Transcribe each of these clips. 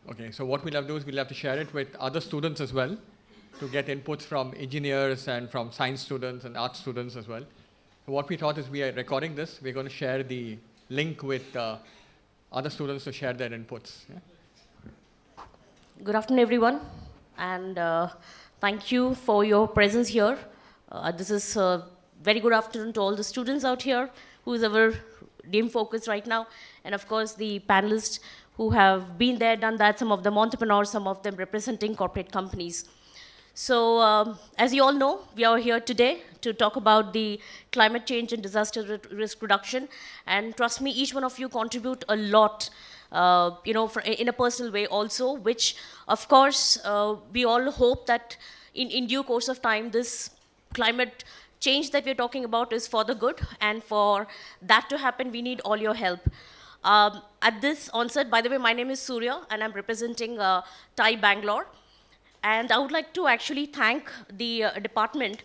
Okay, so what we'll have to do is we'll have to share it with other students as well to get inputs from engineers and from science students and art students as well. So what we thought is we are recording this. We're going to share the link with other students to share their inputs. Yeah? Good afternoon, everyone, and thank you for your presence here. This is a very good afternoon to all the students out here, who is our DIM focus right now, and of course the panelists who have been there, done that, some of them entrepreneurs, some of them representing corporate companies. So, as you all know, we are here today to talk about the climate change and disaster risk reduction, and trust me, each one of you contribute a lot in a personal way also, which, of course, we all hope that in due course of time, this climate change that we're talking about is for the good, and for that to happen, we need all your help. At this onset, by the way, my name is Surya, and I'm representing TIE Bangalore. And I would like to actually thank the Department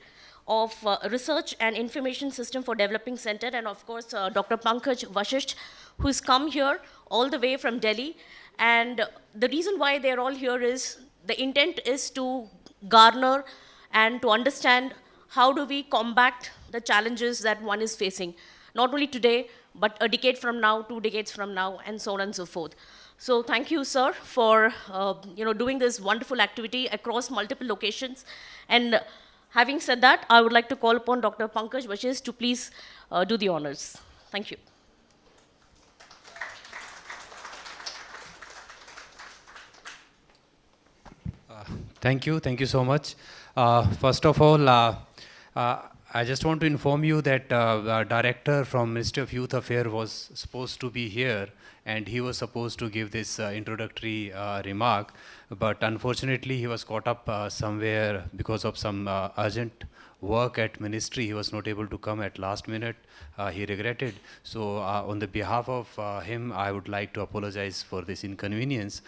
of Research and Information System for Developing Center, and of course, Dr. Pankaj Vashisht, who's come here all the way from Delhi. And the reason why they're all here is, the intent is to garner and to understand how do we combat the challenges that one is facing, not only today, but a decade from now, 2 decades from now, and so on and so forth. So thank you, sir, for doing this wonderful activity across multiple locations. And having said that, I would like to call upon Dr. Pankaj Vashisht to please do the honors. Thank you. Thank you so much. First of all, I just want to inform you that the director from Ministry of Youth Affairs was supposed to be here, and he was supposed to give this introductory remark, but unfortunately he was caught up somewhere because of some urgent work at ministry. He was not able to come at last minute. He regretted. So on the behalf of him, I would like to apologize for this inconvenience.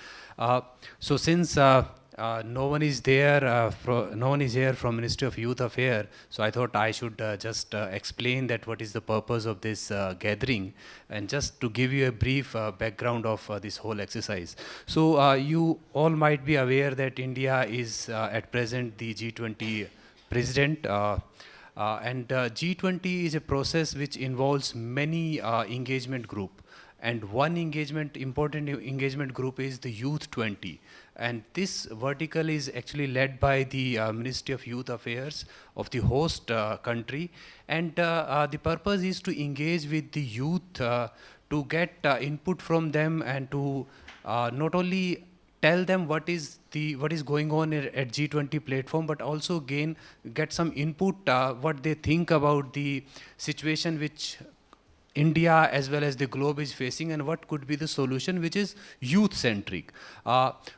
So since no one is there, no one is here from Ministry of Youth Affairs, so I thought I should just explain that what is the purpose of this gathering, and just to give you a brief background of this whole exercise. So you all might be aware that India is at present the G20 president, and G20 is a process which involves many engagement group, and one important engagement group is the Youth 20. And this vertical is actually led by the Ministry of Youth Affairs of the host country. And the purpose is to engage with the youth to get input from them, and to not only tell them what is going on at G20 platform, but also get some input what they think about the situation which India as well as the globe is facing, and what could be the solution, which is youth-centric.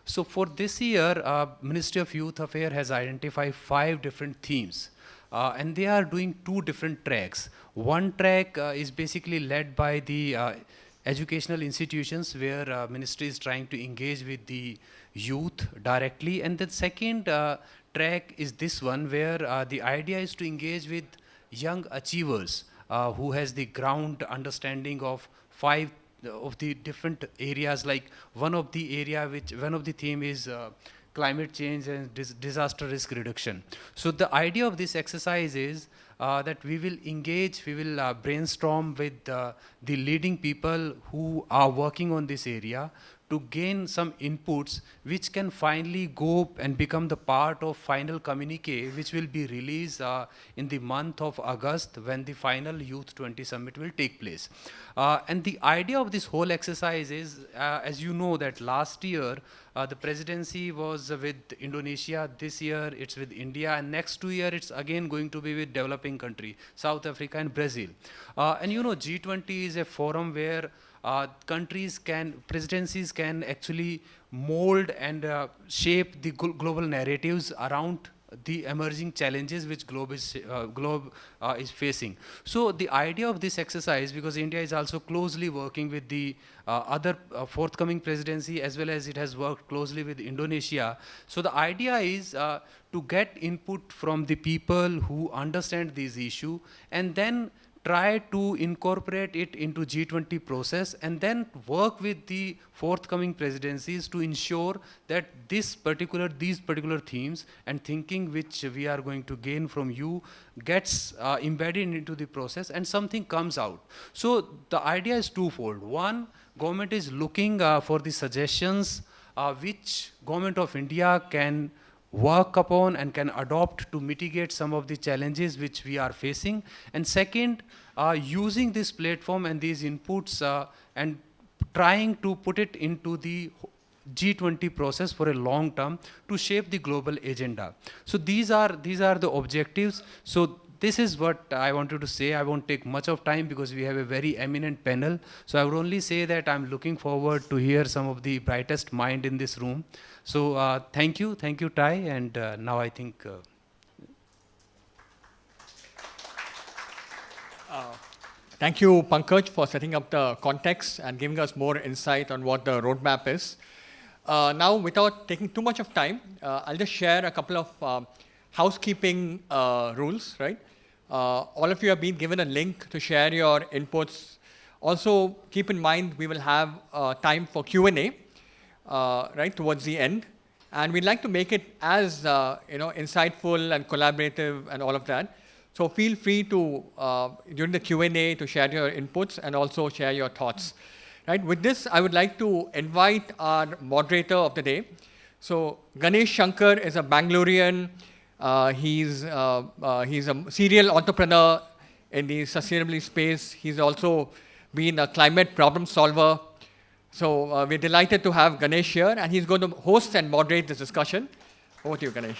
So for this year, Ministry of Youth Affairs has identified 5 different themes, and they are doing 2 different tracks. One track is basically led by the educational institutions, where ministry is trying to engage with the youth directly, and the second track is this one, where the idea is to engage with young achievers, who has the ground understanding of 5 of the different areas. Like one of the theme is climate change and disaster risk reduction. So the idea of this exercise is that we will brainstorm with the leading people who are working on this area, to gain some inputs which can finally go and become the part of final communique, which will be released in the month of August, when the final Youth 20 Summit will take place. And the idea of this whole exercise is, as you know, that last year the presidency was with Indonesia, this year it's with India, and next 2 years it's again going to be with developing country, South Africa and Brazil. And you know, G20 is a forum where presidencies can actually mold and shape the global narratives around the emerging challenges which globe is facing. So the idea of this exercise, because India is also closely working with the other forthcoming presidency, as well as it has worked closely with Indonesia. So the idea is to get input from the people who understand these issues, and then try to incorporate it into G20 process, and then work with the forthcoming presidencies to ensure that these particular themes and thinking which we are going to gain from you gets embedded into the process and something comes out. So the idea is twofold. One, government is looking for the suggestions which government of India can work upon and can adopt to mitigate some of the challenges which we are facing. And second, using this platform and these inputs and trying to put it into the G20 process for a long term to shape the global agenda. So these are the objectives. So this is what I wanted to say. I won't take much of time because we have a very eminent panel. So I would only say that I'm looking forward to hear some of the brightest mind in this room. So thank you, Ty, and now I think. Thank you, Pankaj, for setting up the context and giving us more insight on what the roadmap is. Now, without taking too much of time, I'll just share a couple of housekeeping rules, right? All of you have been given a link to share your inputs. Also, keep in mind we will have time for Q&A. Right towards the end, and we'd like to make it as insightful and collaborative and all of that. So feel free to during the Q&A to share your inputs and also share your thoughts. Right. With this, I would like to invite our moderator of the day. So Ganesh Shankar is a Bangalorean. He's a serial entrepreneur in the sustainability space. He's also been a climate problem solver. So we're delighted to have Ganesh here, and he's going to host and moderate this discussion. Over to you, Ganesh.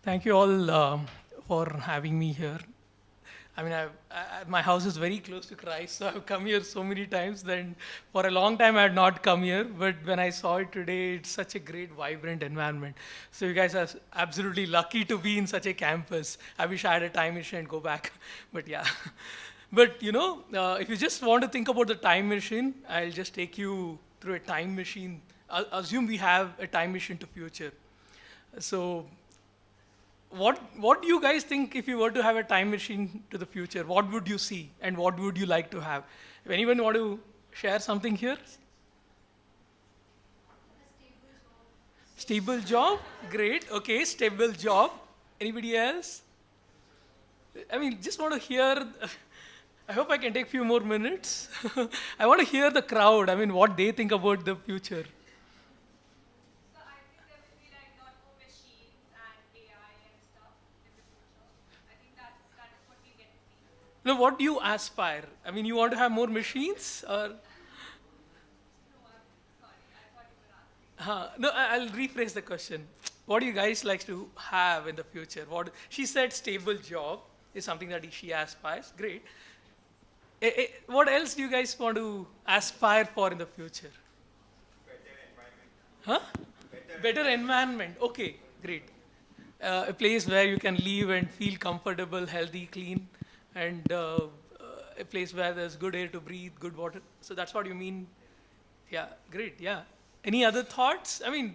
Thank you all for having me here. I mean, my house is very close to Christ, so I've come here so many times. Then for a long time I had not come here, but when I saw it today, it's such a great, vibrant environment. So you guys are absolutely lucky to be in such a campus. I wish I had a time machine and go back, but yeah. But if you just want to think about the time machine, I'll just take you through a time machine. Assume we have a time machine to future. So what do you guys think if you were to have a time machine to the future? What would you see and what would you like to have? If anyone want to share something here? Stable job? Great. Okay, stable job. Anybody else? I mean, just want to hear. I hope I can take a few more minutes. I want to hear the crowd, I mean, what they think about the future. So I think there will be like not more machines and AI and stuff in the future. I think that is what we get to see. No, what do you aspire? I mean, you want to have more machines or? No, I'm sorry. I thought you were asking. No, I'll rephrase the question. What do you guys like to have in the future? She said stable job is something that she aspires. Great. What else do you guys want to aspire for in the future? Better environment. Better environment. Okay, great. A place where you can live and feel comfortable, healthy, clean, and a place where there's good air to breathe, good water. So that's what you mean? Yeah, great, yeah. Any other thoughts? I mean,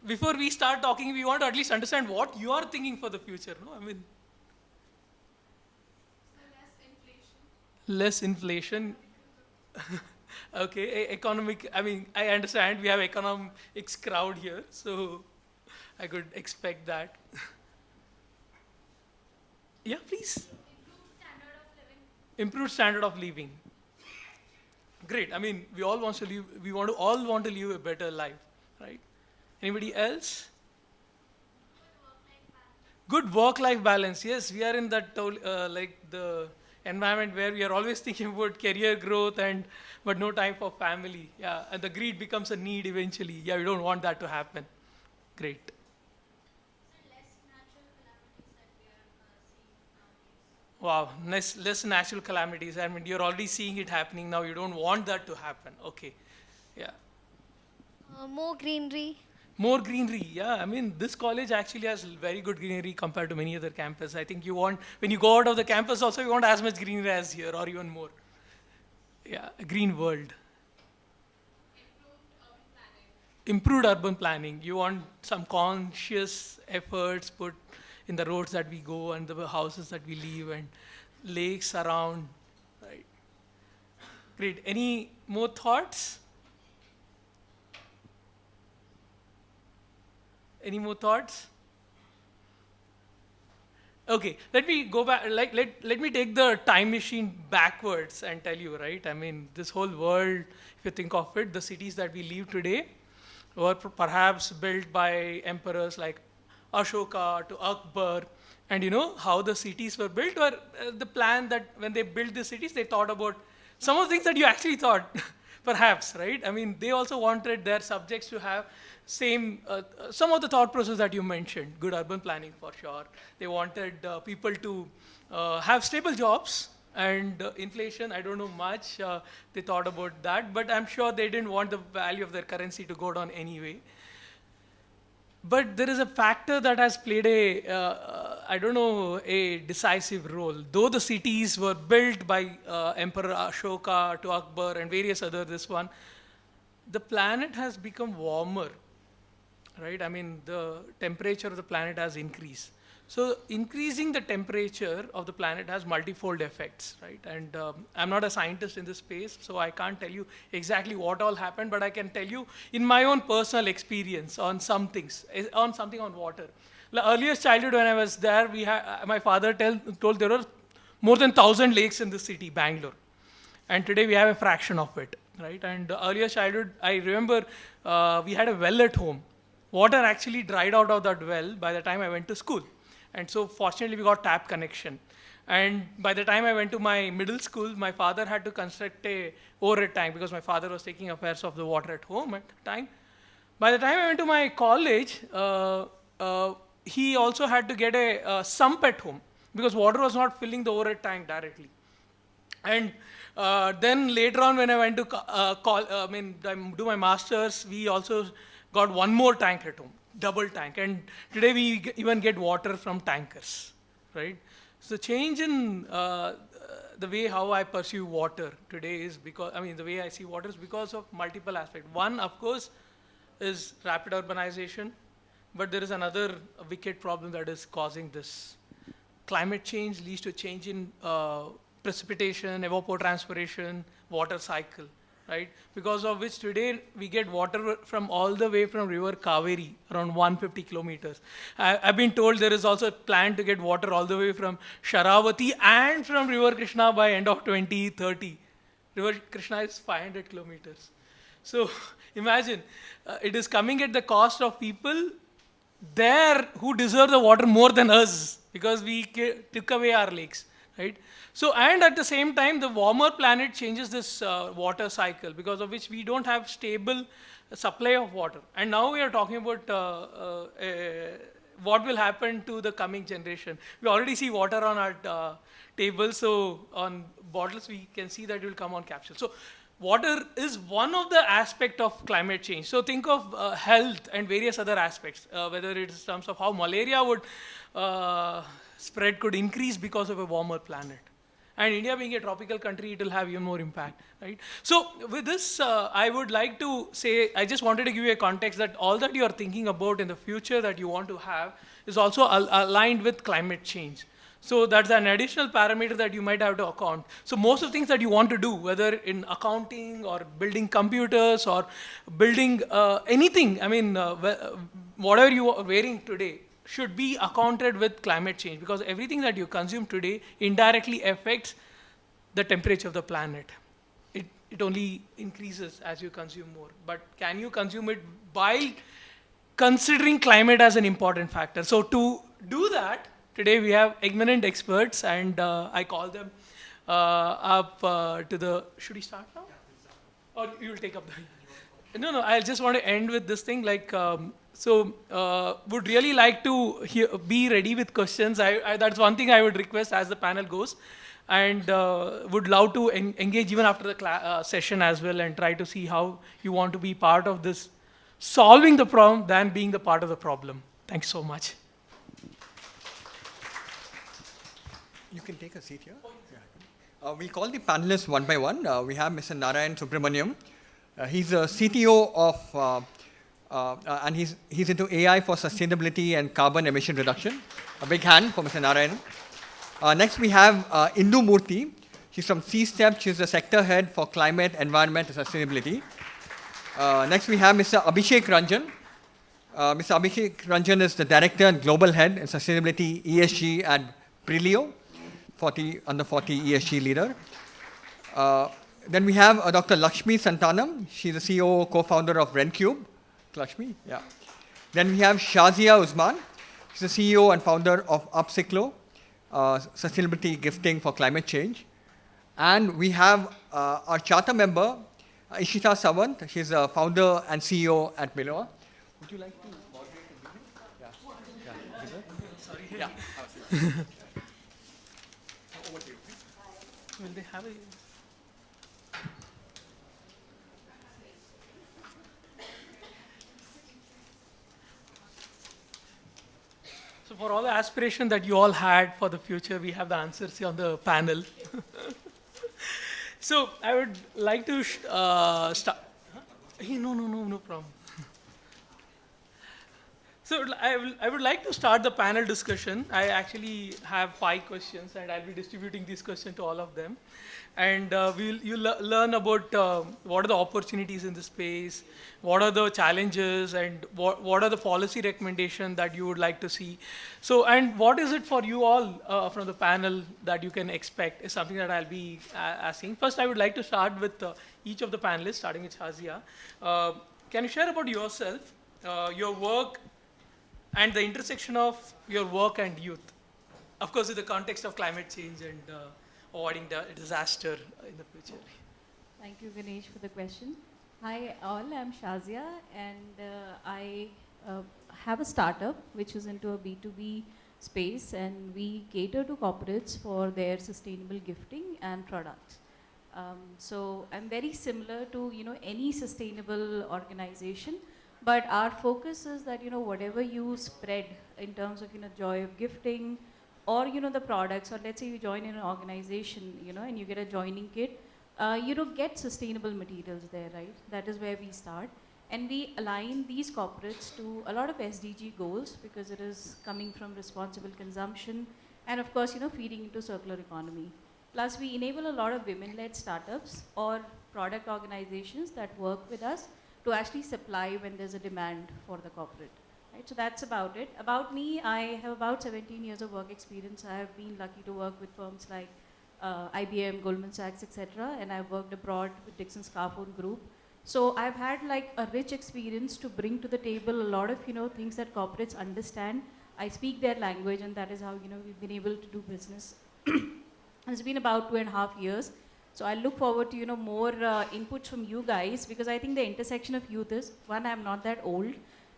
before we start talking, we want to at least understand what you are thinking for the future, no? I mean, less inflation. Okay, economic, I mean, I understand we have economics crowd here, so I could expect that. Yeah, please. Improved standard of living. Improved standard of living. Great, I mean, we all want to live a better life, right? Anybody else? Good work-life balance. Yes, we are in that like the environment where we are always thinking about career growth but no time for family. Yeah, and the greed becomes a need eventually. Yeah, we don't want that to happen. Great. So less natural calamities that we are seeing Wow, less natural calamities. I mean, you're already seeing it happening now. You don't want that to happen. Okay. Yeah. More greenery. More greenery. Yeah. I mean, this college actually has very good greenery compared to many other campuses. I think you want, when you go out of the campus also, you want as much greenery as here or even more. Yeah. A green world. Improved urban planning. You want some conscious efforts put in the roads that we go and the houses that we live and lakes around. Right. Great. Any more thoughts? Any more thoughts? Okay, let me go back, let me take the time machine backwards and tell you, right? I mean, this whole world, if you think of it, the cities that we live today were perhaps built by emperors like Ashoka to Akbar. And you know how the cities were built, or the plan that when they built the cities, they thought about some of the things that you actually thought, perhaps, right? I mean, they also wanted their subjects to have some of the thought process that you mentioned, good urban planning for sure. They wanted people to have stable jobs and inflation, I don't know much, they thought about that, but I'm sure they didn't want the value of their currency to go down anyway. But there is a factor that has played a decisive role. Though the cities were built by Emperor Ashoka to Akbar and various other the planet has become warmer, right? I mean, the temperature of the planet has increased. So increasing the temperature of the planet has multifold effects, right? And I'm not a scientist in this space, so I can't tell you exactly what all happened, but I can tell you in my own personal experience on some things, on something on water. Earliest childhood when I was there, my father told there were more than 1,000 lakes in the city, Bangalore. And today we have a fraction of it, right? And earliest childhood, I remember we had a well at home. Water actually dried out of that well by the time I went to school. And so fortunately we got tap connection. And by the time I went to my middle school, my father had to construct a overhead tank because my father was taking affairs of the water at home at the time. By the time I went to my college, he also had to get a sump at home because water was not filling the overhead tank directly. And then later on when I went to do my master's, we also got one more tank at home, double tank. And today we even get water from tankers, right? So change in the way how I pursue water today is because, the way I see water is because of multiple aspects. One, of course, is rapid urbanization, but there is another wicked problem that is causing this. Climate change leads to change in precipitation, evapotranspiration, water cycle, right? Because of which today we get water from all the way from river Kaveri, around 150 kilometers. I've been told there is also a plan to get water all the way from Sharavati and from river Krishna by end of 2030. River Krishna is 500 kilometers. So imagine, it is coming at the cost of people there who deserve the water more than us because we took away our lakes, right? So, and at the same time, the warmer planet changes this water cycle because of which we don't have stable supply of water. And now we are talking about what will happen to the coming generation. We already see water on our table, so on bottles we can see that it will come on capsule. So water is one of the aspects of climate change. So think of health and various other aspects, whether it's in terms of how malaria would spread could increase because of a warmer planet. And India being a tropical country, it will have even more impact, right? So with this, I would like to say, I just wanted to give you a context that all that you are thinking about in the future that you want to have is also aligned with climate change. So that's an additional parameter that you might have to account. So most of the things that you want to do, whether in accounting or building computers or building anything, whatever you are wearing today, should be accounted with climate change because everything that you consume today indirectly affects the temperature of the planet. It only increases as you consume more. But can you consume it while considering climate as an important factor? So to do that, today we have eminent experts and I call them up to the, should we start now? Or you will take up the, no, I just want to end with this thing like, So would really like to be ready with questions. That's one thing I would request as the panel goes. And would love to engage even after the session as well and try to see how you want to be part of this solving the problem than being the part of the problem. Thanks so much. You can take a seat here. We'll call the panelists one by one. We have Mr. Narayan Subramaniam. He's a CTO of, and he's into AI for sustainability and carbon emission reduction. A big hand for Mr. Narayan. Next, we have Indu Murthy. She's from C-STEP. She's the sector head for climate, environment, and sustainability. Next, we have Mr. Abhishek Ranjan. Mr. Abhishek Ranjan is the director and global head in sustainability ESG at Prilio, under 40 ESG leader. Then we have Dr. Lakshmi Santanam. She's the CEO, co-founder of RenCube. Lakshmi, yeah. Then we have Shazia Usman. She's the CEO and founder of Upcyclo, sustainability gifting for climate change. And we have our charter member, Ishita Sawant. She's the founder and CEO at Bangalore. Would you like to moderate the meeting? Yeah. Sorry. Yeah. Will they have a... So for all the aspiration that you all had for the future, we have the answers here on the panel. So I would like to start. Hey, no problem. So I would like to start the panel discussion. I actually have 5 questions, and I'll be distributing these questions to all of them. And you'll learn about what are the opportunities in the space, what are the challenges, and what are the policy recommendations that you would like to see. So, and what is it for you all from the panel that you can expect is something that I'll be asking. First, I would like to start with each of the panelists, starting with Shazia. Can you share about yourself, your work, and the intersection of your work and youth? Of course, in the context of climate change and avoiding the disaster in the future. Thank you, Ganesh, for the question. Hi, all. I'm Shazia, and I have a startup which is into a B2B space, and we cater to corporates for their sustainable gifting and products. So I'm very similar to any sustainable organization, but our focus is that whatever you spread in terms of joy of gifting, or the products, or let's say you join in an organization, and you get a joining kit, you don't get sustainable materials there, right? That is where we start. And we align these corporates to a lot of SDG goals, because it is coming from responsible consumption and of course, feeding into circular economy. Plus we enable a lot of women-led startups or product organizations that work with us to actually supply when there's a demand for the corporate. Right, so that's about it. About me, I have about 17 years of work experience. I have been lucky to work with firms like IBM, Goldman Sachs, etc. And I've worked abroad with Dixon Scarfone Group. So I've had like a rich experience to bring to the table a lot of things that corporates understand. I speak their language, and that is how we've been able to do business. It's been about 2.5 years. So I look forward to more inputs from you guys, because I think the intersection of youth is, one, I'm not that old.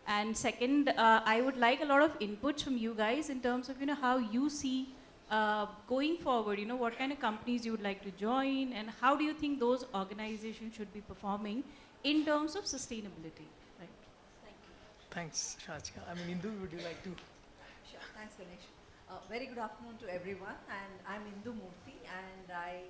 And second, I would like a lot of inputs from you guys in terms of how you see going forward, what kind of companies you would like to join, and how do you think those organizations should be performing in terms of sustainability, right? Thank you. Thanks, Shazia. I mean, Indu, would you like to? Sure. Thanks, Ganesh. Very good afternoon to everyone, and I'm Indu Murthy, and I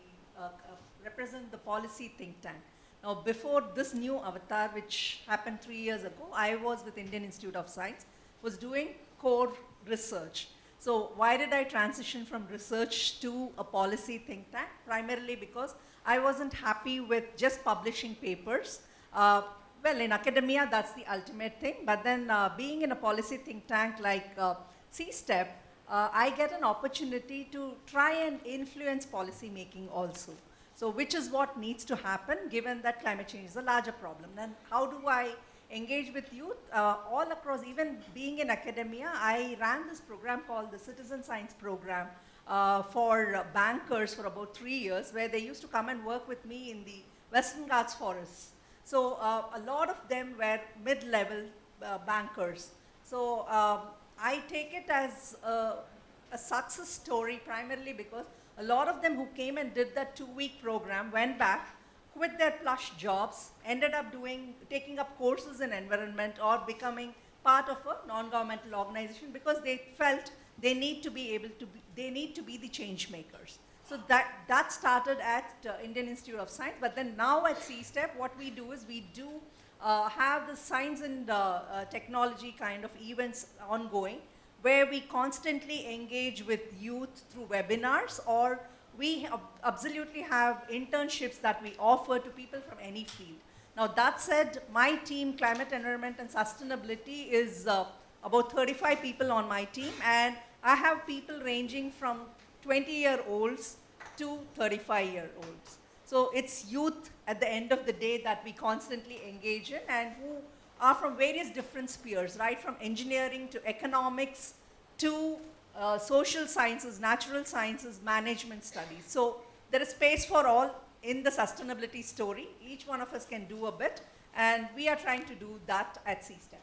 represent the policy think tank. Now, before this new avatar, which happened 3 years ago, I was with Indian Institute of Science, was doing core research. So why did I transition from research to a policy think tank? Primarily because I wasn't happy with just publishing papers. Well, in academia, that's the ultimate thing. But then being in a policy think tank like C-STEP, I get an opportunity to try and influence policy making also. So which is what needs to happen, given that climate change is a larger problem. Then how do I engage with youth all across? Even being in academia, I ran this program called the Citizen Science Program for bankers for about 3 years, where they used to come and work with me in the Western Ghats forests. So a lot of them were mid-level bankers. So I take it as a success story primarily because a lot of them who came and did that 2-week program went back, quit their plush jobs, ended up taking up courses in environment or becoming part of a non-governmental organization because they felt they need to be the change makers. So that started at Indian Institute of Science, but then now at C-STEP, what we do is we do have the science and technology kind of events ongoing, where we constantly engage with youth through webinars, or we absolutely have internships that we offer to people from any field. Now that said, my team, Climate, Environment and Sustainability, is about 35 people on my team, and I have people ranging from 20-year-olds to 35-year-olds. So it's youth at the end of the day that we constantly engage in, and who are from various different spheres, right from engineering to economics to social sciences, natural sciences, management studies. So there is space for all in the sustainability story. Each one of us can do a bit, and we are trying to do that at C-STEP.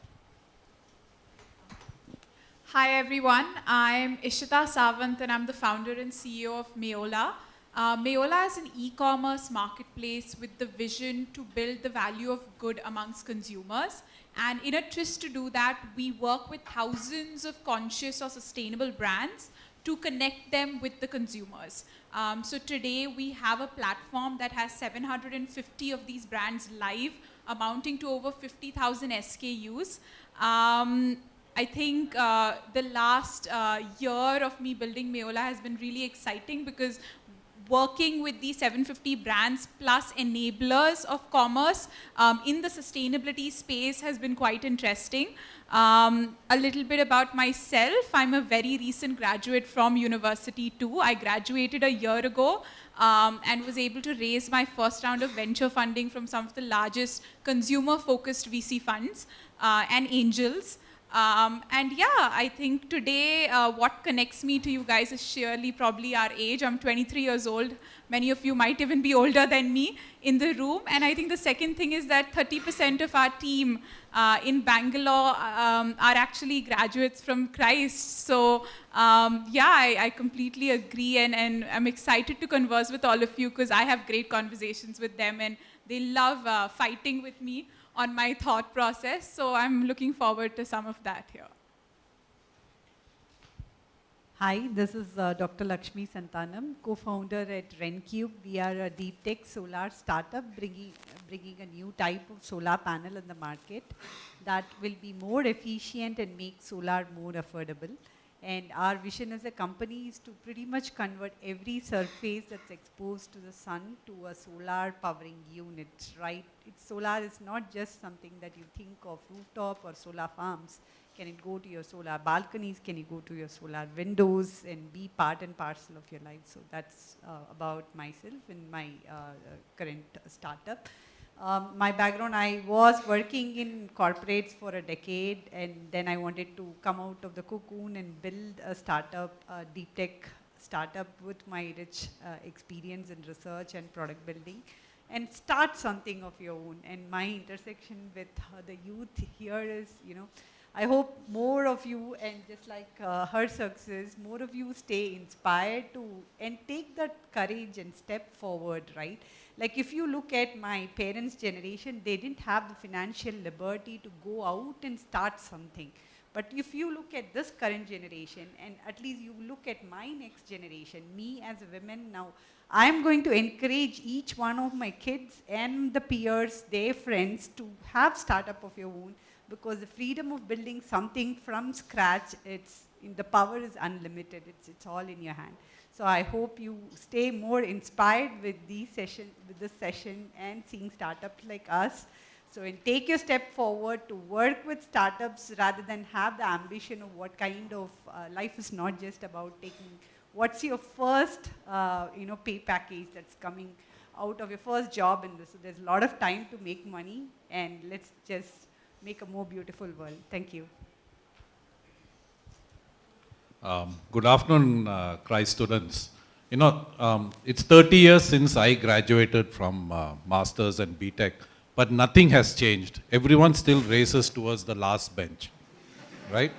Hi everyone, I'm Ishita Sawant and I'm the founder and CEO of Meola. Meola is an e-commerce marketplace with the vision to build the value of good amongst consumers. And in a twist to do that, we work with thousands of conscious or sustainable brands to connect them with the consumers. So today we have a platform that has 750 of these brands live, amounting to over 50,000 SKUs. I think the last year of me building Meola has been really exciting because working with these 750 brands plus enablers of commerce in the sustainability space has been quite interesting. A little bit about myself. I'm a very recent graduate from university too. I graduated a year ago and was able to raise my first round of venture funding from some of the largest consumer-focused VC funds and angels. And yeah, I think today what connects me to you guys is surely probably our age. I'm 23 years old. Many of you might even be older than me in the room. And I think the second thing is that 30% of our team in Bangalore are actually graduates from Christ. So yeah, I completely agree, and I'm excited to converse with all of you because I have great conversations with them and they love fighting with me on my thought process. So I'm looking forward to some of that here. Hi, this is Dr. Lakshmi Santanam, co-founder at RenCube. We are a deep tech solar startup bringing a new type of solar panel in the market that will be more efficient and make solar more affordable. And our vision as a company is to pretty much convert every surface that's exposed to the sun to a solar powering unit, right? Solar is not just something that you think of rooftop or solar farms. Can it go to your solar balconies? Can it go to your solar windows and be part and parcel of your life? So that's about myself and my current startup. My background, I was working in corporates for a decade, and then I wanted to come out of the cocoon and build a startup, a deep tech startup with my rich experience in research and product building, and start something of your own. And my intersection with the youth here is, you know, I hope more of you, and just like her success, more of you stay inspired to and take that courage and step forward, right? Like if you look at my parents' generation, they didn't have the financial liberty to go out and start something. But if you look at this current generation, and at least you look at my next generation, me as a woman now, I'm going to encourage each one of my kids and the peers, their friends, to have startup of your own, because the freedom of building something from scratch, the power is unlimited. It's all in your hand. So I hope you stay more inspired with this session and seeing startups like us. So and take your step forward to work with startups rather than have the ambition of what kind of life is not just about taking, what's your first pay package that's coming out of your first job in this. So there's a lot of time to make money, and let's just make a more beautiful world. Thank you. Good afternoon, Christ students. It's 30 years since I graduated from Masters and BTech but nothing has changed. Everyone still races towards the last bench, right?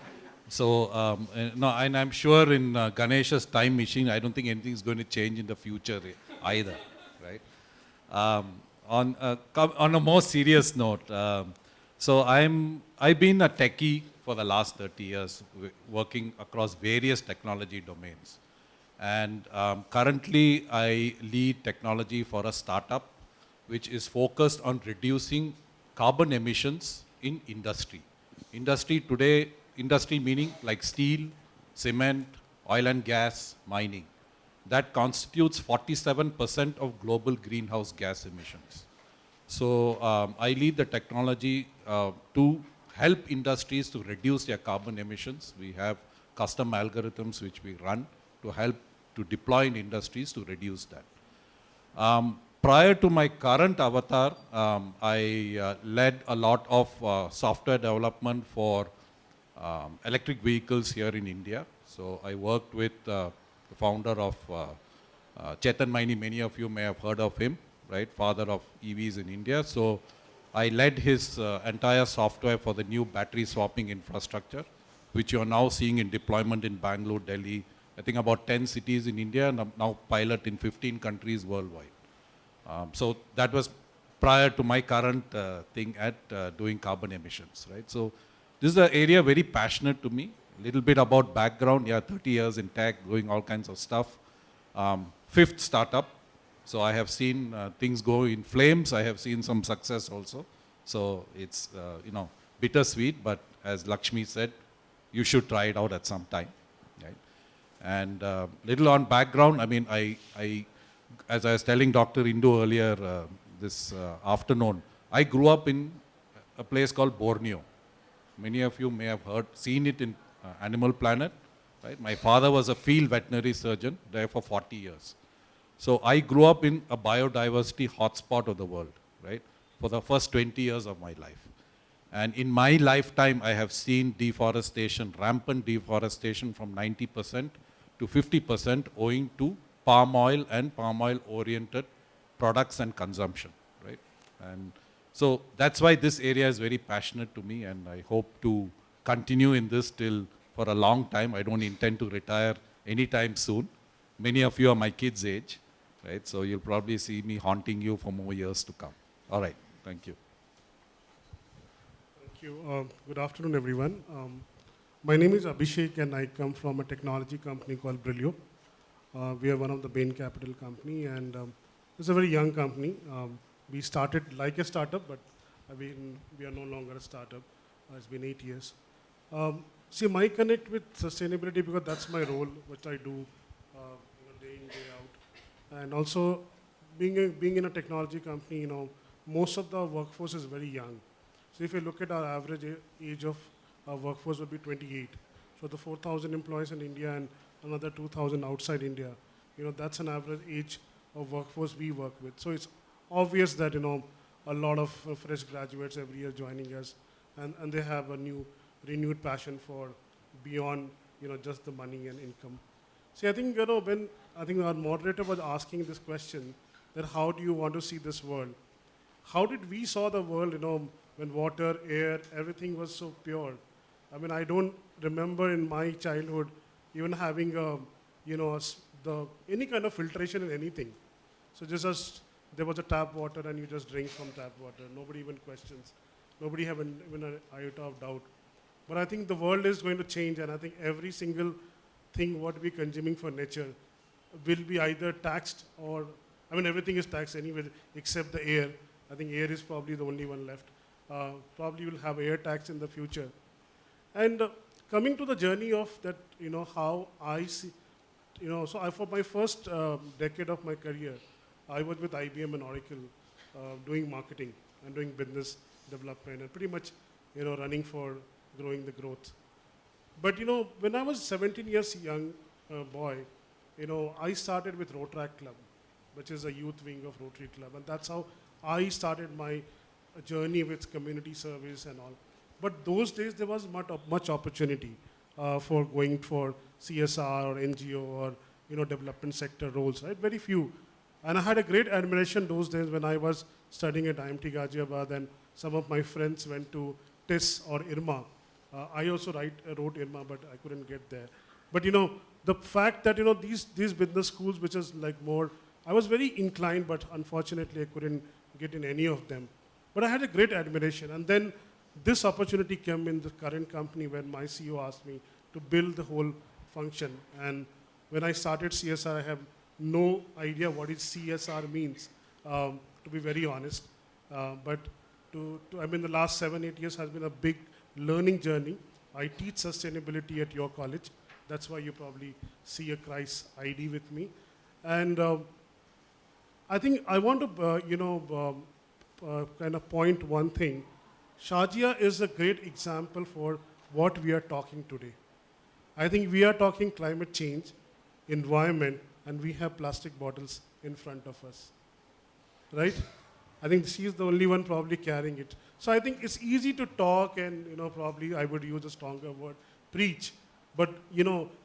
So, no, and I'm sure in Ganesha's time machine, I don't think anything is going to change in the future either, right? On a more serious note, so I've been a techie for the last 30 years, working across various technology domains. And currently, I lead technology for a startup which is focused on reducing carbon emissions in industry. Industry today, industry meaning like steel, cement, oil and gas, mining. That constitutes 47% of global greenhouse gas emissions. So I lead the technology to help industries to reduce their carbon emissions. We have custom algorithms which we run to help to deploy in industries to reduce that. Prior to my current avatar, I led a lot of software development for electric vehicles here in India. So I worked with the founder of Chetan Maini. Many of you may have heard of him, right? Father of EVs in India. So I led his entire software for the new battery swapping infrastructure, which you are now seeing in deployment in Bangalore, Delhi, I think about 10 cities in India, and now pilot in 15 countries worldwide. So that was prior to my current thing at doing carbon emissions, right? So this is an area very passionate to me. A little bit about background, 30 years in tech, doing all kinds of stuff. Fifth startup. So I have seen things go in flames. I have seen some success also. So it's, bittersweet, but as Lakshmi said, you should try it out at some time, right? And little on background, I mean, as I was telling Dr. Indu earlier this afternoon, I grew up in a place called Borneo. Many of you may have seen it in Animal Planet, right? My father was a field veterinary surgeon there for 40 years. So I grew up in a biodiversity hotspot of the world, right? For the first 20 years of my life. And in my lifetime, I have seen deforestation, rampant deforestation from 90% to 50% owing to palm oil and palm oil oriented products and consumption, right? And so that's why this area is very passionate to me, and I hope to continue in this till for a long time. I don't intend to retire anytime soon. Many of you are my kids' age, right? So you'll probably see me haunting you for more years to come. All right, thank you. Thank you. Good afternoon, everyone. My name is Abhishek, and I come from a technology company called Brilio. We are one of the Bain Capital company, and it's a very young company. We started like a startup, but we are no longer a startup. It's been 8 years. See, my connect with sustainability, because that's my role, which I do day in, day out. And also, being in a technology company, most of the workforce is very young. So if you look at our average age of our workforce would be 28. So the 4,000 employees in India and another 2,000 outside India, that's an average age of workforce we work with. So it's obvious that, a lot of fresh graduates every year joining us, and they have a renewed passion for beyond, just the money and income. See, I think, when our moderator was asking this question, that how do you want to see this world? How did we saw the world, when water, air, everything was so pure? I mean, I don't remember in my childhood even having any kind of filtration in anything. So there was a tap water and you just drink from tap water. Nobody even questions. Nobody have even an iota of doubt. But I think the world is going to change, and I think every single thing what we're consuming for nature will be either taxed or, everything is taxed anyway except the air. I think air is probably the only one left. Probably will have air tax in the future. And coming to the journey of that, how I see, so for my first decade of my career, I was with IBM and Oracle doing marketing and doing business development and pretty much, running for growing the growth. But, when I was 17 years young boy, I started with Rotaract Club, which is a youth wing of Rotary Club. And that's how I started my journey with community service and all. But those days, there was much opportunity for going for CSR or NGO or, development sector roles, right? Very few. And I had a great admiration those days when I was studying at IMT Ghaziabad and some of my friends went to TIS or IRMA. I also wrote IRMA, but I couldn't get there. But the fact that these business schools, which is like more, I was very inclined, but unfortunately I couldn't get in any of them. But I had a great admiration. And then this opportunity came in the current company when my CEO asked me to build the whole function. And when I started CSR, I have no idea what CSR means, to be very honest. But the last 7-8 years has been a big learning journey. I teach sustainability at your college. That's why you probably see a CRISE ID with me. And I think I want to, kind of point one thing. Shajia is a great example for what we are talking today. I think we are talking climate change, environment, and we have plastic bottles in front of us, right? I think she is the only one probably carrying it. So I think it's easy to talk and, probably I would use a stronger word, preach. But,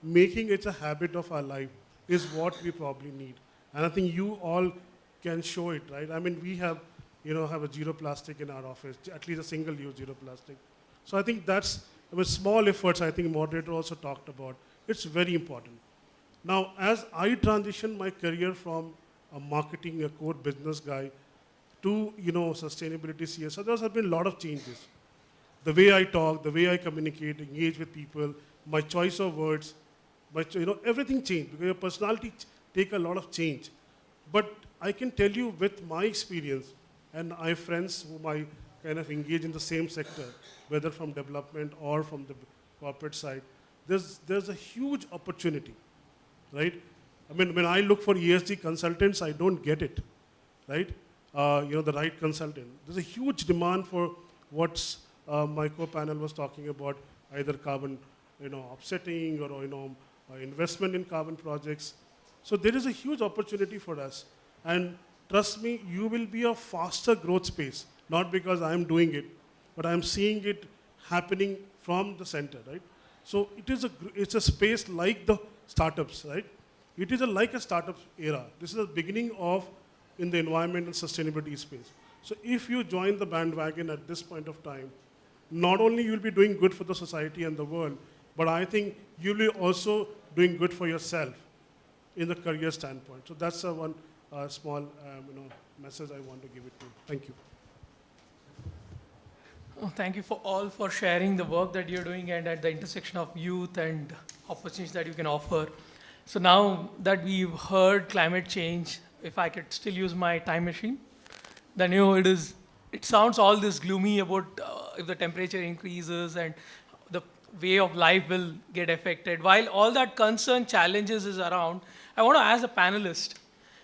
making it a habit of our life is what we probably need. And I think you all can show it, right? I mean, we have, have a zero plastic in our office, at least a single-use zero plastic. So I think that's, with small efforts, I think moderator also talked about, it's very important. Now, as I transitioned my career from a marketing, a core business guy, to sustainability CSR, there have been a lot of changes. The way I talk, the way I communicate, engage with people, my choice of words, everything changed because your personality take a lot of change. But I can tell you with my experience, and I have friends whom I kind of engage in the same sector, whether from development or from the corporate side, there's a huge opportunity, right? I mean, when I look for ESG consultants, I don't get it, right? The right consultant. There's a huge demand for what's my co-panel was talking about, either carbon, offsetting or investment in carbon projects. So there is a huge opportunity for us, and trust me, you will be a faster growth space. Not because I'm doing it, but I'm seeing it happening from the center, right? So it's a space like the startups, right? It is like a startup era. This is the beginning of in the environment and sustainability space. So if you join the bandwagon at this point of time, not only you'll be doing good for the society and the world, but I think you'll be also doing good for yourself in the career standpoint. So that's one small message I want to give it to. Thank you. Oh, thank you for sharing the work that you're doing and at the intersection of youth and opportunities that you can offer. So now that we've heard climate change, if I could still use my time machine, then it sounds all this gloomy about if the temperature increases and the way of life will get affected. While all that concern challenges is around, I want to ask the panelist,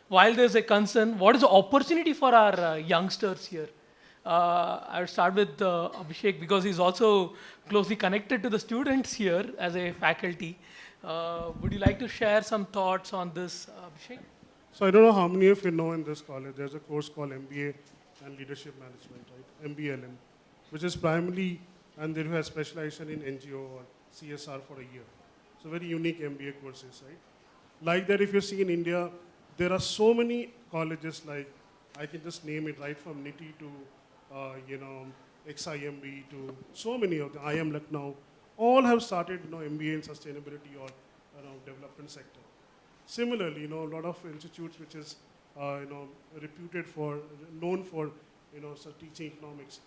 while there's a concern, what is the opportunity for our youngsters here? I'll start with Abhishek because he's also closely connected to the students here as a faculty. Would you like to share some thoughts on this, Abhishek? So I don't know how many of you know in this college, there's a course called MBA and Leadership Management, right? MBLM, which is primarily, and they have specialization in NGO or CSR for a year. So very unique MBA courses, right? Like that, if you see in India, there are so many colleges, like I can just name it right from NITI to XIMB to so many of them, IM Lucknow, all have started MBA in sustainability or development sector. Similarly, a lot of institutes which is reputed for, known for teaching economics.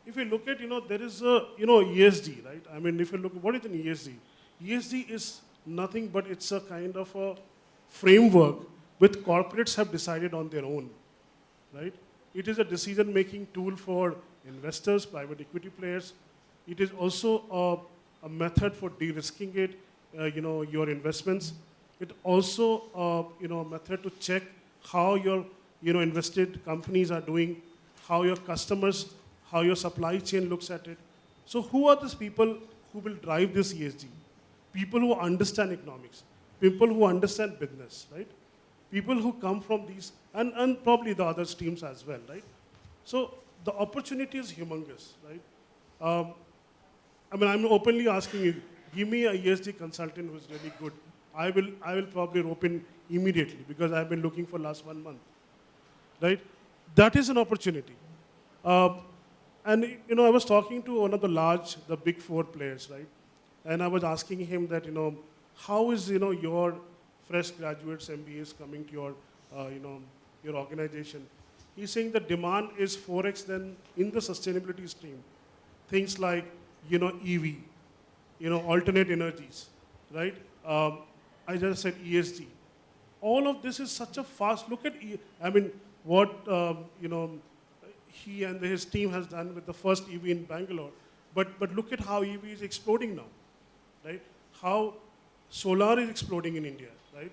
If you look at, there is a ESG, right? I mean, if you look, what is an ESG? ESG is nothing but it's a kind of a framework which corporates have decided on their own, right? It is a decision-making tool for investors, private equity players. It is also a method for de-risking it, your investments. It also a method to check how your invested companies are doing, how your customers, how your supply chain looks at it. So who are these people who will drive this ESG? People who understand economics, people who understand business, right? People who come from these, and probably the other streams as well, right? So the opportunity is humongous, right? I mean, I'm openly asking you, give me a ESG consultant who's really good. I will probably rope in immediately because I've been looking for last 1 month, right? That is an opportunity. And I was talking to one of the big four players, right? And I was asking him that, how is, your fresh graduates, MBAs coming to your, your organization? He's saying the demand is 4x than in the sustainability stream. Things like, EV, alternate energies, right? I just said ESG. All of this is such a fast, look at, what, he and his team has done with the first EV in Bangalore. But look at how EV is exploding now, right? How solar is exploding in India, right?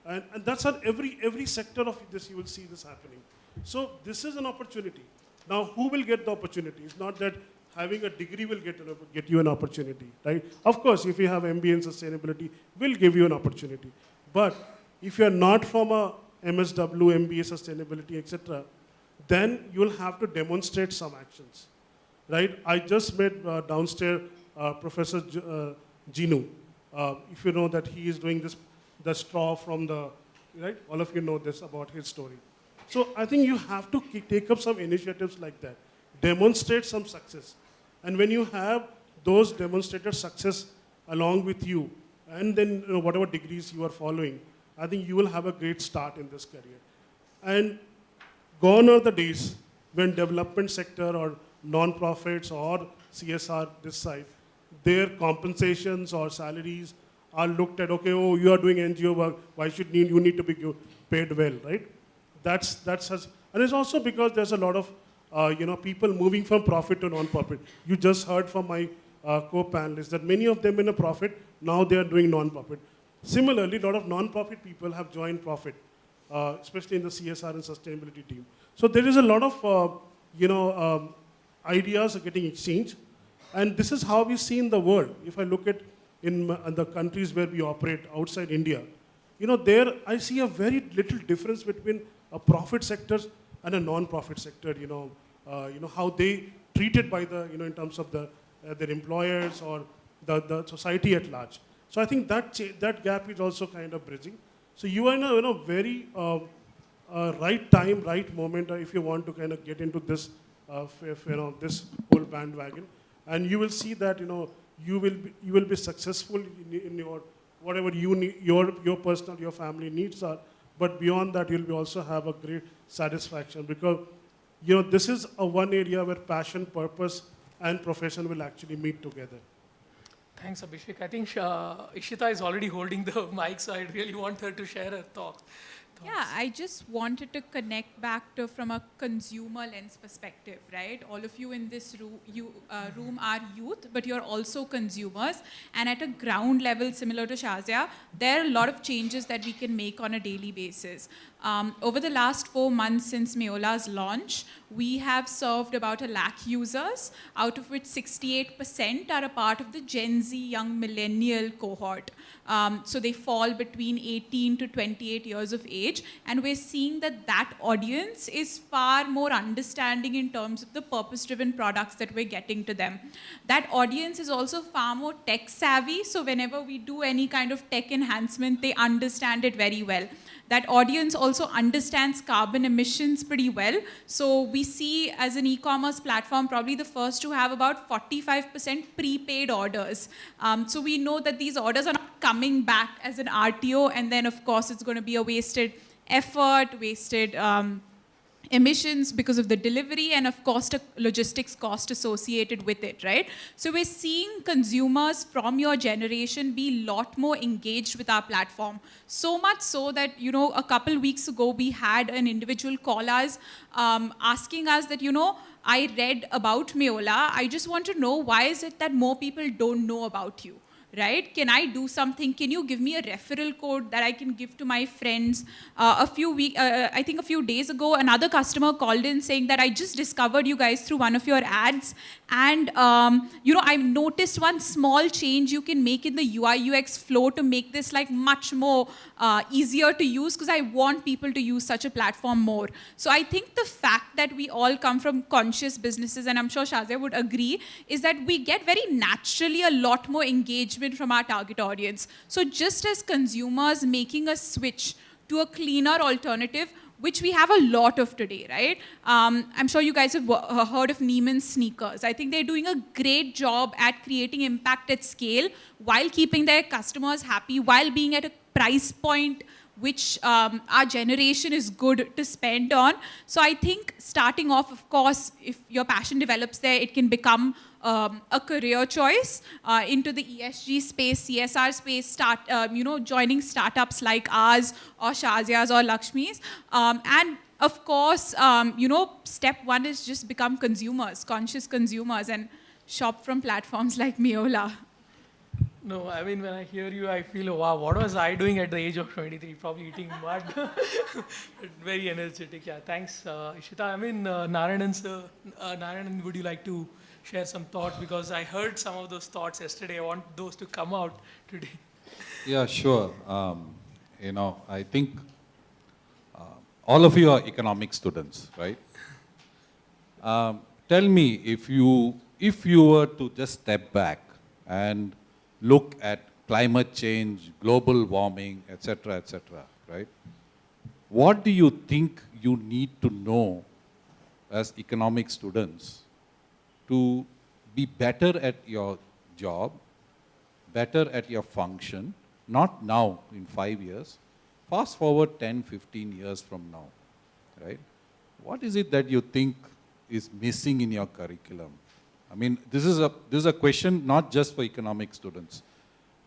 And that's on every sector of this, you will see this happening. So this is an opportunity. Now, who will get the opportunity? It's not that having a degree will get you an opportunity, right? Of course, if you have MBA in sustainability, will give you an opportunity. But if you're not from a MSW, MBA, sustainability, etc., then you'll have to demonstrate some actions, right? I just met downstairs Professor Jinu. If you know that he is doing the straw from the, right? All of you know this about his story. So I think you have to take up some initiatives like that, demonstrate some success. And when you have those demonstrated success along with you, and then whatever degrees you are following, I think you will have a great start in this career. And gone are the days when development sector or non-profits or CSR this side, their compensations or salaries are looked at, okay, oh, you are doing NGO work, why should you need to be paid well, right? And it's also because there's a lot of people moving from profit to non-profit. You just heard from my co-panelists that many of them in a profit, now they are doing non-profit. Similarly, a lot of non-profit people have joined profit, especially in the CSR and sustainability team. So there is a lot of ideas are getting exchanged, and this is how we see in the world. If I look at in the countries where we operate outside India, there I see a very little difference between a profit sector and a non-profit sector. How they treated by the in terms of their employers or the society at large. So I think that gap is also kind of bridging. So you are in a very right time, right moment if you want to kind of get into this, this whole bandwagon, and you will see that you will be successful in your whatever you need, your personal, your family needs are. But beyond that, you'll also have a great satisfaction because this is a one area where passion, purpose, and profession will actually meet together. Thanks, Abhishek. I think Ishita is already holding the mic, so I really want her to share her thoughts. Yeah, I just wanted to connect back to from a consumer lens perspective, right? All of you in this room are youth, but you're also consumers. And at a ground level, similar to Shazia, there are a lot of changes that we can make on a daily basis. Over the last 4 months since Meola's launch, we have served about 1 lakh users, out of which 68% are a part of the Gen Z young millennial cohort. So they fall between 18 to 28 years of age. And we're seeing that audience is far more understanding in terms of the purpose-driven products that we're getting to them. That audience is also far more tech savvy. So whenever we do any kind of tech enhancement, they understand it very well. That audience also understands carbon emissions pretty well. So we see as an e-commerce platform, probably the first to have about 45% prepaid orders. So we know that these orders are not coming back as an RTO, and then of course it's going to be a wasted effort, wasted emissions because of the delivery, and of course a logistics cost associated with it, right? So we're seeing consumers from your generation be a lot more engaged with our platform. So much so that, a couple weeks ago we had an individual call us asking us that, I read about Meola. I just want to know, why is it that more people don't know about you? Right? Can I do something? Can you give me a referral code that I can give to my friends? I think a few days ago, another customer called in saying that I just discovered you guys through one of your ads. And, I've noticed one small change you can make in the UI UX flow to make this like much more easier to use, because I want people to use such a platform more. So I think the fact that we all come from conscious businesses, and I'm sure Shazia would agree, is that we get very naturally a lot more engagement engagement from our target audience. So just as consumers making a switch to a cleaner alternative, which we have a lot of today, right? I'm sure you guys have heard of Neiman's sneakers. I think they're doing a great job at creating impact at scale while keeping their customers happy, while being at a price point which our generation is good to spend on. So I think starting off, of course, if your passion develops there, it can become a career choice into the ESG space, CSR space, joining startups like ours or Shazia's or Lakshmi's. And of course, step one is just become consumers, conscious consumers, and shop from platforms like Meola. No, I mean, when I hear you, I feel, wow, what was I doing at the age of 23? Probably eating mud. Very energetic, yeah. Thanks, Ishita. I mean, Narayanan, sir, Narayanan, would you like to share some thought? Because I heard some of those thoughts yesterday. I want those to come out today. Yeah, sure. I think all of you are economic students, right? Tell me, if you were to just step back and look at climate change, global warming, etc., right? What do you think you need to know as economic students to be better at your job, better at your function, not now in 5 years, fast forward 10, 15 years from now, right? What is it that you think is missing in your curriculum? I mean, this is a question not just for economic students.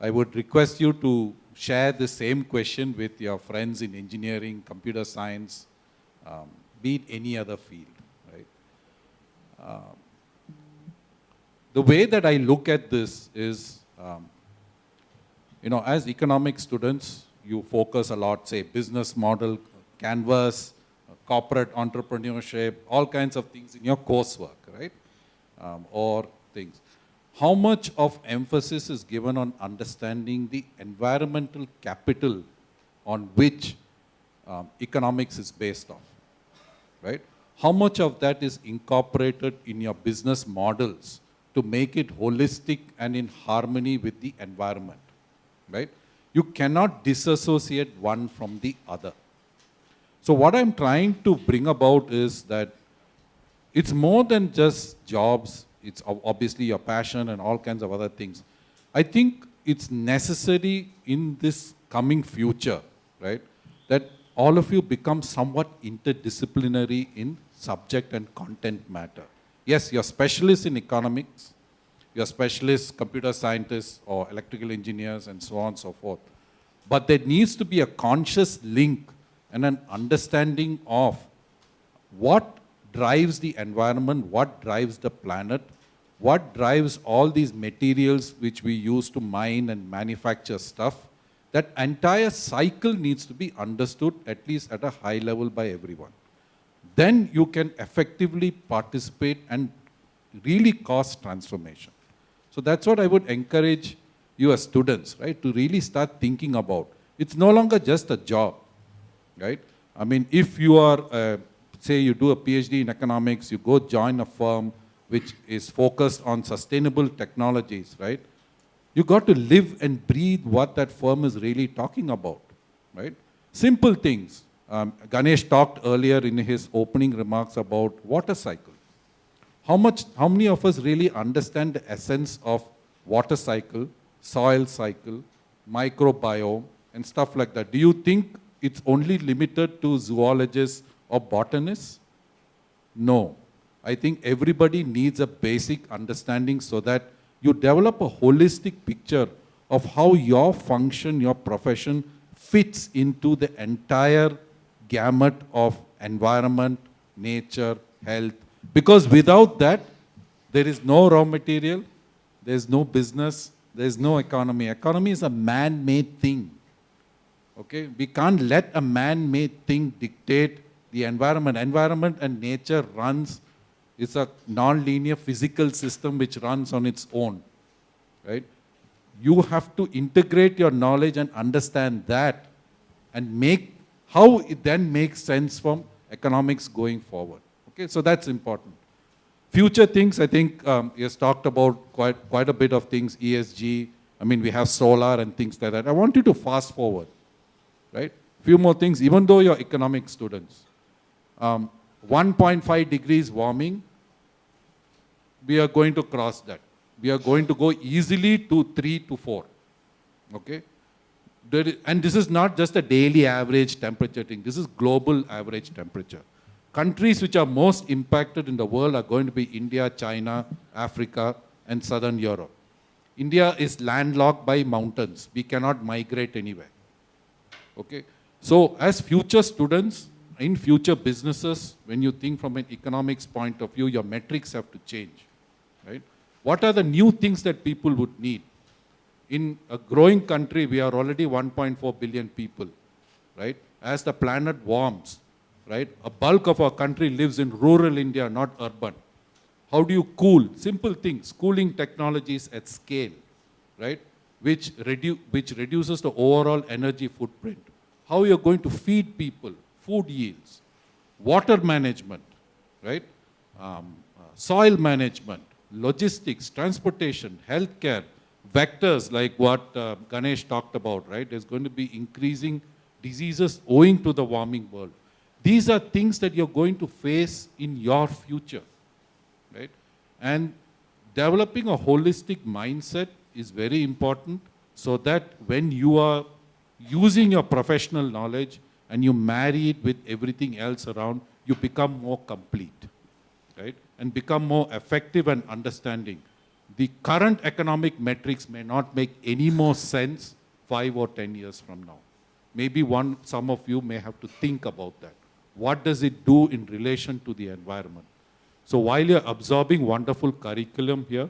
I would request you to share the same question with your friends in engineering, computer science, be it any other field, right? The way that I look at this is, as economic students, you focus a lot, say, business model, canvas, corporate entrepreneurship, all kinds of things in your coursework, right? Or things. How much of emphasis is given on understanding the environmental capital on which economics is based off, right? How much of that is incorporated in your business models to make it holistic and in harmony with the environment, right? You cannot disassociate one from the other. So what I'm trying to bring about is that it's more than just jobs. It's obviously your passion and all kinds of other things. I think it's necessary in this coming future, right, that all of you become somewhat interdisciplinary in subject and content matter. Yes, you're specialists in economics, you're specialists, computer scientists or electrical engineers and so on and so forth. But there needs to be a conscious link and an understanding of what drives the environment, what drives the planet, what drives all these materials which we use to mine and manufacture stuff. That entire cycle needs to be understood at least at a high level by everyone. Then you can effectively participate and really cause transformation. So that's what I would encourage you as students, right, to really start thinking about. It's no longer just a job, right? I mean, if you are say you do a PhD in economics, you go join a firm which is focused on sustainable technologies, right? You got to live and breathe what that firm is really talking about, right? Simple things. Ganesh talked earlier in his opening remarks about water cycle. How many of us really understand the essence of water cycle, soil cycle, microbiome, and stuff like that? Do you think it's only limited to zoologists or botanists? No. I think everybody needs a basic understanding so that you develop a holistic picture of how your function, your profession fits into the entire gamut of environment, nature, health. Because without that, there is no raw material, there is no business, there is no economy. Economy is a man-made thing. Okay? We can't let a man-made thing dictate the environment. Environment and nature runs, it's a non-linear physical system which runs on its own. Right? You have to integrate your knowledge and understand that and make how it then makes sense from economics going forward. Okay, so that's important. Future things, I think he has talked about quite a bit of things, ESG, I mean, we have solar and things like that. I want you to fast forward, right? Few more things, even though you're economic students. 1.5 degrees warming, we are going to cross that. We are going to go easily to 3 to 4, okay? And this is not just a daily average temperature thing. This is global average temperature. Countries which are most impacted in the world are going to be India, China, Africa, and Southern Europe. India is landlocked by mountains. We cannot migrate anywhere. Okay? So as future students, in future businesses, when you think from an economics point of view, your metrics have to change. Right? What are the new things that people would need? In a growing country, we are already 1.4 billion people, right? As the planet warms, right? A bulk of our country lives in rural India, not urban. How do you cool? Simple things, cooling technologies at scale, right? Which reduces the overall energy footprint. How you're going to feed people, food yields, water management, right? Soil management, logistics, transportation, healthcare, vectors like what Ganesh talked about, right? There's going to be increasing diseases owing to the warming world. These are things that you're going to face in your future, right? And developing a holistic mindset is very important so that when you are using your professional knowledge and you marry it with everything else around, you become more complete, right? And become more effective and understanding. The current economic metrics may not make any more sense 5 or 10 years from now. Maybe some of you may have to think about that. What does it do in relation to the environment? So while you're absorbing wonderful curriculum here,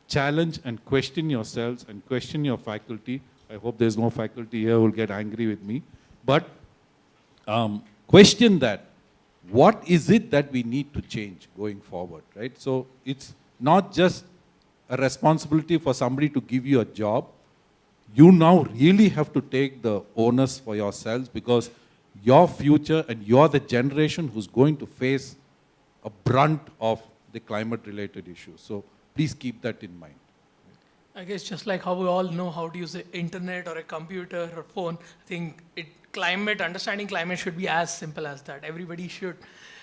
challenge and question yourselves and question your faculty. I hope there's no faculty here who will get angry with me. But question that. What is it that we need to change going forward, right? So it's not just a responsibility for somebody to give you a job. You now really have to take the onus for yourselves because your future and you're the generation who's going to face a brunt of the climate-related issues. So please keep that in mind. I guess just like how we all know how to use the internet or a computer or phone, I think understanding climate should be as simple as that. Everybody should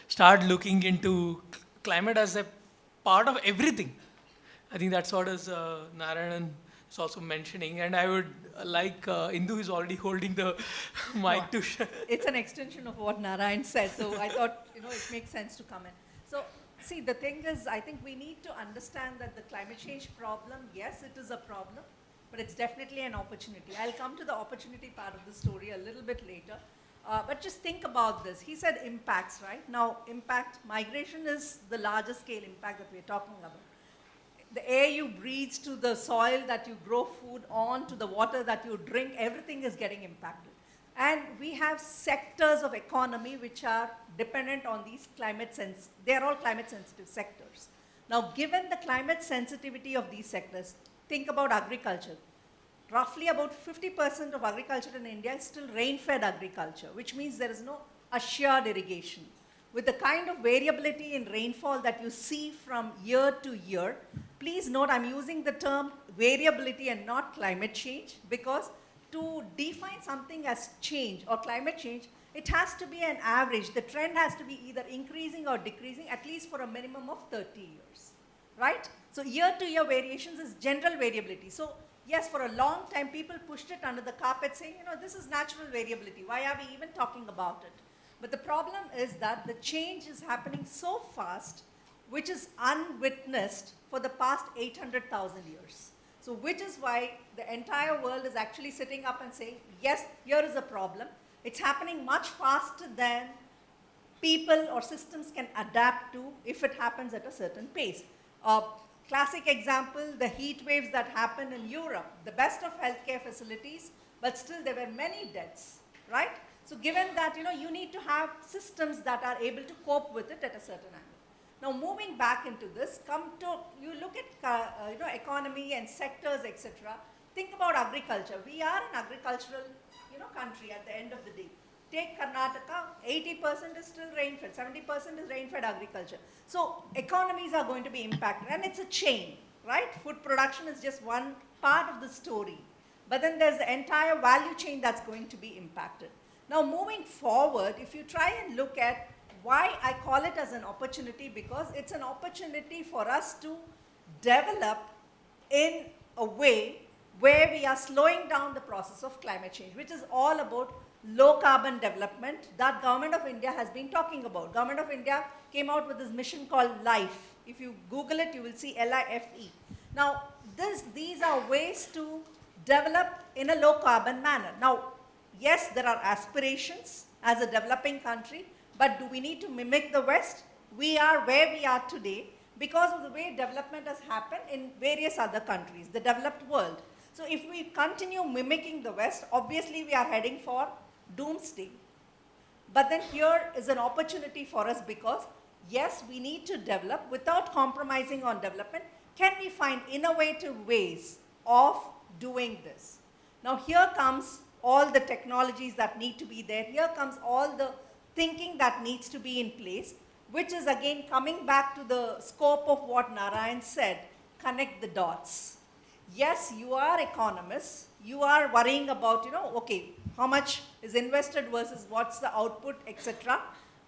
start looking into climate as a part of everything. I think that's what is Narayanan is also mentioning, and I would like Indu is already holding the mic to share. It's an extension of what Narayan said, so I thought it makes sense to come in. So see, the thing is, I think we need to understand that the climate change problem, yes, it is a problem, but it's definitely an opportunity. I'll come to the opportunity part of the story a little bit later. But just think about this. He said impacts, right? Now, migration is the largest scale impact that we're talking about. The air you breathe, to the soil that you grow food on, to the water that you drink, everything is getting impacted. And we have sectors of economy which are dependent on these they're all climate sensitive sectors. Now, given the climate sensitivity of these sectors, think about agriculture. Roughly about 50% of agriculture in India is still rain-fed agriculture, which means there is no assured irrigation. With the kind of variability in rainfall that you see from year to year, please note I'm using the term variability and not climate change because to define something as change or climate change, it has to be an average. The trend has to be either increasing or decreasing at least for a minimum of 30 years, right? So year-to-year variations is general variability. So yes, for a long time, people pushed it under the carpet saying, this is natural variability. Why are we even talking about it? But the problem is that the change is happening so fast, which is unwitnessed for the past 800,000 years. So which is why the entire world is actually sitting up and saying, yes, here is a problem. It's happening much faster than people or systems can adapt to if it happens at a certain pace. Classic example, the heat waves that happened in Europe, the best of healthcare facilities, but still there were many deaths, right? So given that, you need to have systems that are able to cope with it at a certain angle. Now moving back into this, you look at economy and sectors, etc. Think about agriculture. We are an agricultural country at the end of the day. Take Karnataka, 80% is still rain-fed, 70% is rain-fed agriculture. So economies are going to be impacted, and it's a chain, right? Food production is just one part of the story. But then there's the entire value chain that's going to be impacted. Now moving forward, if you try and look at why I call it as an opportunity, because it's an opportunity for us to develop in a way where we are slowing down the process of climate change, which is all about low carbon development that Government of India has been talking about. Government of India came out with this mission called LIFE. If you Google it, you will see LIFE. Now, these are ways to develop in a low carbon manner. Now, yes, there are aspirations as a developing country, but do we need to mimic the West? We are where we are today because of the way development has happened in various other countries, the developed world. So if we continue mimicking the West, obviously we are heading for doomsday. But then here is an opportunity for us because, yes, we need to develop without compromising on development. Can we find innovative ways of doing this? Now here comes all the technologies that need to be there. Here comes all the thinking that needs to be in place, which is again coming back to the scope of what Narayan said, connect the dots. Yes, you are economists, you are worrying about, okay, how much is invested versus what's the output, etc.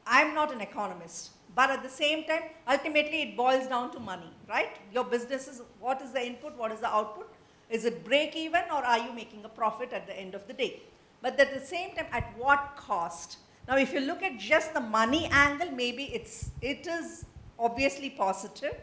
I'm not an economist, but at the same time, ultimately it boils down to money, right? Your business is, what is the input, what is the output? Is it break even or are you making a profit at the end of the day? But at the same time, at what cost? Now, if you look at just the money angle, maybe it is obviously positive,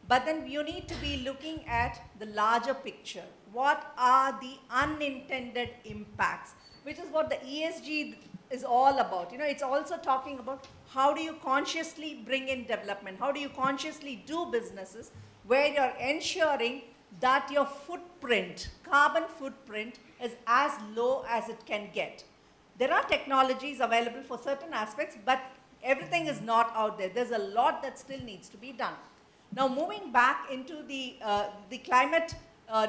but then you need to be looking at the larger picture. What are the unintended impacts? Which is what the ESG is all about. It's also talking about how do you consciously bring in development? How do you consciously do businesses where you're ensuring that your footprint, carbon footprint, is as low as it can get. There are technologies available for certain aspects, but everything is not out there. There's a lot that still needs to be done. Now, moving back into the climate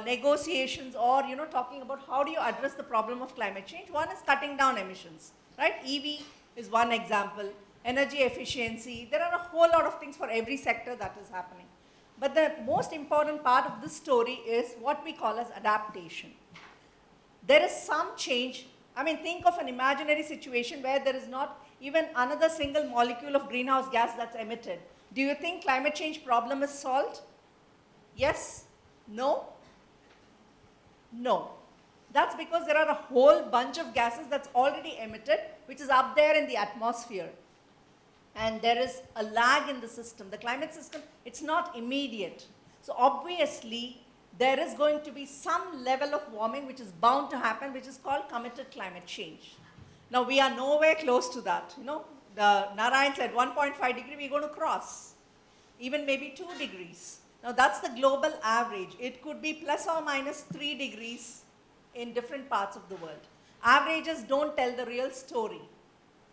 negotiations, or talking about how do you address the problem of climate change. One is cutting down emissions, right? EV is one example. Energy efficiency. There are a whole lot of things for every sector that is happening. But the most important part of this story is what we call as adaptation. There is some change. I mean, think of an imaginary situation where there is not even another single molecule of greenhouse gas that's emitted. Do you think climate change problem is solved? Yes? No? No. That's because there are a whole bunch of gases that's already emitted, which is up there in the atmosphere. And there is a lag in the system. The climate system, it's not immediate. So obviously, there is going to be some level of warming which is bound to happen, which is called committed climate change. Now, we are nowhere close to that. Narayan said 1.5 degree, we're going to cross. Even maybe 2 degrees. Now, that's the global average. It could be plus or minus 3 degrees in different parts of the world. Averages don't tell the real story.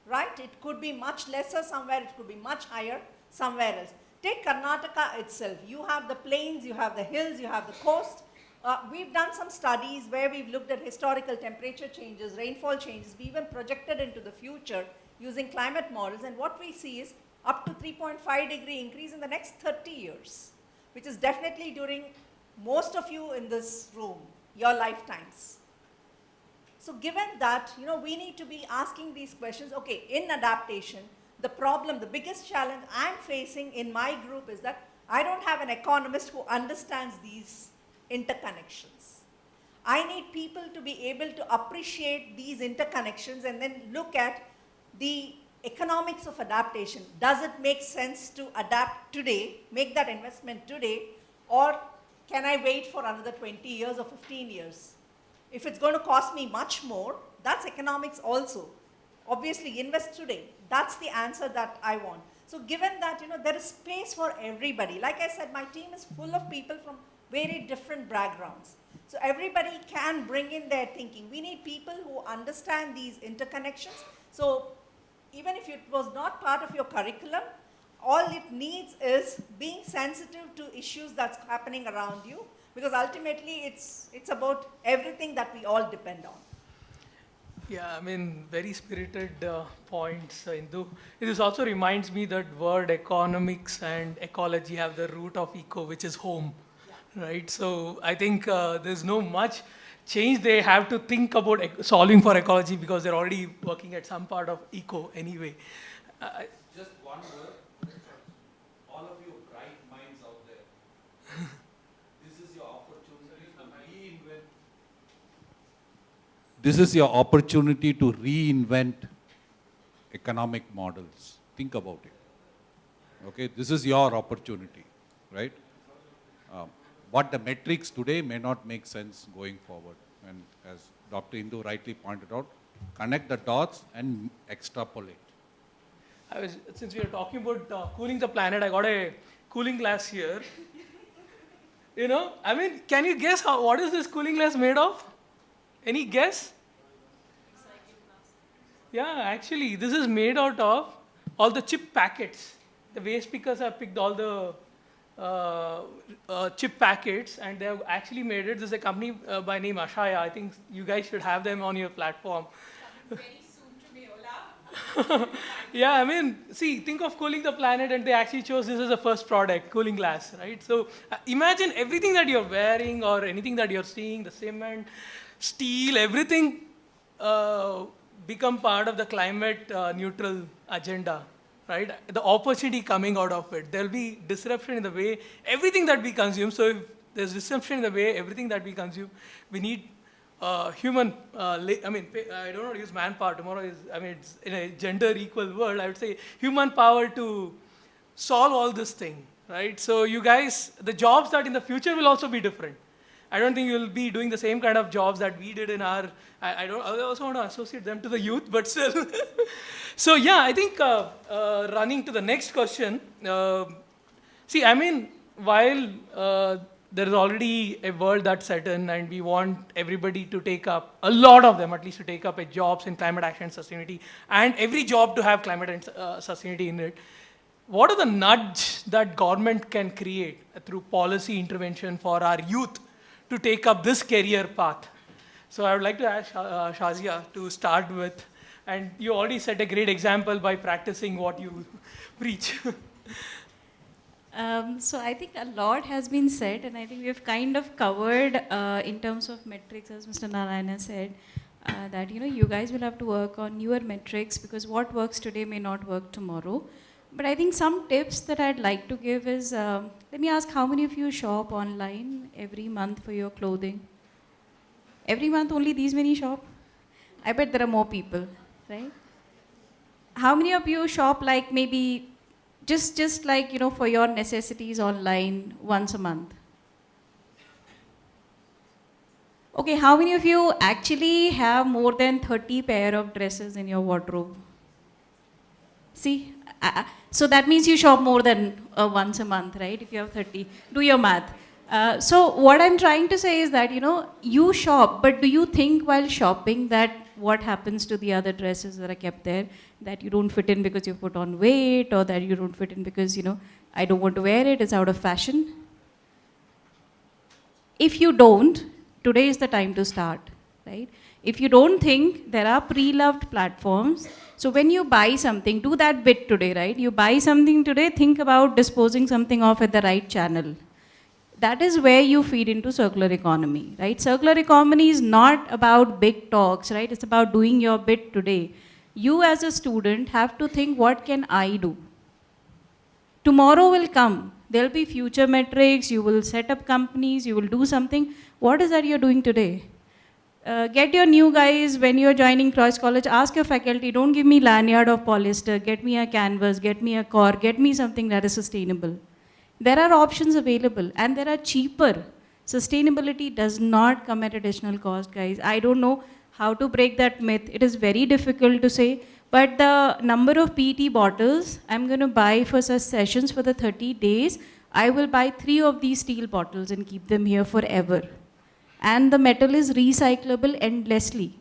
Right? It could be much lesser somewhere, it could be much higher somewhere else. Take Karnataka itself. You have the plains, you have the hills, you have the coast. We've done some studies where we've looked at historical temperature changes, rainfall changes. We even projected into the future using climate models, and what we see is up to 3.5 degree increase in the next 30 years, which is definitely during most of you in this room, your lifetimes. So given that, we need to be asking these questions, okay, in adaptation, the problem, the biggest challenge I'm facing in my group is that I don't have an economist who understands these interconnections. I need people to be able to appreciate these interconnections and then look at the economics of adaptation. Does it make sense to adapt today, make that investment today, or can I wait for another 20 years or 15 years? If it's going to cost me much more, that's economics also. Obviously, invest today. That's the answer that I want. So given that, there is space for everybody. Like I said, my team is full of people from very different backgrounds. So everybody can bring in their thinking. We need people who understand these interconnections. So even if it was not part of your curriculum, all it needs is being sensitive to issues that's happening around you. Because ultimately, it's about everything that we all depend on. Yeah, I mean, very spirited points, Indu. This also reminds me that word economics and ecology have the root of eco, which is home. right? So I think there's no much change they have to think about solving for ecology because they're already working at some part of eco anyway. Just one word, all of you bright minds out there. This is your opportunity to reinvent. This is your opportunity to reinvent economic models. Think about it. Okay, this is your opportunity, right? What the metrics today may not make sense going forward. And as Dr. Indu rightly pointed out, connect the dots and extrapolate. Since we are talking about cooling the planet, I got a cooling glass here. You know, I mean, can you guess what is this cooling glass made of? Any guess? Yeah, actually, this is made out of all the chip packets. The waste pickers have picked all the chip packets and they have actually made it. This is a company by name Ashaya. I think you guys should have them on your platform. Very soon to Meola. Yeah, I mean, see, think of cooling the planet and they actually chose this as the first product, cooling glass, right? So imagine everything that you're wearing or anything that you're seeing, the cement, steel, everything become part of the climate neutral agenda. Right? The opportunity coming out of it. There'll be disruption in the way, everything that we consume. So if there's disruption in the way, everything that we consume, we need human, I don't want to use manpower. Tomorrow is, it's in a gender equal world, I would say human power to solve all this thing, right? So you guys, the jobs that in the future will also be different. I don't think you'll be doing the same kind of jobs that we did in our, I also want to associate them to the youth, but still. So yeah, I think running to the next question, see, I mean, while there is already a world that's set in and we want everybody to take up, a lot of them at least to take up a jobs in climate action and sustainability, and every job to have climate and sustainability in it, what are the nudge that government can create through policy intervention for our youth to take up this career path? So I would like to ask Shazia to start with, and you already set a great example by practicing what you preach. So I think a lot has been said, and I think we've kind of covered in terms of metrics, as Mr. Narayana said, that you guys will have to work on newer metrics because what works today may not work tomorrow. But I think some tips that I'd like to give is, let me ask, how many of you shop online every month for your clothing? Every month only these many shop? I bet there are more people, right? How many of you shop like maybe just like, for your necessities online once a month? Okay, how many of you actually have more than 30 pair of dresses in your wardrobe? See, so that means you shop more than once a month, right? If you have 30, do your math. So what I'm trying to say is that, you shop, but do you think while shopping that what happens to the other dresses that are kept there, that you don't fit in because you put on weight, or that you don't fit in because, I don't want to wear it, it's out of fashion? If you don't, today is the time to start, right? If you don't think, there are pre-loved platforms. So when you buy something, do that bit today, right? You buy something today, think about disposing something off at the right channel. That is where you feed into circular economy, right? Circular economy is not about big talks, right? It's about doing your bit today. You as a student have to think, what can I do? Tomorrow will come. There'll be future metrics, you will set up companies, you will do something. What is that you're doing today? Get your new guys, when you're joining Cross College, ask your faculty, don't give me lanyard of polyester, get me a canvas, get me a core, get me something that is sustainable. There are options available and there are cheaper. Sustainability does not come at additional cost, guys. I don't know how to break that myth. It is very difficult to say, but the number of PET bottles I'm going to buy for such sessions for the 30 days, I will buy 3 of these steel bottles and keep them here forever. And the metal is recyclable endlessly.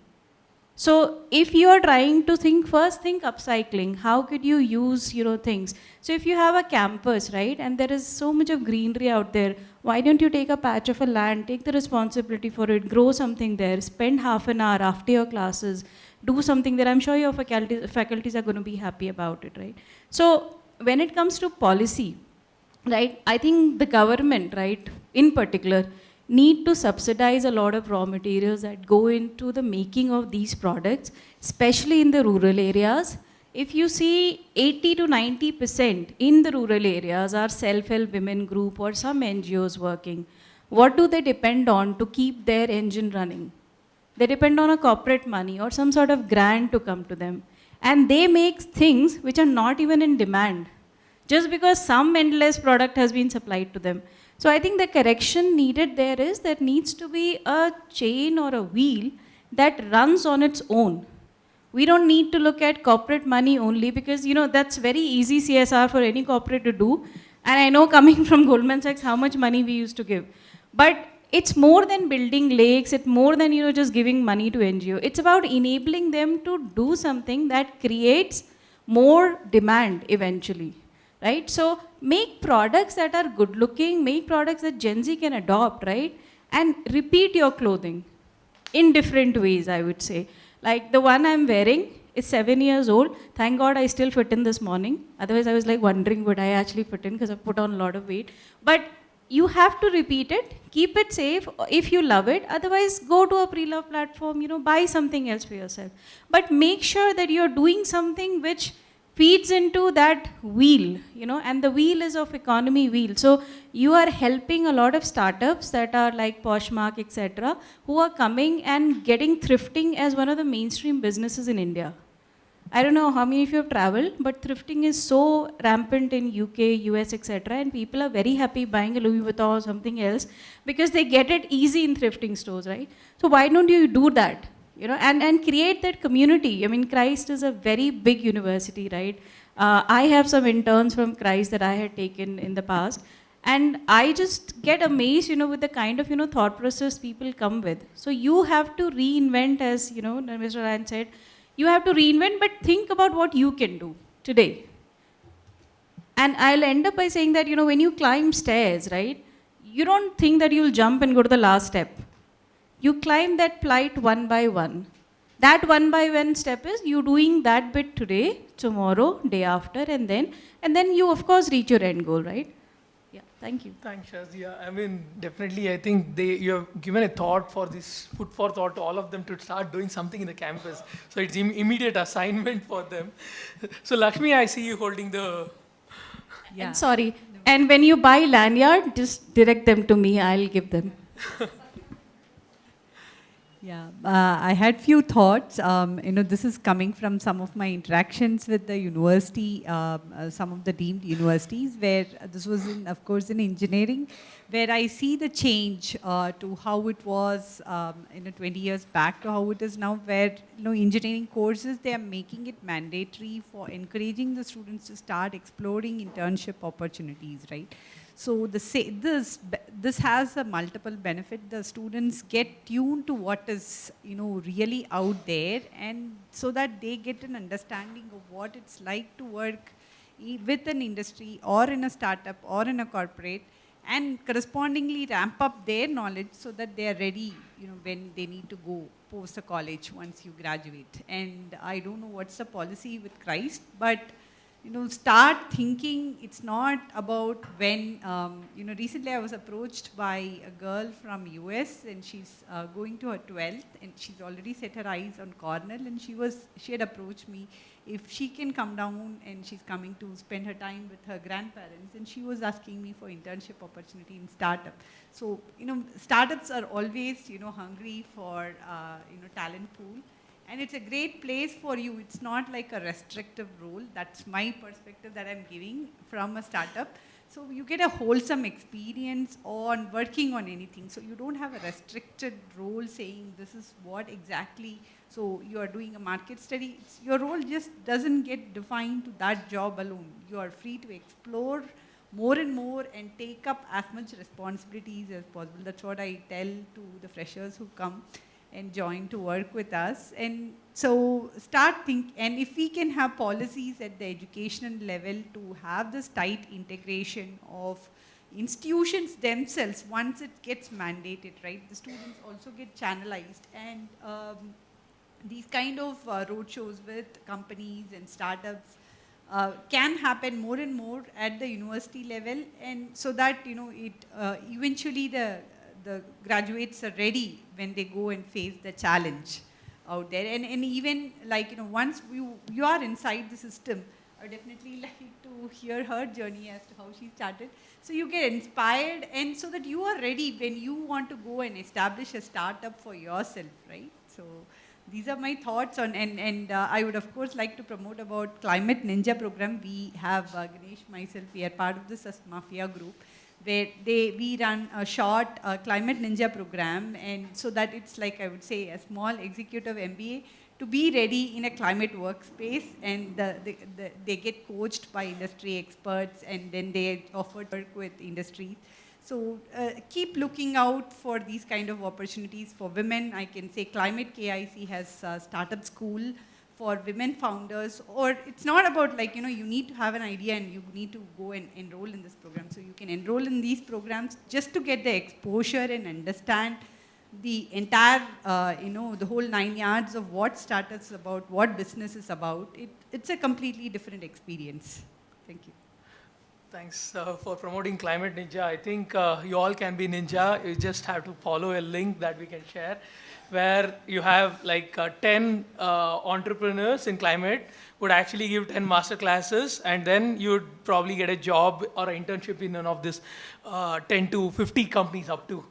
So if you are trying to think, first think upcycling. How could you use, things? So if you have a campus, right, and there is so much of greenery out there, why don't you take a patch of a land, take the responsibility for it, grow something there, spend half an hour after your classes, do something there. I'm sure your faculties are going to be happy about it, right? So when it comes to policy, right, I think the government, right, in particular, need to subsidize a lot of raw materials that go into the making of these products, especially in the rural areas. If you see 80 to 90% in the rural areas are self-help women group or some NGOs working. What do they depend on to keep their engine running? They depend on a corporate money or some sort of grant to come to them. And they make things which are not even in demand, just because some endless product has been supplied to them. So I think the correction needed there is there needs to be a chain or a wheel that runs on its own. We don't need to look at corporate money only, because that's very easy CSR for any corporate to do. And I know coming from Goldman Sachs how much money we used to give. But it's more than building lakes, it's more than just giving money to NGO. It's about enabling them to do something that creates more demand eventually. Right? So make products that are good looking, make products that Gen Z can adopt, right? And repeat your clothing in different ways, I would say. Like the one I'm wearing is 7 years old. Thank God I still fit in this morning. Otherwise I was like wondering would I actually fit in, because I put on a lot of weight. But you have to repeat it, keep it safe if you love it. Otherwise go to a pre-love platform, buy something else for yourself. But make sure that you're doing something which feeds into that wheel, and the wheel is of economy wheel. So you are helping a lot of startups that are like Poshmark, etc., who are coming and getting thrifting as one of the mainstream businesses in India. I don't know how many of you have traveled, but thrifting is so rampant in UK, US, etc., and people are very happy buying a Louis Vuitton or something else because they get it easy in thrifting stores, right? So why don't you do that? And create that community. I mean, Christ is a very big university, right? I have some interns from Christ that I had taken in the past, and I just get amazed, with the kind of, thought process people come with. So you have to reinvent, as, Mr. Ryan said, you have to reinvent, but think about what you can do today. And I'll end up by saying that, when you climb stairs, right, you don't think that you'll jump and go to the last step. You climb that flight one by one. That one by one step is you doing that bit today, tomorrow, day after, and then you of course reach your end goal, right? Yeah, thank you. Thanks, Shazia. I mean, definitely, I think you have given a thought for this, food for thought to all of them to start doing something in the campus. So it's immediate assignment for them. So Lakshmi, I see you holding the... Yeah. And sorry, and when you buy lanyard, just direct them to me, I'll give them. Yeah, I had few thoughts. This is coming from some of my interactions with the university, some of the deemed universities, where this was, of course, in engineering, where I see the change to how it was, 20 years back to how it is now, where, engineering courses, they are making it mandatory for encouraging the students to start exploring internship opportunities, right? So this has a multiple benefit. The students get tuned to what is really out there, and so that they get an understanding of what it's like to work with an industry or in a startup or in a corporate, and correspondingly ramp up their knowledge so that they are ready when they need to go post a college once you graduate. And I don't know what's the policy with Christ, but start thinking it's not about when, recently I was approached by a girl from US, and she's going to her 12th, and she's already set her eyes on Cornell, and she had approached me if she can come down, and she's coming to spend her time with her grandparents, and she was asking me for internship opportunity in startup. So, startups are always, hungry for, talent pool. And it's a great place for you. It's not like a restrictive role. That's my perspective that I'm giving from a startup. So you get a wholesome experience on working on anything. So you don't have a restricted role saying this is what exactly. So you are doing a market study. Your role just doesn't get defined to that job alone. You are free to explore more and more and take up as much responsibilities as possible. That's what I tell to the freshers who come and join to work with us. And so and if we can have policies at the educational level to have this tight integration of institutions themselves, once it gets mandated, right, the students also get channelized, and these kind of roadshows with companies and startups can happen more and more at the university level, and so that it eventually the graduates are ready when they go and face the challenge out there. And even like once you are inside the system, I would definitely like to hear her journey as to how she started. So you get inspired, and so that you are ready when you want to go and establish a startup for yourself, right? So these are my thoughts on, and I would of course like to promote about Climate Ninja program. We have Ganesh, myself, we are part of this Mafia group, where we run a short Climate Ninja program, and so that it's like, I would say, a small executive MBA to be ready in a climate workspace, and they get coached by industry experts, and then they offer work with industries. So keep looking out for these kind of opportunities for women. I can say Climate KIC has a startup school for women founders, or it's not about like, you need to have an idea and you need to go and enroll in this program. So you can enroll in these programs just to get the exposure and understand the entire, the whole 9 yards of what startups about, what business is about. It's a completely different experience. Thank you. Thanks for promoting Climate Ninja. I think you all can be ninja. You just have to follow a link that we can share, where you have like 10 entrepreneurs in climate would actually give 10 master classes, and then you would probably get a job or an internship in one of this 10 to 50 companies up to.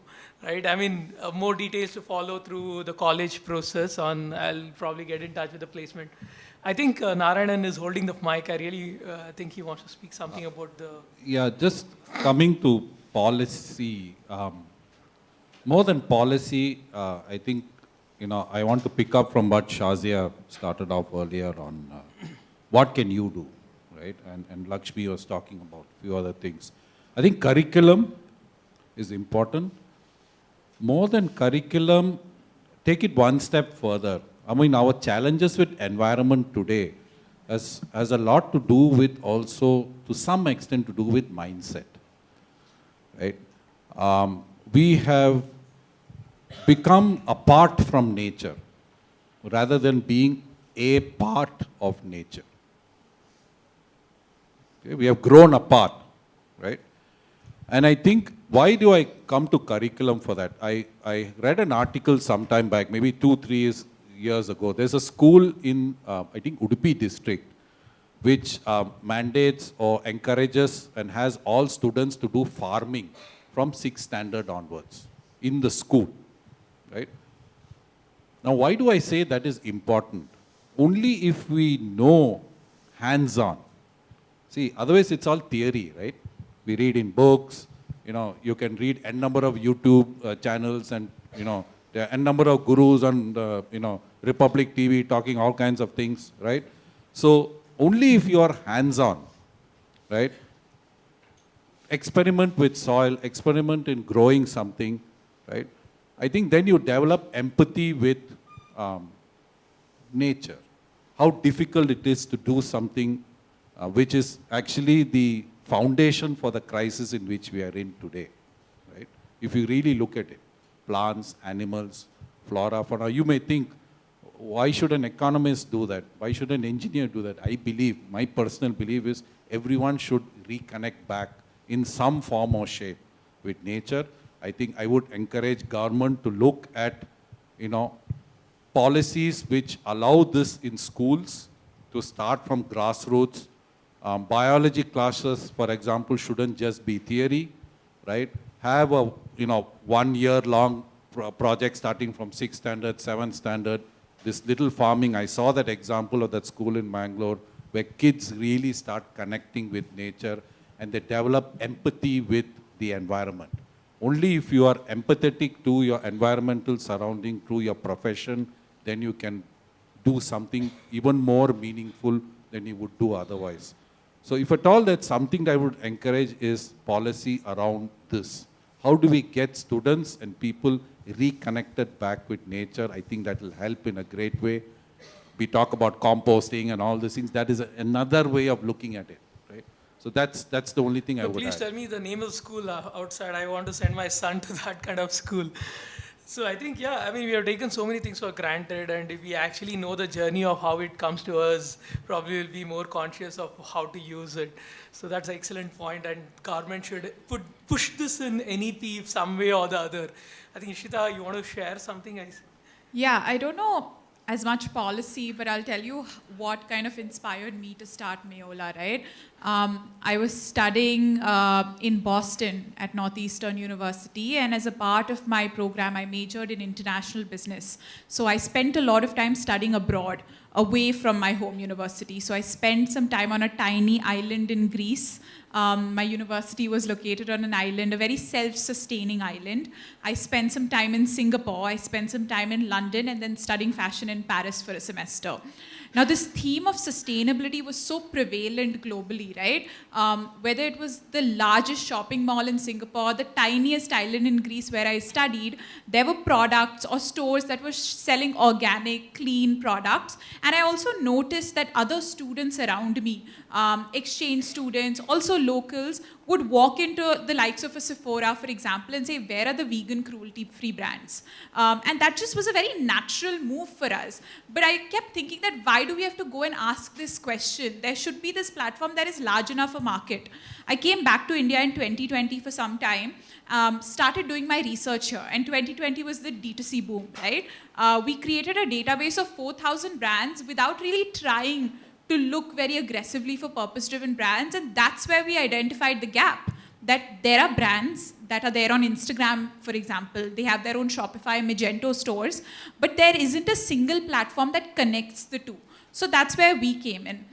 Right? I mean, more details to follow through the college process on. I'll probably get in touch with the placement. I think Narayanan is holding the mic. I really think he wants to speak something about the... Yeah, just coming to policy, more than policy, I think, I want to pick up from what Shazia started off earlier on, what can you do, right? And Lakshmi was talking about a few other things. I think curriculum is important. More than curriculum, take it one step further. I mean, our challenges with environment today has a lot to do with also, to some extent, to do with mindset, right? We have become apart from nature rather than being a part of nature. Okay? We have grown apart, right? And I think, why do I come to curriculum for that? I read an article sometime back, maybe 2-3 years ago. There's a school in, I think, Udupi district, which mandates or encourages and has all students to do farming from 6th standard onwards in the school, right? Now, why do I say that is important? Only if we know hands-on. See, otherwise it's all theory, right? We read in books, you can read n number of YouTube channels, and, there are n number of gurus on, Republic TV talking all kinds of things, right? So only if you are hands-on, right? Experiment with soil, experiment in growing something, right? I think then you develop empathy with nature. How difficult it is to do something which is actually the foundation for the crisis in which we are in today, right? If you really look at it, plants, animals, flora, fauna, you may think, why should an economist do that? Why should an engineer do that? I believe, my personal belief is, everyone should reconnect back in some form or shape with nature. I think I would encourage government to look at, policies which allow this in schools, to start from grassroots. Biology classes, for example, shouldn't just be theory, right? Have a 1 year long project starting from 6th standard, 7th standard. This little farming, I saw that example of that school in Bangalore, where kids really start connecting with nature and they develop empathy with the environment. Only if you are empathetic to your environmental surrounding, to your profession, then you can do something even more meaningful than you would do otherwise. So if at all that's something that I would encourage is policy around this. How do we get students and people reconnected back with nature? I think that will help in a great way. We talk about composting and all these things. That is another way of looking at it, right? So that's the only thing I would Please add. tell me the name of school outside. I want to send my son to that kind of school. So I think, yeah, I mean, we have taken so many things for granted, and if we actually know the journey of how it comes to us, probably will be more conscious of how to use it. So that's an excellent point, and government should push this in NEP some way or the other. I think, Ishita, you want to share something? Yeah, I don't know as much policy, but I'll tell you what kind of inspired me to start Meola, right? I was studying in Boston at Northeastern University, and as a part of my program, I majored in international business. So I spent a lot of time studying abroad, away from my home university. So I spent some time on a tiny island in Greece. My university was located on an island, a very self-sustaining island. I spent some time in Singapore, I spent some time in London, and then studying fashion in Paris for a semester. Now, this theme of sustainability was so prevalent globally, right? Whether it was the largest shopping mall in Singapore, the tiniest island in Greece where I studied, there were products or stores that were selling organic, clean products. And I also noticed that other students around me, exchange students, also locals, would walk into the likes of a Sephora, for example, and say, where are the vegan cruelty-free brands? And that just was a very natural move for us. But I kept thinking that why do we have to go and ask this question? There should be this platform that is large enough a market. I came back to India in 2020 for some time, started doing my research here, and 2020 was the D2C boom, right? We created a database of 4,000 brands without really trying to look very aggressively for purpose-driven brands, and that's where we identified the gap, that there are brands that are there on Instagram, for example. They have their own Shopify, Magento stores, but there isn't a single platform that connects the two. So that's where we came in.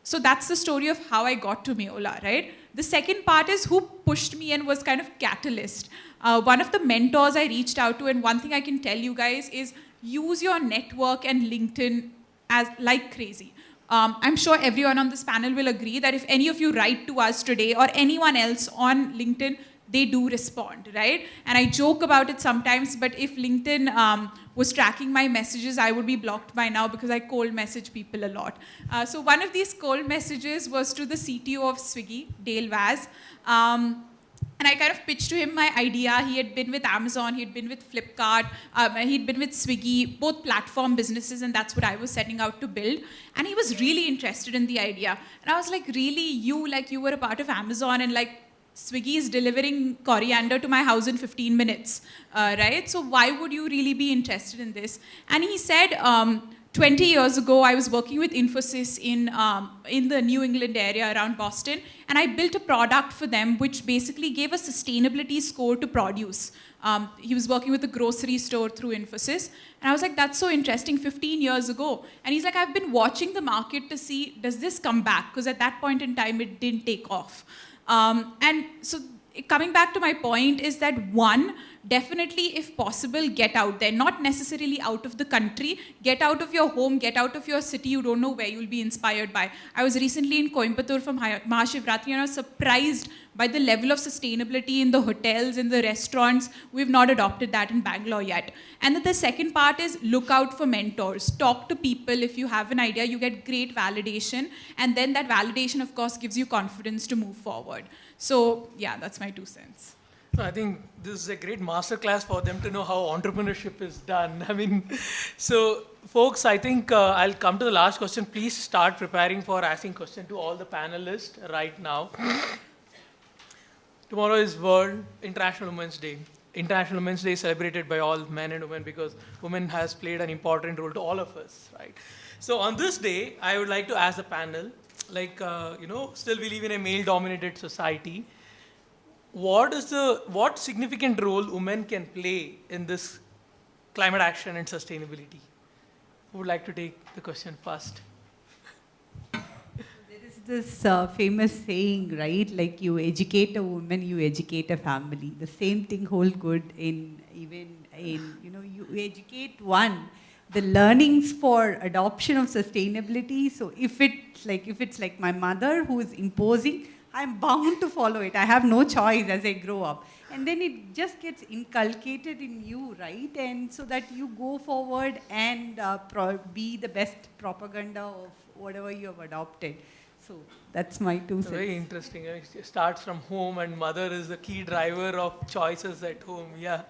So that's the story of how I got to Meola, right? The second part is who pushed me and was kind of catalyst. One of the mentors I reached out to, and one thing I can tell you guys is use your network and LinkedIn as like crazy. I'm sure everyone on this panel will agree that if any of you write to us today or anyone else on LinkedIn, they do respond, right? And I joke about it sometimes, but if LinkedIn was tracking my messages, I would be blocked by now because I cold message people a lot. So one of these cold messages was to the CTO of Swiggy, Dale Vaz. And I kind of pitched to him my idea. He had been with Amazon, he'd been with Flipkart, he'd been with Swiggy, both platform businesses, and that's what I was setting out to build. And he was really interested in the idea. And I was like, really, you were a part of Amazon, and like, Swiggy is delivering coriander to my house in 15 minutes, right? So why would you really be interested in this? And he said, 20 years ago, I was working with Infosys in the New England area around Boston, and I built a product for them which basically gave a sustainability score to produce. He was working with a grocery store through Infosys, and I was like, that's so interesting, 15 years ago. And he's like, I've been watching the market to see, does this come back? Because at that point in time, it didn't take off. And so coming back to my point is that one, definitely, if possible, get out there. Not necessarily out of the country. Get out of your home, get out of your city. You don't know where you'll be inspired by. I was recently in Coimbatore for Mahashivratri, and I was surprised by the level of sustainability in the hotels, in the restaurants. We've not adopted that in Bangalore yet. And then the second part is look out for mentors. Talk to people. If you have an idea, you get great validation. And then that validation, of course, gives you confidence to move forward. So yeah, that's my 2 cents. I think this is a great masterclass for them to know how entrepreneurship is done. I mean, so folks, I think I'll come to the last question. Please start preparing for asking question to all the panelists right now. Tomorrow is World International Women's Day. International Women's Day is celebrated by all men and women because women has played an important role to all of us, right? So on this day, I would like to ask the panel, like, still we live in a male-dominated society. What significant role women can play in this climate action and sustainability? Who would like to take the question first? There is this famous saying, right? Like you educate a woman, you educate a family. The same thing holds good you educate one. The learnings for adoption of sustainability. So if it's like my mother who is imposing, I'm bound to follow it. I have no choice as I grow up. And then it just gets inculcated in you, right? And so that you go forward and be the best propaganda of whatever you have adopted. So that's my 2 cents. Very interesting. It starts from home, and mother is the key driver of choices at home. Yeah,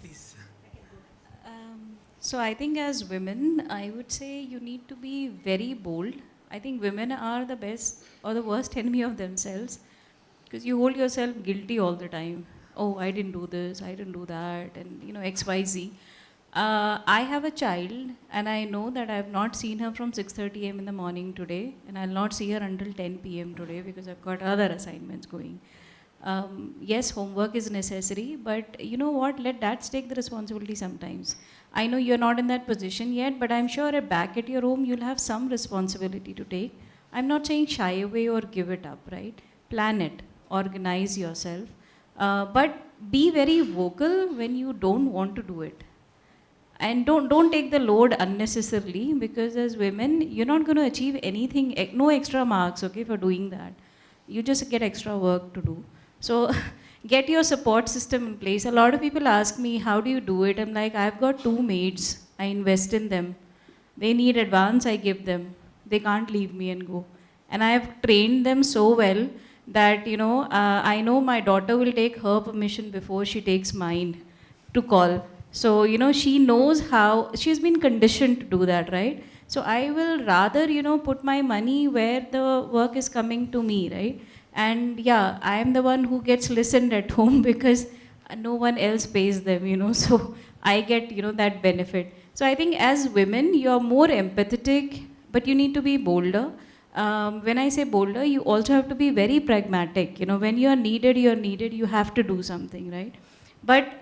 please. So I think as women, I would say you need to be very bold. I think women are the best or the worst enemy of themselves because you hold yourself guilty all the time. Oh, I didn't do this, I didn't do that, and you know, XYZ. I have a child and I know that I have not seen her from 6:30 a.m. in the morning today, and I'll not see her until 10 p.m. today because I've got other assignments going. Yes, homework is necessary, but you know what? Let dads take the responsibility sometimes. I know you're not in that position yet, but I'm sure back at your home you'll have some responsibility to take. I'm not saying shy away or give it up, right? Plan it, organize yourself, but be very vocal when you don't want to do it. And don't take the load unnecessarily, because as women you're not going to achieve anything, no extra marks, okay, for doing that. You just get extra work to do. So get your support system in place. A lot of people ask me, how do you do it? I'm like, I've got 2 maids, I invest in them. They need advance, I give them. They can't leave me and go. And I have trained them so well that, you know, I know my daughter will take her permission before she takes mine to call. So, you know, she knows how, she's been conditioned to do that, right? So I will rather, you know, put my money where the work is coming to me, right? And yeah, I am the one who gets listened at home because no one else pays them, you know, so I get, you know, that benefit. So I think as women, you're more empathetic, but you need to be bolder. When I say bolder, you also have to be very pragmatic. You know, when you're needed, you have to do something, right? But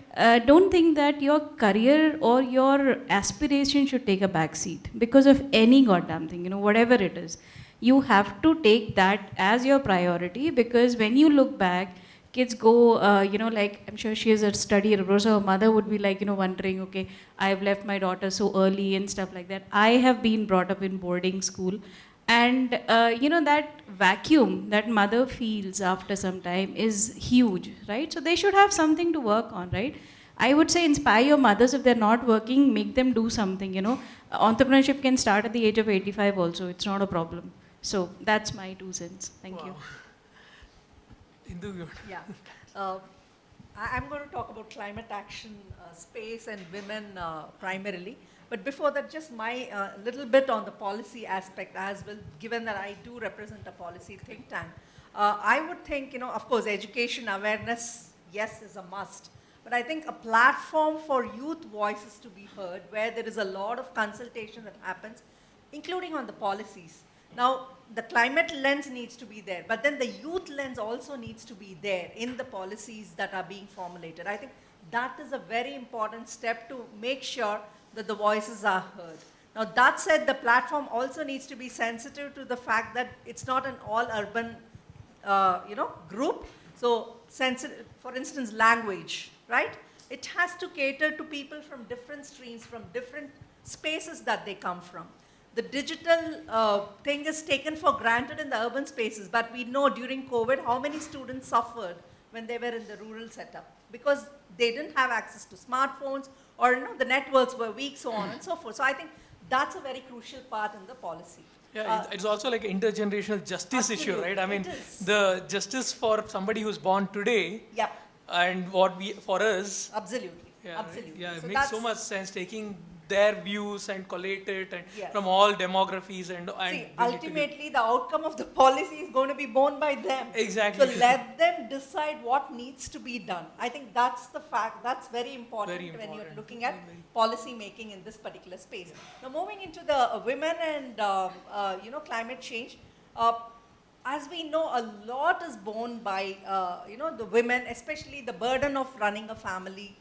don't think that your career or your aspiration should take a backseat because of any goddamn thing, you know, whatever it is. You have to take that as your priority, because when you look back, kids go, you know, like, I'm sure she is a study abroad, so her mother would be like, you know, wondering, okay, I've left my daughter so early and stuff like that. I have been brought up in boarding school. And, you know, that vacuum that mother feels after some time is huge, right? So they should have something to work on, right? I would say inspire your mothers. If they're not working, make them do something, you know. Entrepreneurship can start at the age of 85 also. It's not a problem. So that's my 2 cents. Thank you. Yeah. I'm going to talk about climate action space and women primarily. But before that, just my little bit on the policy aspect as well, given that I do represent a policy think tank. I would think, you know, of course, education awareness, yes, is a must. But I think a platform for youth voices to be heard, where there is a lot of consultation that happens, including on the policies. Now, the climate lens needs to be there, but then the youth lens also needs to be there in the policies that are being formulated. I think that is a very important step to make sure that the voices are heard. Now, that said, the platform also needs to be sensitive to the fact that it's not an all urban, you know, group. So, sensitive, for instance, language, right? It has to cater to people from different streams, from different spaces that they come from. The digital thing is taken for granted in the urban spaces, but we know during COVID how many students suffered when they were in the rural setup because they didn't have access to smartphones, or, you know, the networks were weak, so on and so forth. So I think that's a very crucial part in the policy. Yeah, it's also like an intergenerational justice issue, right? I mean, the justice for somebody who's born today, yep, and what we, for us. Absolutely, yeah, absolutely. Yeah, it so makes so much sense, taking their views and collate it and from all demographies and see, ultimately the outcome of the policy is going to be borne by them. Exactly. So let them decide what needs to be done. I think that's the fact, that's very important, when you're looking at policy making in this particular space. Now, moving into the women and you know, climate change, as we know, a lot is borne by you know, the women, especially the burden of running a family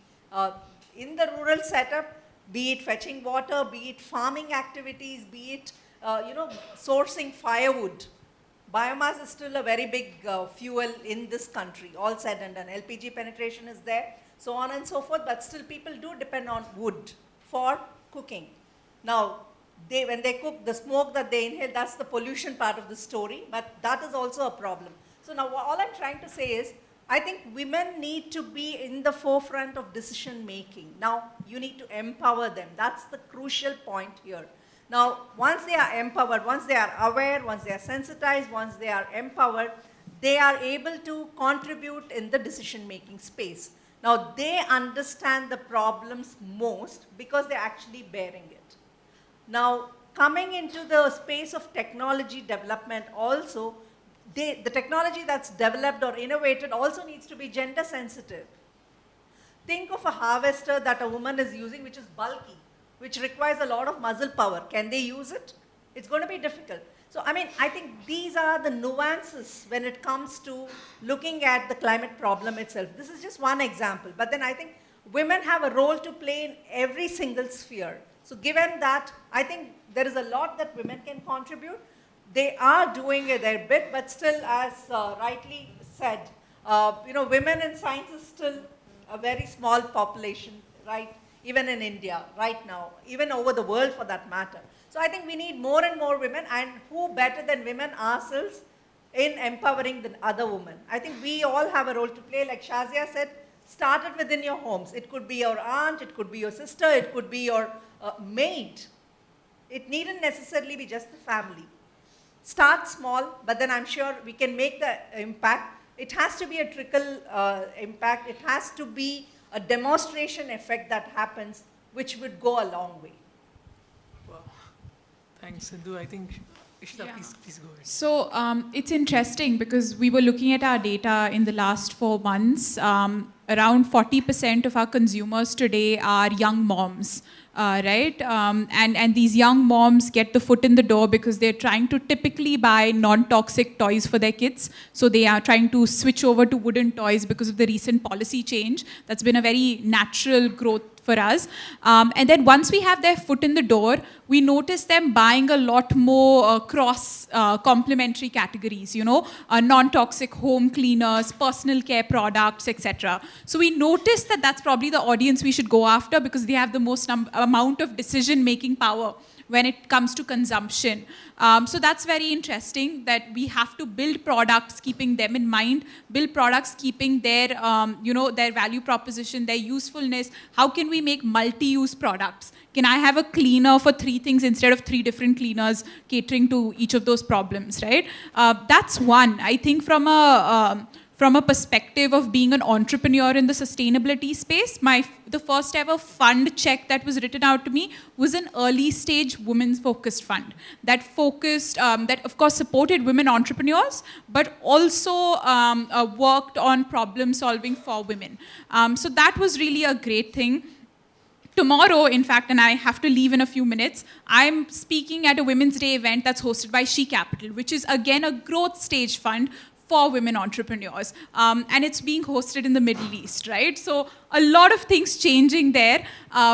in the rural setup, be it fetching water, be it farming activities, be it you know, sourcing firewood. Biomass is still a very big fuel in this country, all said and done. LPG penetration is there, so on and so forth, but still people do depend on wood for cooking. Now, when they cook, the smoke that they inhale, that's the pollution part of the story, but that is also a problem. So now all I'm trying to say is, I think women need to be in the forefront of decision making. Now, you need to empower them. That's the crucial point here. Now, once they are empowered, once they are aware, once they are sensitized, once they are empowered, they are able to contribute in the decision making space. Now, they understand the problems most because they're actually bearing it. Now, coming into the space of technology development also, the technology that's developed or innovated also needs to be gender sensitive. Think of a harvester that a woman is using which is bulky, which requires a lot of muscle power. Can they use it? It's going to be difficult. So, I mean, I think these are the nuances when it comes to looking at the climate problem itself. This is just one example, but then I think women have a role to play in every single sphere. So given that, I think there is a lot that women can contribute. They are doing their bit, but still, as rightly said, women in science is still a very small population, right? Even in India, right now, even over the world for that matter. So I think we need more and more women, and who better than women ourselves in empowering the other women. I think we all have a role to play. Like Shazia said, start it within your homes. It could be your aunt, it could be your sister, it could be your maid. It needn't necessarily be just the family. Start small, but then I'm sure we can make the impact. It has to be a trickle impact. It has to be a demonstration effect that happens, which would go a long way. Wow. Thanks, Sindhu. I think, Ishita, please go ahead. So it's interesting because we were looking at our data in the last 4 months. Around 40% of our consumers today are young moms. Right? And these young moms get the foot in the door because they're trying to typically buy non-toxic toys for their kids. So they are trying to switch over to wooden toys because of the recent policy change. That's been a very natural growth for us. And then once we have their foot in the door, we notice them buying a lot more cross complementary categories, non-toxic home cleaners, personal care products, etc. So we notice that that's probably the audience we should go after because they have the most amount of decision-making power when it comes to consumption. So that's very interesting that we have to build products keeping them in mind, build products keeping their, their value proposition, their usefulness. How can we make multi-use products? Can I have a cleaner for 3 things instead of 3 different cleaners catering to each of those problems, right? That's one. I think from a perspective of being an entrepreneur in the sustainability space, the first ever fund check that was written out to me was an early stage women's focused fund that focused, that of course supported women entrepreneurs, but also worked on problem solving for women. So that was really a great thing. Tomorrow, in fact, and I have to leave in a few minutes, I'm speaking at a Women's Day event that's hosted by She Capital, which is again a growth stage fund for women entrepreneurs. And it's being hosted in the Middle East, right? So a lot of things changing there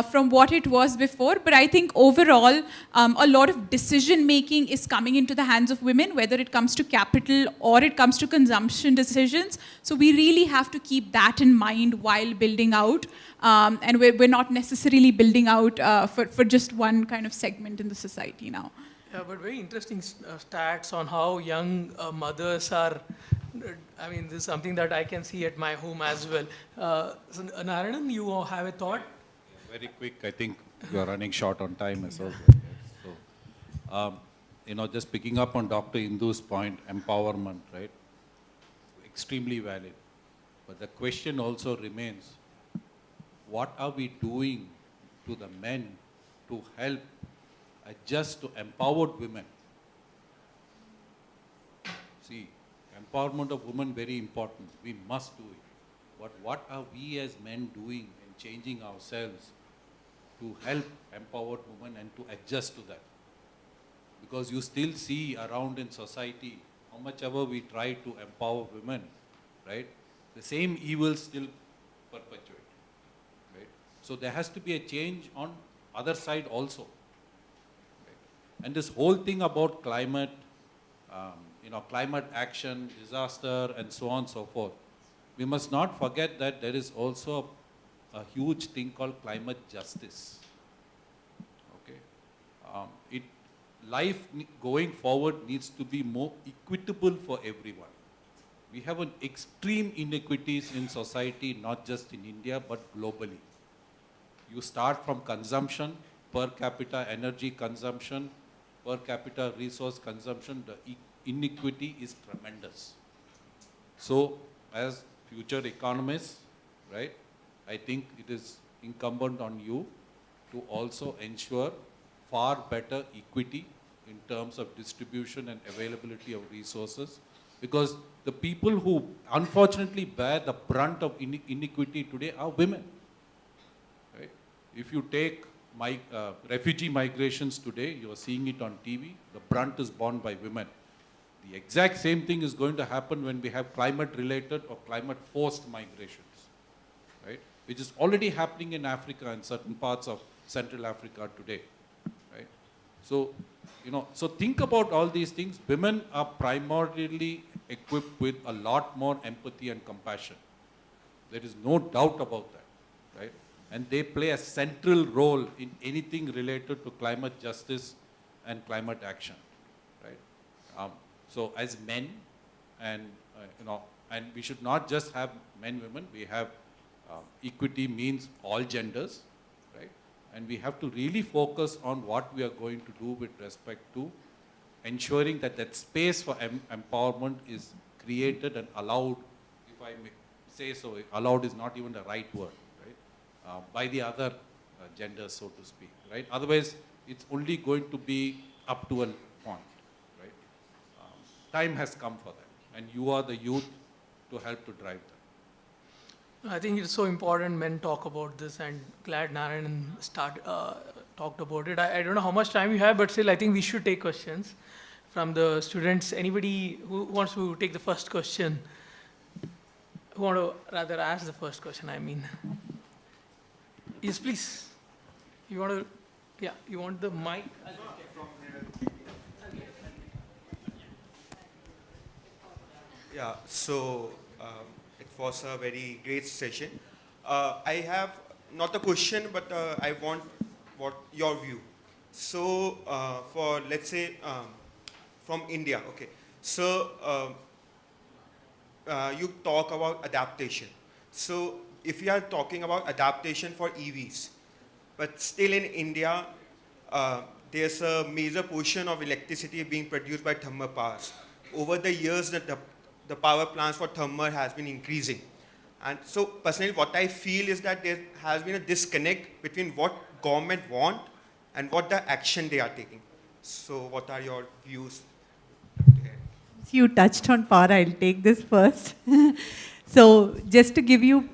from what it was before. But I think overall, a lot of decision making is coming into the hands of women, whether it comes to capital or it comes to consumption decisions. So we really have to keep that in mind while building out. And we're not necessarily building out for just one kind of segment in the society now. Yeah, but very interesting stats on how young mothers are. I mean, this is something that I can see at my home as well. So, Narayanan, you have a thought? Very quick. I think you are running short on time as well. So, just picking up on Dr. Indu's point, empowerment, right? Extremely valid. But the question also remains, what are we doing to the men to help adjust to empowered women? See, empowerment of women very important. We must do it. But what are we as men doing in changing ourselves to help empowered women and to adjust to that? Because you still see around in society, how much ever we try to empower women, right? The same evils still perpetuate, right? So there has to be a change on other side also. And this whole thing about climate, climate action, disaster, and so on and so forth, we must not forget that there is also a huge thing called climate justice. Okay, life going forward needs to be more equitable for everyone. We have an extreme inequities in society, not just in India, but globally. You start from consumption, per capita energy consumption, per capita resource consumption, the inequity is tremendous. So, as future economists, right, I think it is incumbent on you to also ensure far better equity in terms of distribution and availability of resources, because the people who unfortunately bear the brunt of inequity today are women. Right? If you take refugee migrations today, you are seeing it on TV, the brunt is borne by women. The exact same thing is going to happen when we have climate-related or climate-forced migrations, right? Which is already happening in Africa and certain parts of Central Africa today, right? So, so think about all these things. Women are primarily equipped with a lot more empathy and compassion. There is no doubt about that, right? And they play a central role in anything related to climate justice and climate action, right? So as men, and and we should not just have men, women. We have equity means all genders, right? And we have to really focus on what we are going to do with respect to ensuring that that space for empowerment is created and allowed. If I may say so, allowed is not even the right word, right? By the other genders, so to speak, right? Otherwise, it's only going to be up to a point. Time has come for that, and you are the youth to help to drive that. I think it's so important men talk about this, and glad Narayan talked about it. I don't know how much time you have, but still I think we should take questions from the students. Anybody who wants to take the first question? Who want to rather ask the first question, I mean. Yes, please. You want to, yeah, you want the mic? Yeah, so it was a very great session. I have not a question, but I want your view. So for, let's say, from India, okay. So you talk about adaptation. So if you are talking about adaptation for EVs, but still in India, there's a major portion of electricity being produced by thermal powers. Over the years, the power plants for thermal has been increasing. And so personally, what I feel is that there has been a disconnect between what government want and what the action they are taking. So what are your views? You touched on power, I'll take this first. So just to give you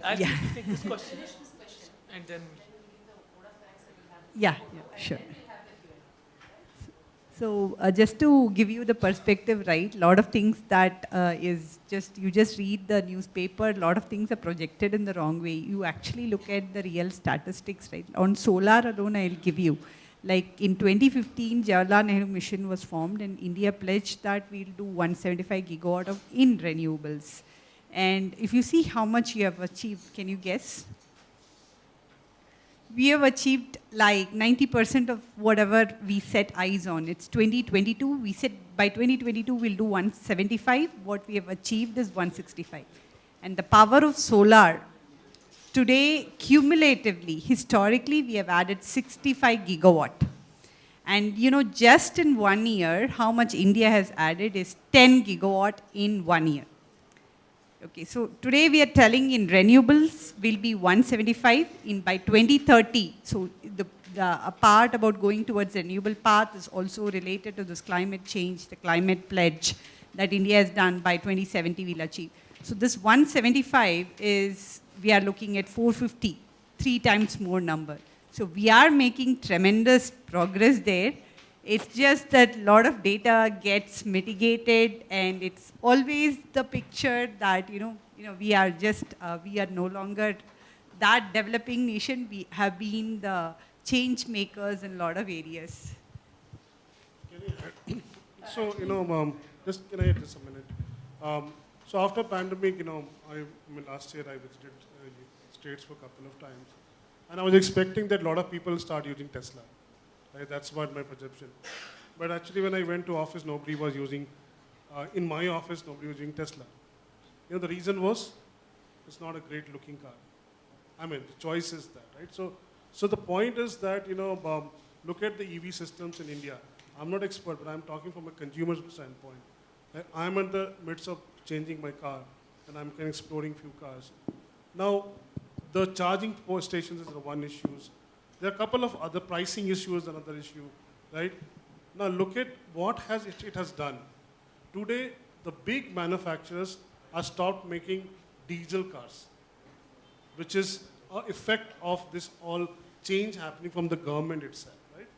I yeah. think we take this question and then. Yeah, sure. So just to give you the perspective, right, a lot of things that is just, you just read the newspaper, a lot of things are projected in the wrong way. You actually look at the real statistics, right? On solar alone, I'll give you. Like in 2015, Jawaharlal Nehru mission was formed and India pledged that we'll do 175 gigawatt in renewables. And if you see how much you have achieved, can you guess? We have achieved like 90% of whatever we set eyes on. It's 2022. We said by 2022 we'll do 175. What we have achieved is 165. And the power of solar, today cumulatively, historically, we have added 65 gigawatt. And just in 1 year, how much India has added is 10 gigawatt in 1 year. Okay, so today we are telling in renewables will be 175 by 2030. So a part about going towards renewable path is also related to this climate change, the climate pledge that India has done by 2070 we'll achieve. So this 175 is, we are looking at 450, 3 times more number. So we are making tremendous progress there. It's just that a lot of data gets mitigated, and it's always the picture that we are just we are no longer that developing nation. We have been the change makers in a lot of areas. So just can I just a minute? So after pandemic, last year I visited States for a couple of times, and I was expecting that a lot of people start using Tesla. Right? That's what my perception. But actually, when I went to office, nobody was using, in my office, nobody was using Tesla. The reason was, it's not a great looking car. I mean, the choice is that, right? So the point is that, look at the EV systems in India. I'm not expert, but I'm talking from a consumer standpoint. I'm in the midst of changing my car, and I'm kind of exploring few cars. Now, the charging stations is the one issue. There are a couple of other pricing issues, another issue, right? Now look at what it has done. Today, the big manufacturers are stopped making diesel cars, which is an effect of this all change happening from the government itself, right?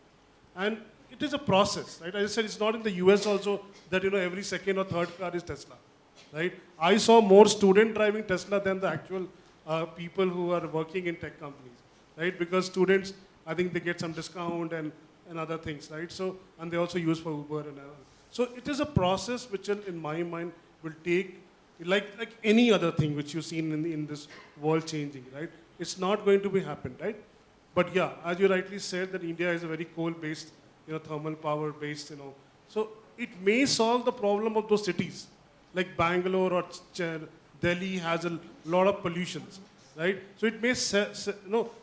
And it is a process, right? As I said, it's not in the US also that every second or third car is Tesla, right? I saw more student driving Tesla than the actual people who are working in tech companies, right? Because students, I think they get some discount and other things, right? So, and they also use for Uber and other. So it is a process which in my mind will take, like any other thing which you've seen in this world changing, right? It's not going to be happen, right? But yeah, as you rightly said, that India is a very coal-based, thermal power-based, So it may solve the problem of those cities, like Bangalore or Delhi has a lot of pollutions, right? So it may,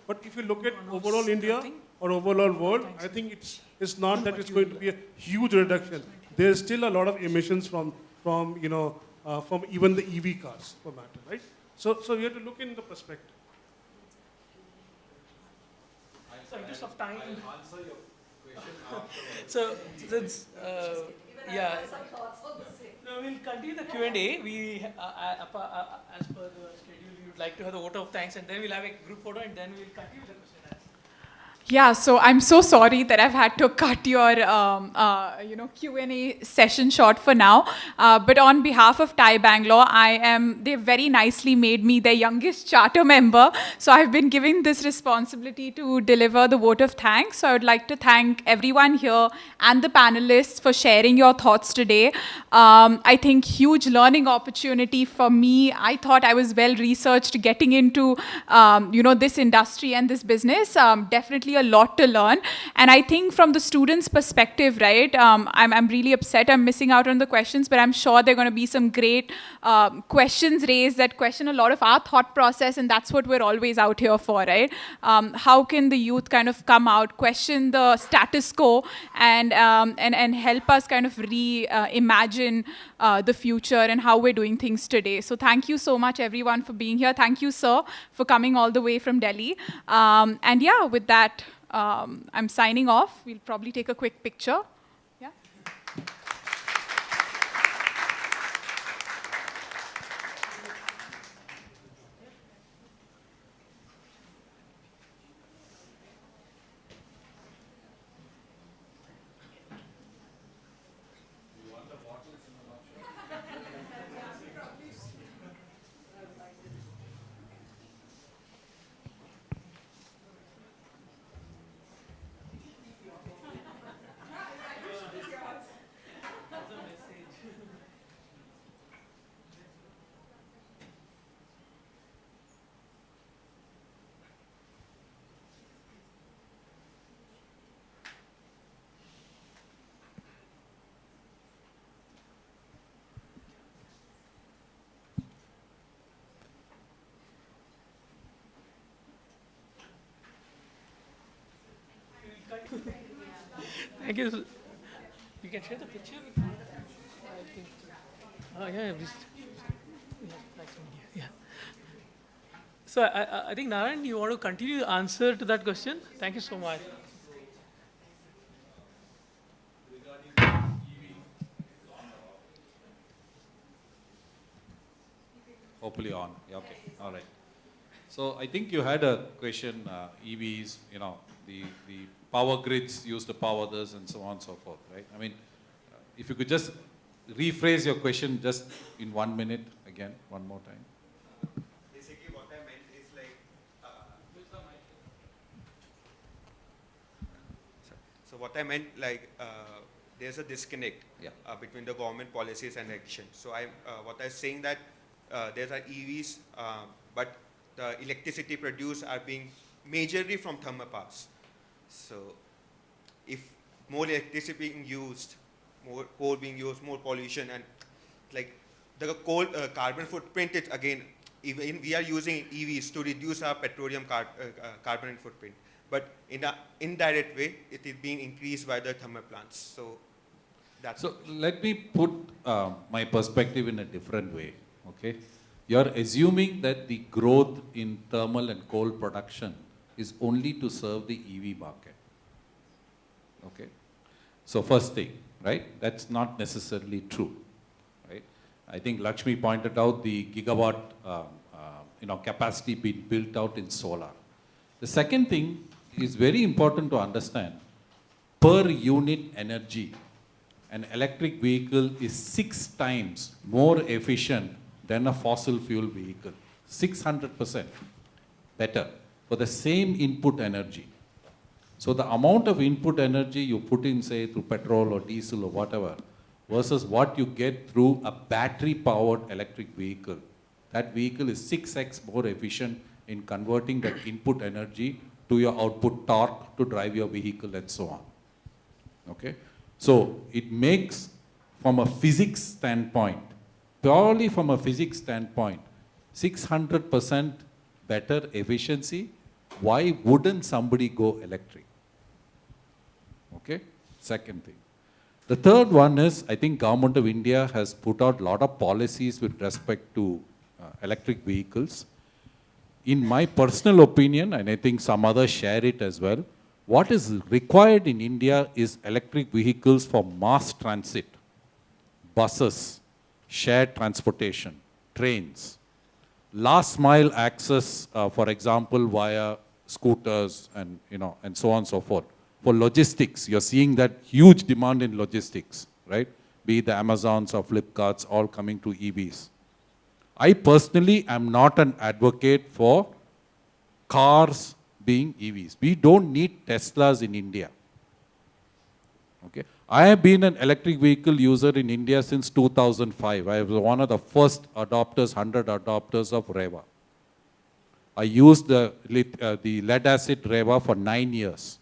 but if you look at overall India or overall world, I think it's not that it's going to be a huge reduction. There's still a lot of emissions from even the EV cars, for matter, right? So you have to look in the perspective. So interest of time. I'll answer your question after. So since yeah. No, we'll continue the Q&A. We, as per the schedule, we would like to have the vote of thanks, and then we'll have a group photo, and then we'll continue the question and answer. Yeah, so I'm so sorry that I've had to cut your Q&A session short for now. But on behalf of TiE Bangalore, they very nicely made me their youngest charter member. So I've been given this responsibility to deliver the vote of thanks. So I would like to thank everyone here and the panelists for sharing your thoughts today. I think huge learning opportunity for me. I thought I was well researched getting into this industry and this business. Definitely a lot to learn. And I think from the students' perspective, right, I'm really upset I'm missing out on the questions, but I'm sure there are going to be some great questions raised that question a lot of our thought process, and that's what we're always out here for, right? How can the youth kind of come out, question the status quo, and help us kind of reimagine the future and how we're doing things today. So thank you so much, everyone, for being here. Thank you, sir, for coming all the way from Delhi. And yeah, with that, I'm signing off. We'll probably take a quick picture. Yeah. Thank you. You can share the picture. Yeah. Yeah. So I think, Narayan, you want to continue the answer to that question? Thank you so much. Hopefully on. Yeah, okay. All right. So I think you had a question, EVs, the power grids used to power this and so on and so forth, right? I mean, if you could just rephrase your question just in 1 minute again, one more time. Basically what I meant is like, so what I meant like, there's a disconnect between the government policies and action. So what I was saying that there are EVs, but the electricity produced are being majorly from thermal powers. So if more electricity being used, more coal being used, more pollution, and like the coal carbon footprint is again even we are using EVs to reduce our petroleum carbon footprint. But in an indirect way, it is being increased by the thermal plants. So that's So let me put my perspective in a different way, okay? You're assuming that the growth in thermal and coal production is only to serve the EV market, okay? So first thing, right? That's not necessarily true, right? I think Lakshmi pointed out the gigawatt capacity being built out in solar. The second thing is very important to understand. Per unit energy, an electric vehicle is 6 times more efficient than a fossil fuel vehicle. 600% better for the same input energy. So the amount of input energy you put in, say, through petrol or diesel or whatever, versus what you get through a battery-powered electric vehicle, that vehicle is 6x more efficient in converting that input energy to your output torque to drive your vehicle and so on. Okay? So it makes, from a physics standpoint, purely from a physics standpoint, 600% better efficiency. Why wouldn't somebody go electric? Okay? Second thing. The third one is, I think Government of India has put out a lot of policies with respect to electric vehicles. In my personal opinion, and I think some others share it as well, what is required in India is electric vehicles for mass transit, buses, shared transportation, trains, last mile access, for example, via scooters and, and so on and so forth. For logistics, you're seeing that huge demand in logistics, right? Be it the Amazons or Flipkarts, all coming to EVs. I personally am not an advocate for cars being EVs. We don't need Teslas in India. Okay? I have been an electric vehicle user in India since 2005. I was one of the first adopters, 100 adopters of Reva. I used the lead acid Reva for 9 years.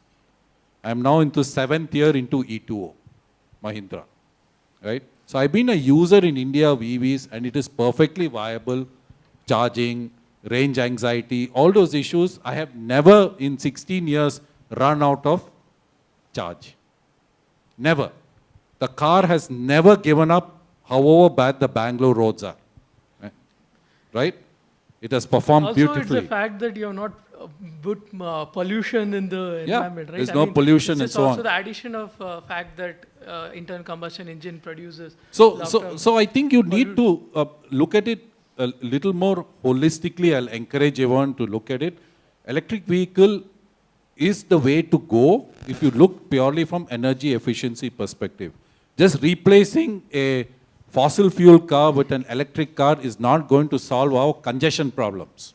I am now into 7th year into E2O, Mahindra, right? So I've been a user in India of EVs and it is perfectly viable, charging, range anxiety, all those issues. I have never in 16 years run out of charge. Never. The car has never given up however bad the Bangalore roads are, right? It has performed beautifully. Also, it's the fact that you have not put pollution in the environment, right? There's no pollution and so on. It's also the addition of fact that internal combustion engine produces. So I think you need to look at it a little more holistically. I'll encourage everyone to look at it. Electric vehicle is the way to go if you look purely from energy efficiency perspective. Just replacing a fossil fuel car with an electric car is not going to solve our congestion problems.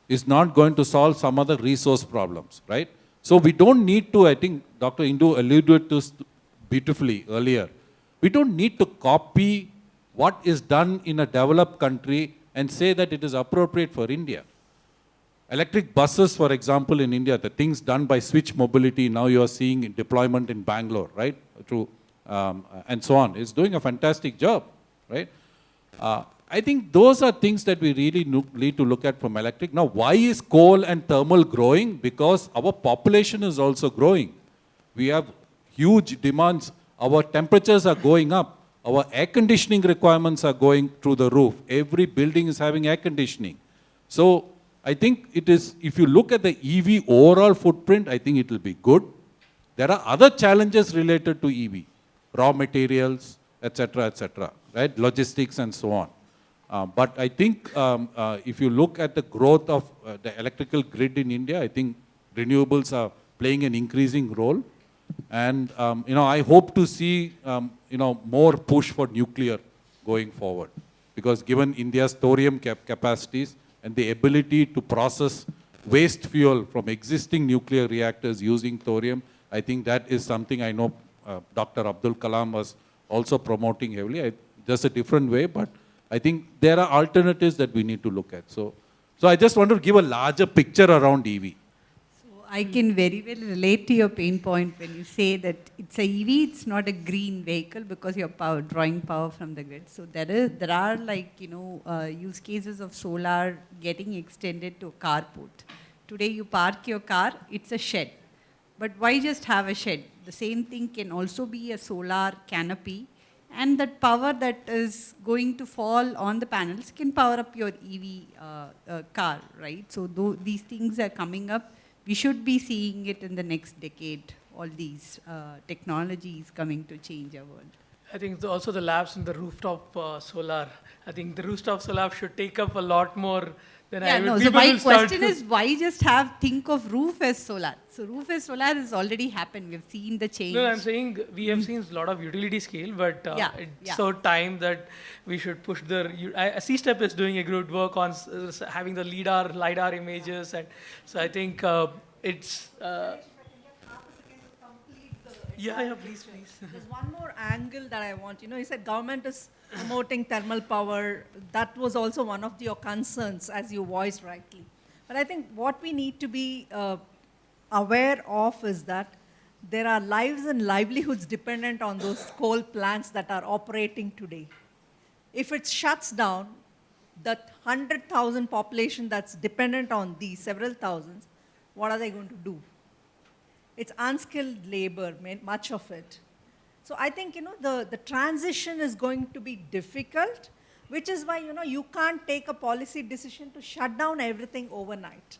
It's not going to solve some other resource problems, right? So we don't need to, I think Dr. Indu alluded to beautifully earlier, we don't need to copy what is done in a developed country and say that it is appropriate for India. Electric buses, for example, in India, the things done by Switch Mobility, now you are seeing in deployment in Bangalore, right? And so on. It's doing a fantastic job, right? I think those are things that we really need to look at from electric. Now, why is coal and thermal growing? Because our population is also growing. We have huge demands. Our temperatures are going up. Our air conditioning requirements are going through the roof. Every building is having air conditioning. So I think it is, if you look at the EV overall footprint, I think it will be good. There are other challenges related to EV, raw materials, etc., right? Logistics and so on. But I think if you look at the growth of the electrical grid in India, I think renewables are playing an increasing role. And I hope to see more push for nuclear going forward. Because given India's thorium capacities and the ability to process waste fuel from existing nuclear reactors using thorium, I think that is something I know Dr. Abdul Kalam was also promoting heavily. Just a different way, but I think there are alternatives that we need to look at. So I just want to give a larger picture around EV. So I can very well relate to your pain point when you say that it's a EV, it's not a green vehicle because you're drawing power from the grid. So there are like, use cases of solar getting extended to a carport. Today you park your car, it's a shed. But why just have a shed? The same thing can also be a solar canopy, and that power that is going to fall on the panels can power up your EV car, right? So these things are coming up. We should be seeing it in the next decade, all these technologies coming to change our world. I think also the labs in the rooftop solar. I think the rooftop solar should take up a lot more than Yeah, no, so my question is why just think of roof as solar? So roof as solar has already happened. We've seen the change. No, I'm saying we have seen a lot of utility scale, but it's so time that we should push C-Step is doing a good work on having the LiDAR images, and so I think it's. Please. There's one more angle that I want. You said government is promoting thermal power. That was also one of your concerns, as you voiced rightly. But I think what we need to be aware of is that there are lives and livelihoods dependent on those coal plants that are operating today. If it shuts down, that 100,000 population that's dependent on these several thousands, what are they going to do? It's unskilled labor, much of it. So I think, the transition is going to be difficult, which is why, you can't take a policy decision to shut down everything overnight.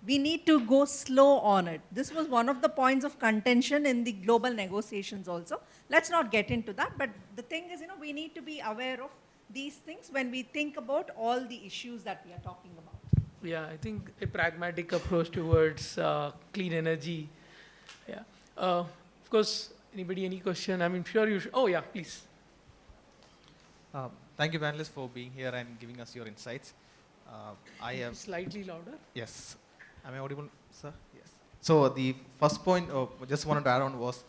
We need to go slow on it. This was one of the points of contention in the global negotiations also. Let's not get into that, but the thing is, we need to be aware of these things when we think about all the issues that we are talking about. Yeah, I think a pragmatic approach towards clean energy. Yeah. Of course, any question? I'm sure you should. Oh, yeah, please. Thank you, panelists, for being here and giving us your insights. I am slightly louder. Yes. Am I audible, sir? Yes. So the first point just wanted to add on was,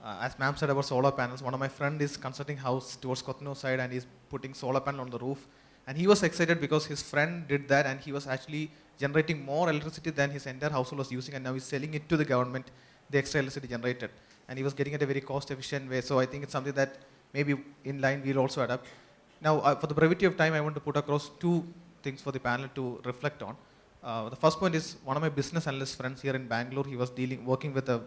as ma'am said about solar panels, one of my friend is constructing house towards Kothno side and he's putting solar panel on the roof. And he was excited because his friend did that and he was actually generating more electricity than his entire household was using, and now he's selling it to the government, the extra electricity generated. And he was getting it a very cost efficient way. So I think it's something that maybe in line we'll also adapt. Now, for the brevity of time, I want to put across two things for the panel to reflect on. The first point is one of my business analyst friends here in Bangalore. He was working with a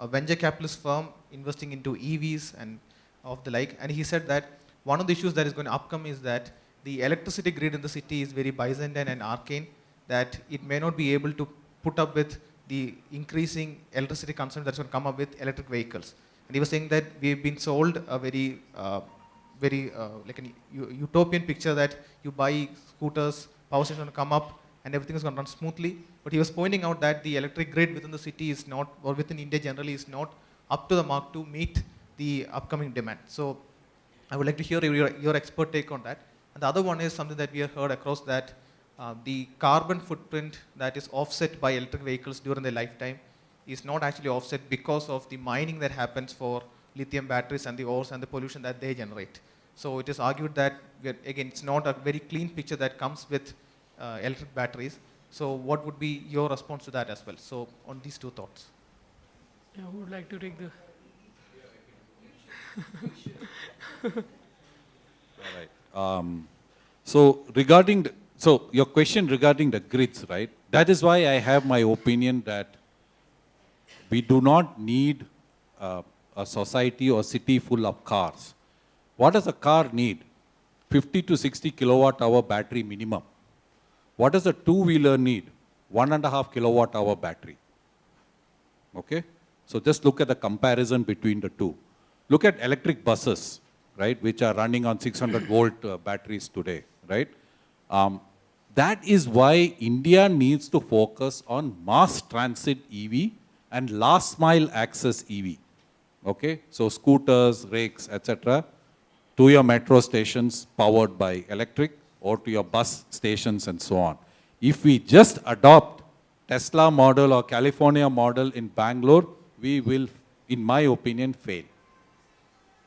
venture capitalist firm investing into EVs and of the like. And he said that one of the issues that is going to upcome is that the electricity grid in the city is very Byzantine and arcane, that it may not be able to put up with the increasing electricity consumption that's going to come up with electric vehicles. And he was saying that we've been sold a very like a utopian picture that you buy scooters, power stations will come up and everything is going to run smoothly. But he was pointing out that the electric grid within the city is not, or within India generally, is not up to the mark to meet the upcoming demand. So I would like to hear your expert take on that. And the other one is something that we have heard across, that the carbon footprint that is offset by electric vehicles during their lifetime is not actually offset because of the mining that happens for lithium batteries and the ores and the pollution that they generate. So it is argued that, again, it's not a very clean picture that comes with electric batteries. So what would be your response to that as well? So on these two thoughts. Yeah, who would like to take the... All right. So your question regarding the grids, right? That is why I have my opinion that we do not need a society or city full of cars. What does a car need? 50 to 60 kilowatt hour battery minimum. What does a two-wheeler need? 1.5 kilowatt hour battery. Okay? So just look at the comparison between the two. Look at electric buses, right, which are running on 600 volt batteries today, right? That is why India needs to focus on mass transit EV and last mile access EV. Okay? So scooters, rakes, etc., to your metro stations powered by electric, or to your bus stations and so on. If we just adopt Tesla model or California model in Bangalore, we will, in my opinion, fail.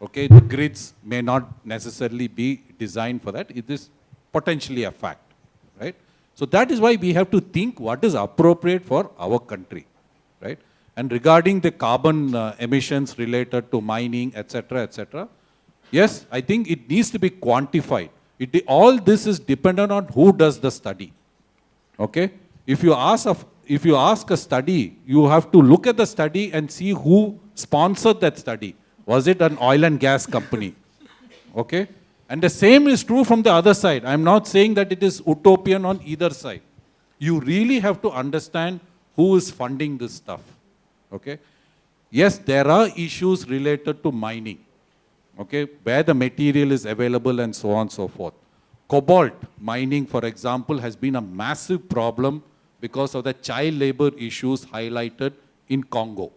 Okay, the grids may not necessarily be designed for that. It is potentially a fact, right? So that is why we have to think what is appropriate for our country. right? And regarding the carbon emissions related to mining, etc., yes, I think it needs to be quantified. All this is dependent on who does the study. Okay? If you ask a study, you have to look at the study and see who sponsored that study. Was it an oil and gas company? Okay? And the same is true from the other side. I'm not saying that it is utopian on either side. You really have to understand who is funding this stuff. Okay? Yes, there are issues related to mining. Okay? Where the material is available and so on and so forth. Cobalt mining, for example, has been a massive problem because of the child labor issues highlighted in Congo.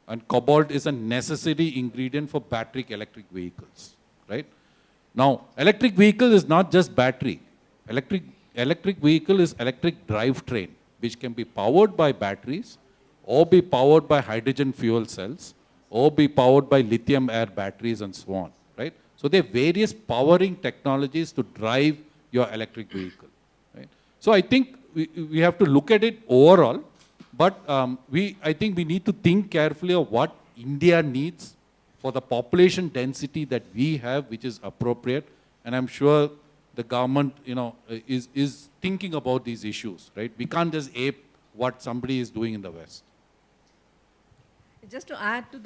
And cobalt is a necessary ingredient for battery electric vehicles, right? Now, electric vehicle is not just battery. Electric vehicle is electric drivetrain, which can be powered by batteries, or be powered by hydrogen fuel cells, or be powered by lithium air batteries and so on, right? So there are various powering technologies to drive your electric vehicle, right? So I think we have to look at it overall, but I think we need to think carefully of what India needs for the population density that we have, which is appropriate. And I'm sure the government, is thinking about these issues, right? We can't just ape what somebody is doing in the West. Just to add to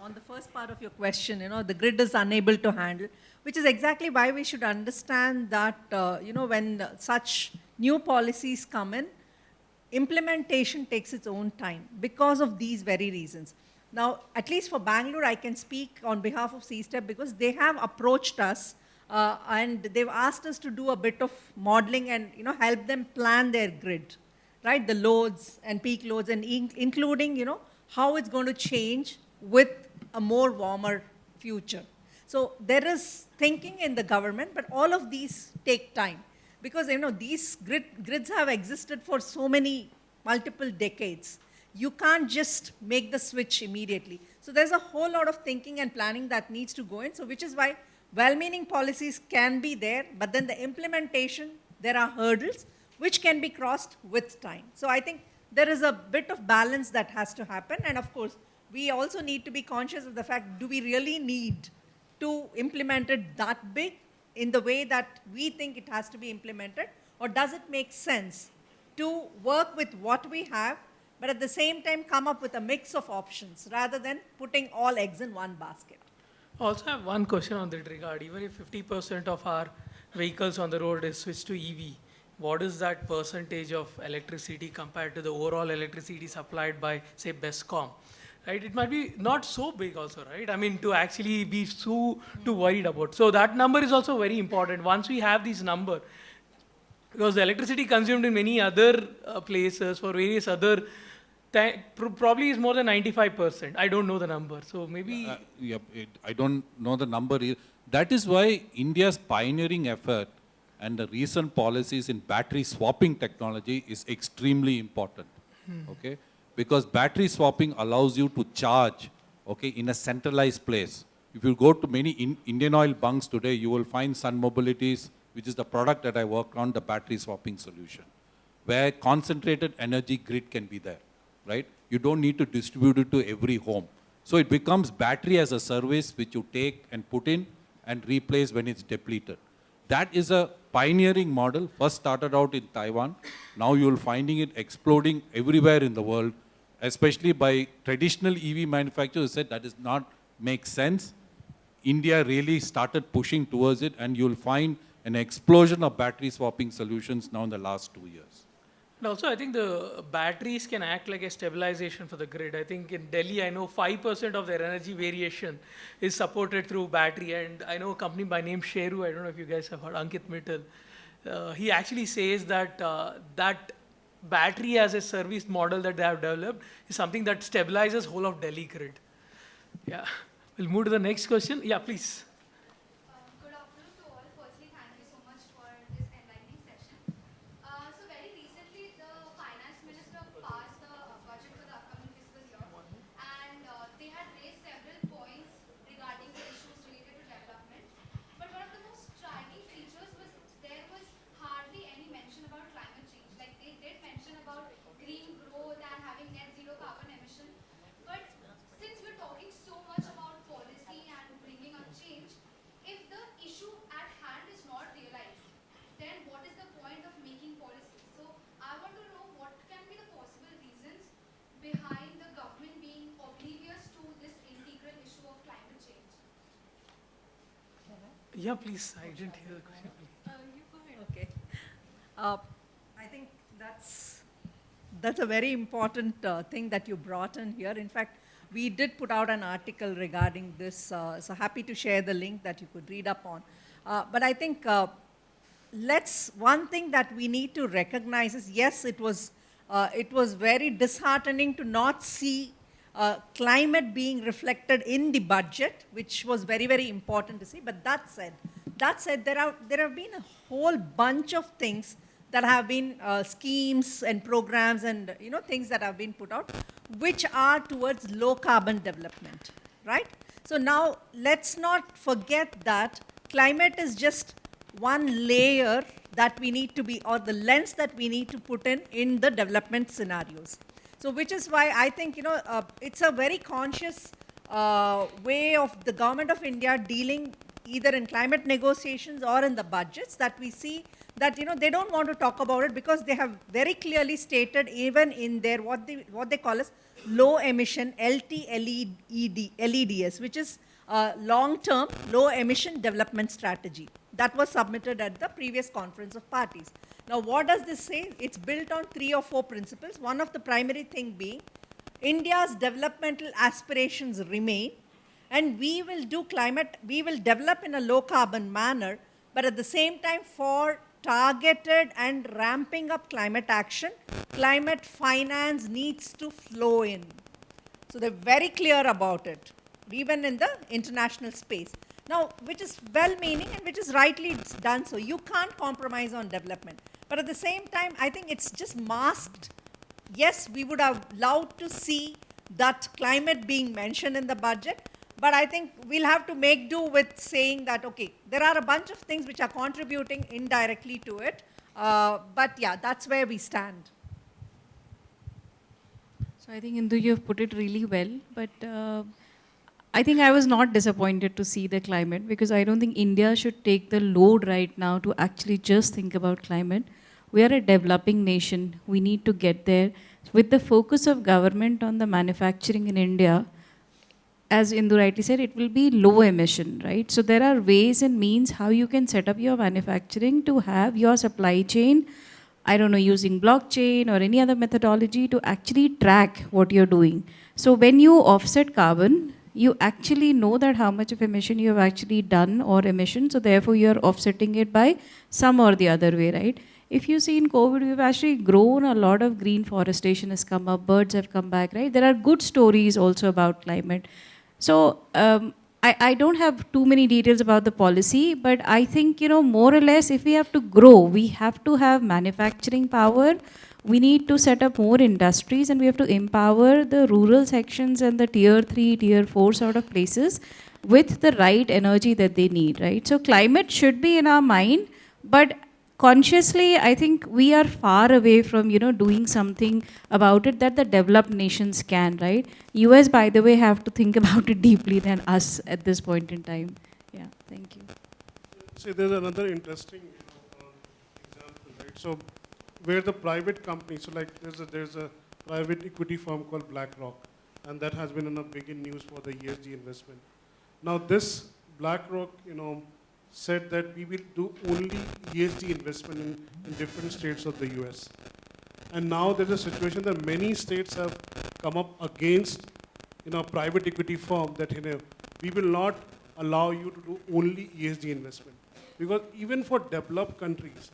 on the first part of your question, the grid is unable to handle, which is exactly why we should understand that, when such new policies come in, implementation takes its own time because of these very reasons. Now, at least for Bangalore, I can speak on behalf of C-STEP because they have approached us and they've asked us to do a bit of modeling and help them plan their grid, right? The loads and peak loads, and including how it's going to change with a more warmer future. So there is thinking in the government, but all of these take time because these grids have existed for so many multiple decades. You can't just make the switch immediately. So there's a whole lot of thinking and planning that needs to go in, so which is why well-meaning policies can be there, but then the implementation, there are hurdles which can be crossed with time. So I think there is a bit of balance that has to happen, and of course, we also need to be conscious of the fact, do we really need to implement it that big in the way that we think it has to be implemented, or does it make sense to work with what we have, but at the same time come up with a mix of options rather than putting all eggs in one basket? Also, I have one question on that regard. Even if 50% of our vehicles on the road is switched to EV, what is that percentage of electricity compared to the overall electricity supplied by, say, BESCOM? Right? It might be not so big also, right? I mean, to actually be too worried about. So that number is also very important. Once we have this number, because the electricity consumed in many other places for various other, probably is more than 95%. I don't know the number. So maybe... I don't know the number. That is why India's pioneering effort and the recent policies in battery swapping technology is extremely important. Okay? Because battery swapping allows you to charge, okay, in a centralized place. If you go to many Indian Oil bunks today, you will find Sun Mobilities, which is the product that I worked on, the battery swapping solution, where concentrated energy grid can be there, right? You don't need to distribute it to every home. So it becomes battery as a service which you take and put in and replace when it's depleted. That is a pioneering model, first started out in Taiwan. Now you'll finding it exploding everywhere in the world, especially by traditional EV manufacturers who said that does not make sense. India really started pushing towards it, and you'll find an explosion of battery swapping solutions now in the last 2 years. And also, I think the batteries can act like a stabilization for the grid. I think in Delhi, I know 5% of their energy variation is supported through battery. And I know a company by name Sheru, I don't know if you guys have heard, Ankit Mittal. He actually says that that battery as a service model that they have developed is something that stabilizes whole of Delhi grid. Yeah. We'll move to the next question. Yeah, please. Good afternoon to all. Firstly, thank you so much for this enlightening session. So very recently, the finance minister passed the budget for the upcoming fiscal year, and they had raised several points regarding the issues related to development. But one of the most striking features was there was hardly any mention about climate change. Like they did mention about green growth and having net zero Yeah, please. I didn't hear the question. Okay. I think that's a very important thing that you brought in here. In fact, we did put out an article regarding this, so happy to share the link that you could read up on. But I think one thing that we need to recognize is, yes, it was very disheartening to not see climate being reflected in the budget, which was very, very important to see. But that said, there have been a whole bunch of things that have been schemes and programs and things that have been put out, which are towards low carbon development, right? So now let's not forget that climate is just one layer that we need to be, or the lens that we need to put in the development scenarios. So which is why I think, it's a very conscious way of the government of India dealing either in climate negotiations or in the budgets, that we see that, they don't want to talk about it because they have very clearly stated, even in their, what they call as low emission LEDs, which is long-term low emission development strategy that was submitted at the previous conference of parties. Now, what does this say? It's built on 3 or 4 principles. One of the primary thing being, India's developmental aspirations remain, and we will develop in a low carbon manner, but at the same time, for targeted and ramping up climate action, climate finance needs to flow in. So they're very clear about it, even in the international space. Now, which is well-meaning and which is rightly done so. You can't compromise on development. But at the same time, I think it's just masked. Yes, we would have loved to see that climate being mentioned in the budget, but I think we'll have to make do with saying that, okay, there are a bunch of things which are contributing indirectly to it. But yeah, that's where we stand. So I think, Indu, you've put it really well, but I think I was not disappointed to see the climate, because I don't think India should take the load right now to actually just think about climate. We are a developing nation. We need to get there. With the focus of government on the manufacturing in India, as Indu rightly said, it will be low emission, right? So there are ways and means how you can set up your manufacturing to have your supply chain, I don't know, using blockchain or any other methodology to actually track what you're doing. So when you offset carbon, you actually know that how much of emission you have actually done or emission, so therefore you're offsetting it by some or the other way, right? If you see in COVID, we've actually grown a lot of green forestation has come up, birds have come back, right? There are good stories also about climate. So I don't have too many details about the policy, but I think, more or less, if we have to grow, we have to have manufacturing power. We need to set up more industries, and we have to empower the rural sections and the tier 3, tier 4 sort of places with the right energy that they need, right? So climate should be in our mind, but consciously, I think we are far away from, doing something about it that the developed nations can, right? US, by the way, have to think about it deeply than us at this point in time. Yeah, thank you. See, there's another interesting example, right? So where the private company, so like there's a private equity firm called BlackRock, and that has been in a big in news for the ESG investment. Now this BlackRock, said that we will do only ESG investment in different states of the US. And now there's a situation that many states have come up against, private equity firm that, we will not allow you to do only ESG investment. Because even for developed countries,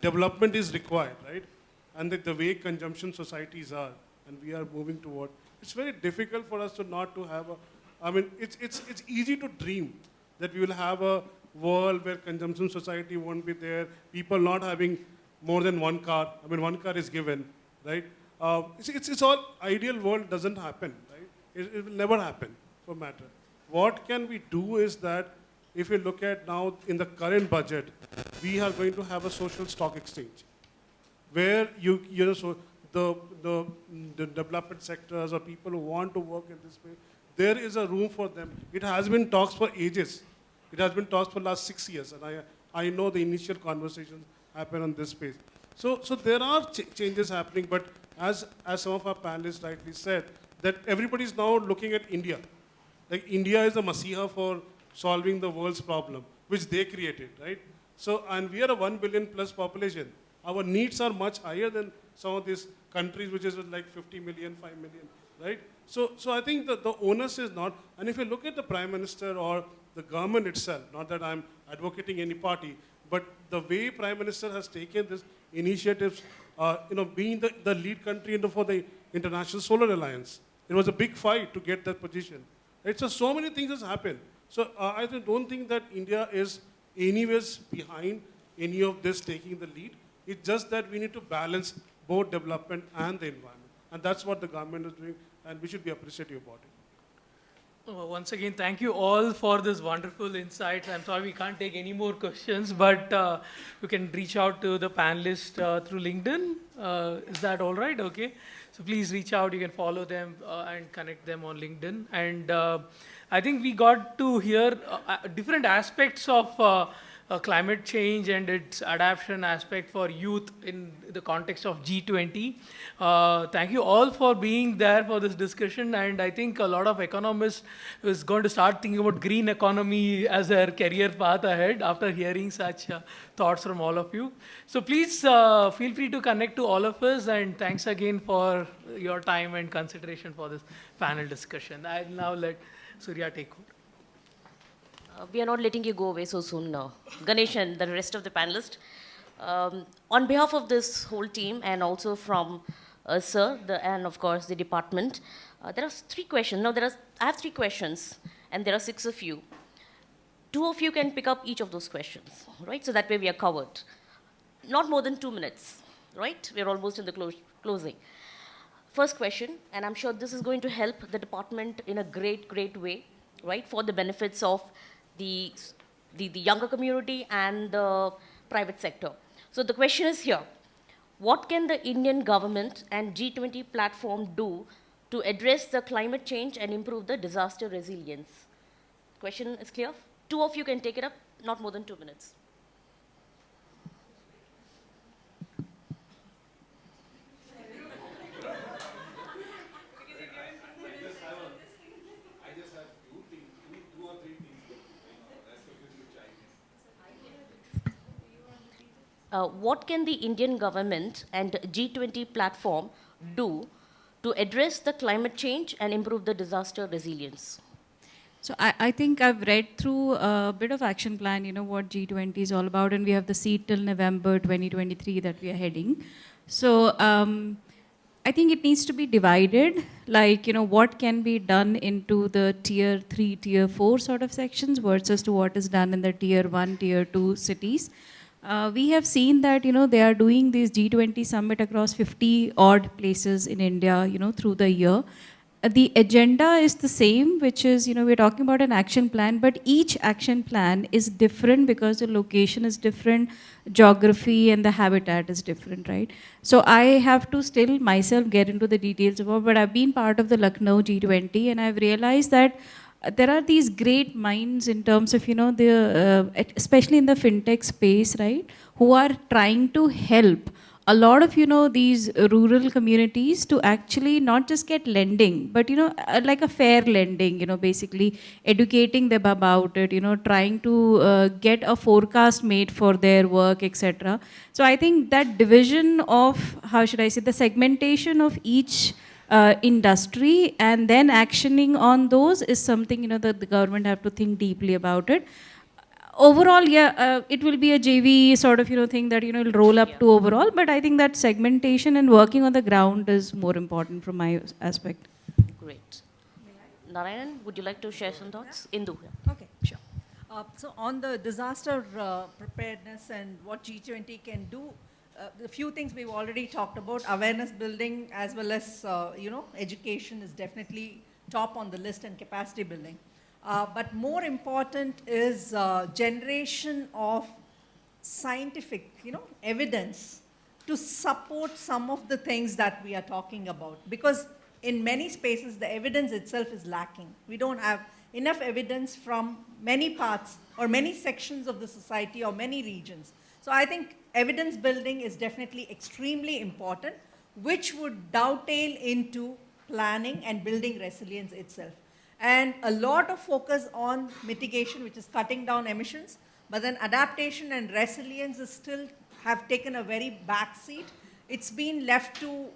development is required, right? And the way consumption societies are, and we are moving toward, it's very difficult for us to not to have it's easy to dream that we will have a world where consumption society won't be there, people not having more than one car. One car is given, right? It's all ideal world doesn't happen, right? It will never happen, for matter. What can we do is that if you look at now in the current budget, we are going to have a social stock exchange, where so the development sectors or people who want to work in this space, there is a room for them. It has been talks for ages. It has been talked for the last 6 years, and I know the initial conversations happen on this space. So there are changes happening, but as some of our panelists rightly said, that everybody is now looking at India. Like India is a masiha for solving the world's problem. which they created, right? So, and we are a 1 billion plus population. Our needs are much higher than some of these countries, which is like 50 million, 5 million, right? So I think that the onus is not, and if you look at the Prime Minister or the government itself, not that I'm advocating any party, but the way Prime Minister has taken this initiatives, being the lead country for the International Solar Alliance. It was a big fight to get that position. Right? So many things has happened. So I don't think that India is anyways behind any of this taking the lead. It's just that we need to balance both development and the environment. And that's what the government is doing, and we should be appreciative about it. Once again, thank you all for this wonderful insights. I'm sorry we can't take any more questions, but you can reach out to the panelists through LinkedIn. Is that all right? Okay. So please reach out. You can follow them and connect them on LinkedIn. And I think we got to hear different aspects of climate change and its adaptation aspect for youth in the context of G20. Thank you all for being there for this discussion, and I think a lot of economists is going to start thinking about green economy as their career path ahead after hearing such thoughts from all of you. So please feel free to connect to all of us, and thanks again for your time and consideration for this panel discussion. I'll now let Surya take over. We are not letting you go away so soon now. Ganesh and the rest of the panelists. On behalf of this whole team and also from Sir and of course the department, there are 3 questions. Now I have 3 questions and there are 6 of you. 2 of you can pick up each of those questions, right? So that way we are covered. Not more than 2 minutes, right? We're almost in the closing. First question, and I'm sure this is going to help the department in a great way, right? For the benefits of the younger community and the private sector. So the question is here, what can the Indian government and G20 platform do to address the climate change and improve the disaster resilience? Question is clear? 2 of you can take it up, not more than 2 minutes. What can the Indian government and G20 platform do to address the climate change and improve the disaster resilience? So I think I've read through a bit of action plan, what G20 is all about, and we have the seat till November 2023 that we are heading. So I think it needs to be divided, what can be done into the tier 3, tier 4 sort of sections versus to what is done in the tier 1, tier 2 cities. We have seen that, they are doing this G20 summit across 50 odd places in India, through the year. The agenda is the same, which is, we're talking about an action plan, but each action plan is different because the location is different, geography and the habitat is different, right? So I have to still myself get into the details about, but I've been part of the Lucknow G20 and I've realized that there are these great minds in terms of, especially in the fintech space, right, who are trying to help a lot of, these rural communities to actually not just get lending, but, like a fair lending, basically educating them about it, trying to get a forecast made for their work, etc. So I think that division of, how should I say, the segmentation of each industry and then actioning on those is something, that the government have to think deeply about it. Overall, it will be a JV sort of, thing that, will roll up to overall, but I think that segmentation and working on the ground is more important from my aspect. Great. Narayan, would you like to share some thoughts? Indu. Okay, sure. So on the disaster preparedness and what G20 can do, the few things we've already talked about, awareness building as well as, education is definitely top on the list and capacity building. But more important is generation of scientific, evidence to support some of the things that we are talking about. Because in many spaces, the evidence itself is lacking. We don't have enough evidence from many parts or many sections of the society or many regions. So I think evidence building is definitely extremely important, which would dovetail into planning and building resilience itself. And a lot of focus on mitigation, which is cutting down emissions, but then adaptation and resilience is still have taken a very back seat. It's been left to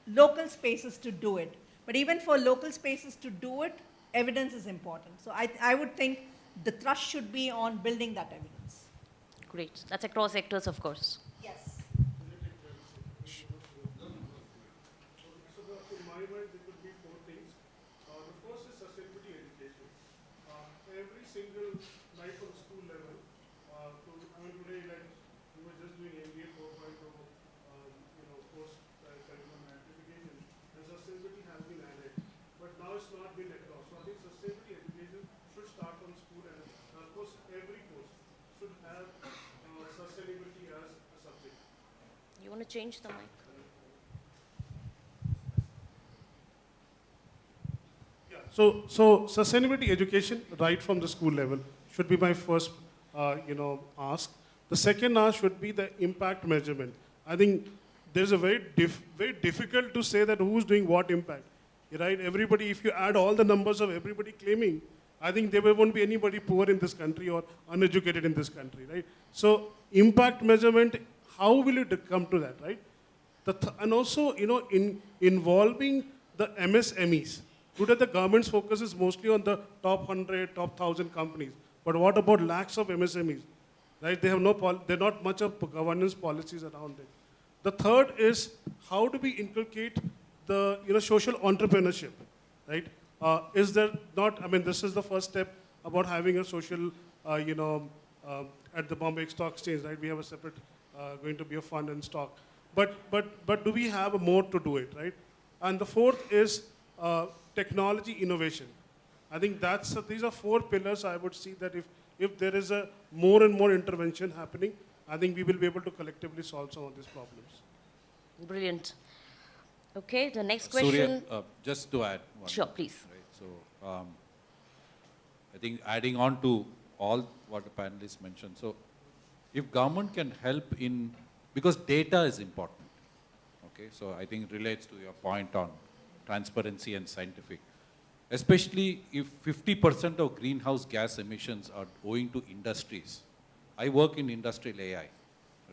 local spaces to do it. But even for local spaces to do it, evidence is important. So I would think the thrust should be on building that evidence. Great. That's across sectors, of course. Yes. So in my mind, there could be four things. The first is sustainability education. Every single night from school level, today, like we were just doing MBA 4.0, post curriculum amplification, and sustainability has been added, but now it's not been across. So I think sustainability education should start from school, and of course, every course should have sustainability as a subject. You want to change the mic? So sustainability education right from the school level should be my first, ask. The second ask should be the impact measurement. I think there's a very difficult to say that who's doing what impact, right? Everybody, if you add all the numbers of everybody claiming, I think there won't be anybody poor in this country or uneducated in this country, right? So impact measurement, how will you come to that, right? And also, involving the MSMEs. Today, the government's focus is mostly on the top 100, top 1,000 companies. But what about lakhs of MSMEs? Right? They have they're not much of governance policies around it. The third is how do we inculcate the social entrepreneurship, right? Is there not? I mean, this is the first step about having a social, at the Bombay Stock Exchange, right? We have a separate, going to be a fund and stock. But do we have more to do it, right? And the fourth is technology innovation. I think these are four pillars. I would see that if there is a more and more intervention happening, I think we will be able to collectively solve some of these problems. Brilliant. Okay, the next question. Surya, just to add one. Sure, please. Right, so I think adding on to all what the panelists mentioned, so if government can help in, because data is important, okay, so I think it relates to your point on transparency and scientific. Especially if 50% of greenhouse gas emissions are owing to industries. I work in industrial AI,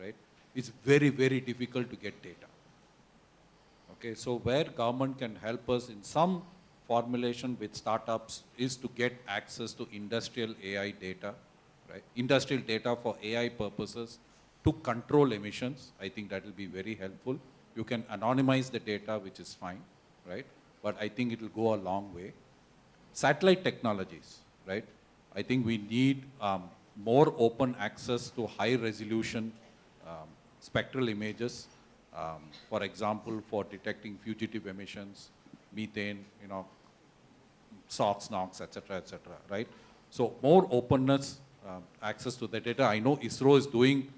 right? It's very, very difficult to get data. Okay, so where government can help us in some formulation with startups is to get access to industrial AI data, right? Industrial data for AI purposes to control emissions. I think that will be very helpful. You can anonymize the data, which is fine, right? But I think it will go a long way. Satellite technologies, right? I think we need more open access to high resolution spectral images. For example, for detecting fugitive emissions, methane, SOx, NOx, etc., right? So more openness, access to the data. I know ISRO is doing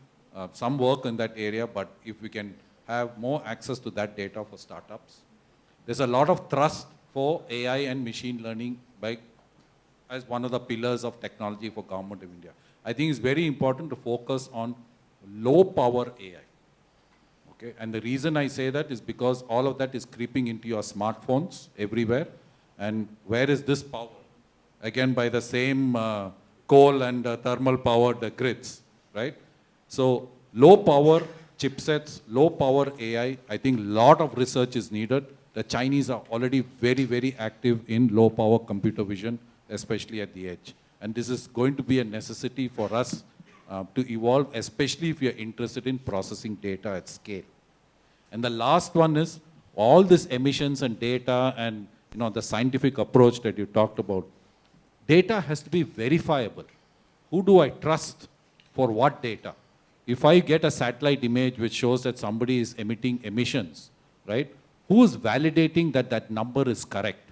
some work in that area, but if we can have more access to that data for startups. There's a lot of trust for AI and machine learning as one of the pillars of technology for government of India. I think it's very important to focus on low power AI. Okay? And the reason I say that is because all of that is creeping into your smartphones everywhere. And where is this power? Again, by the same coal and thermal powered grids, right? So low power chipsets, low power AI, I think a lot of research is needed. The Chinese are already very, very active in low power computer vision, especially at the edge. And this is going to be a necessity for us to evolve, especially if we are interested in processing data at scale. And the last one is all this emissions and data and the scientific approach that you talked about. Data has to be verifiable. Who do I trust for what data? If I get a satellite image which shows that somebody is emitting emissions, right? Who is validating that that number is correct?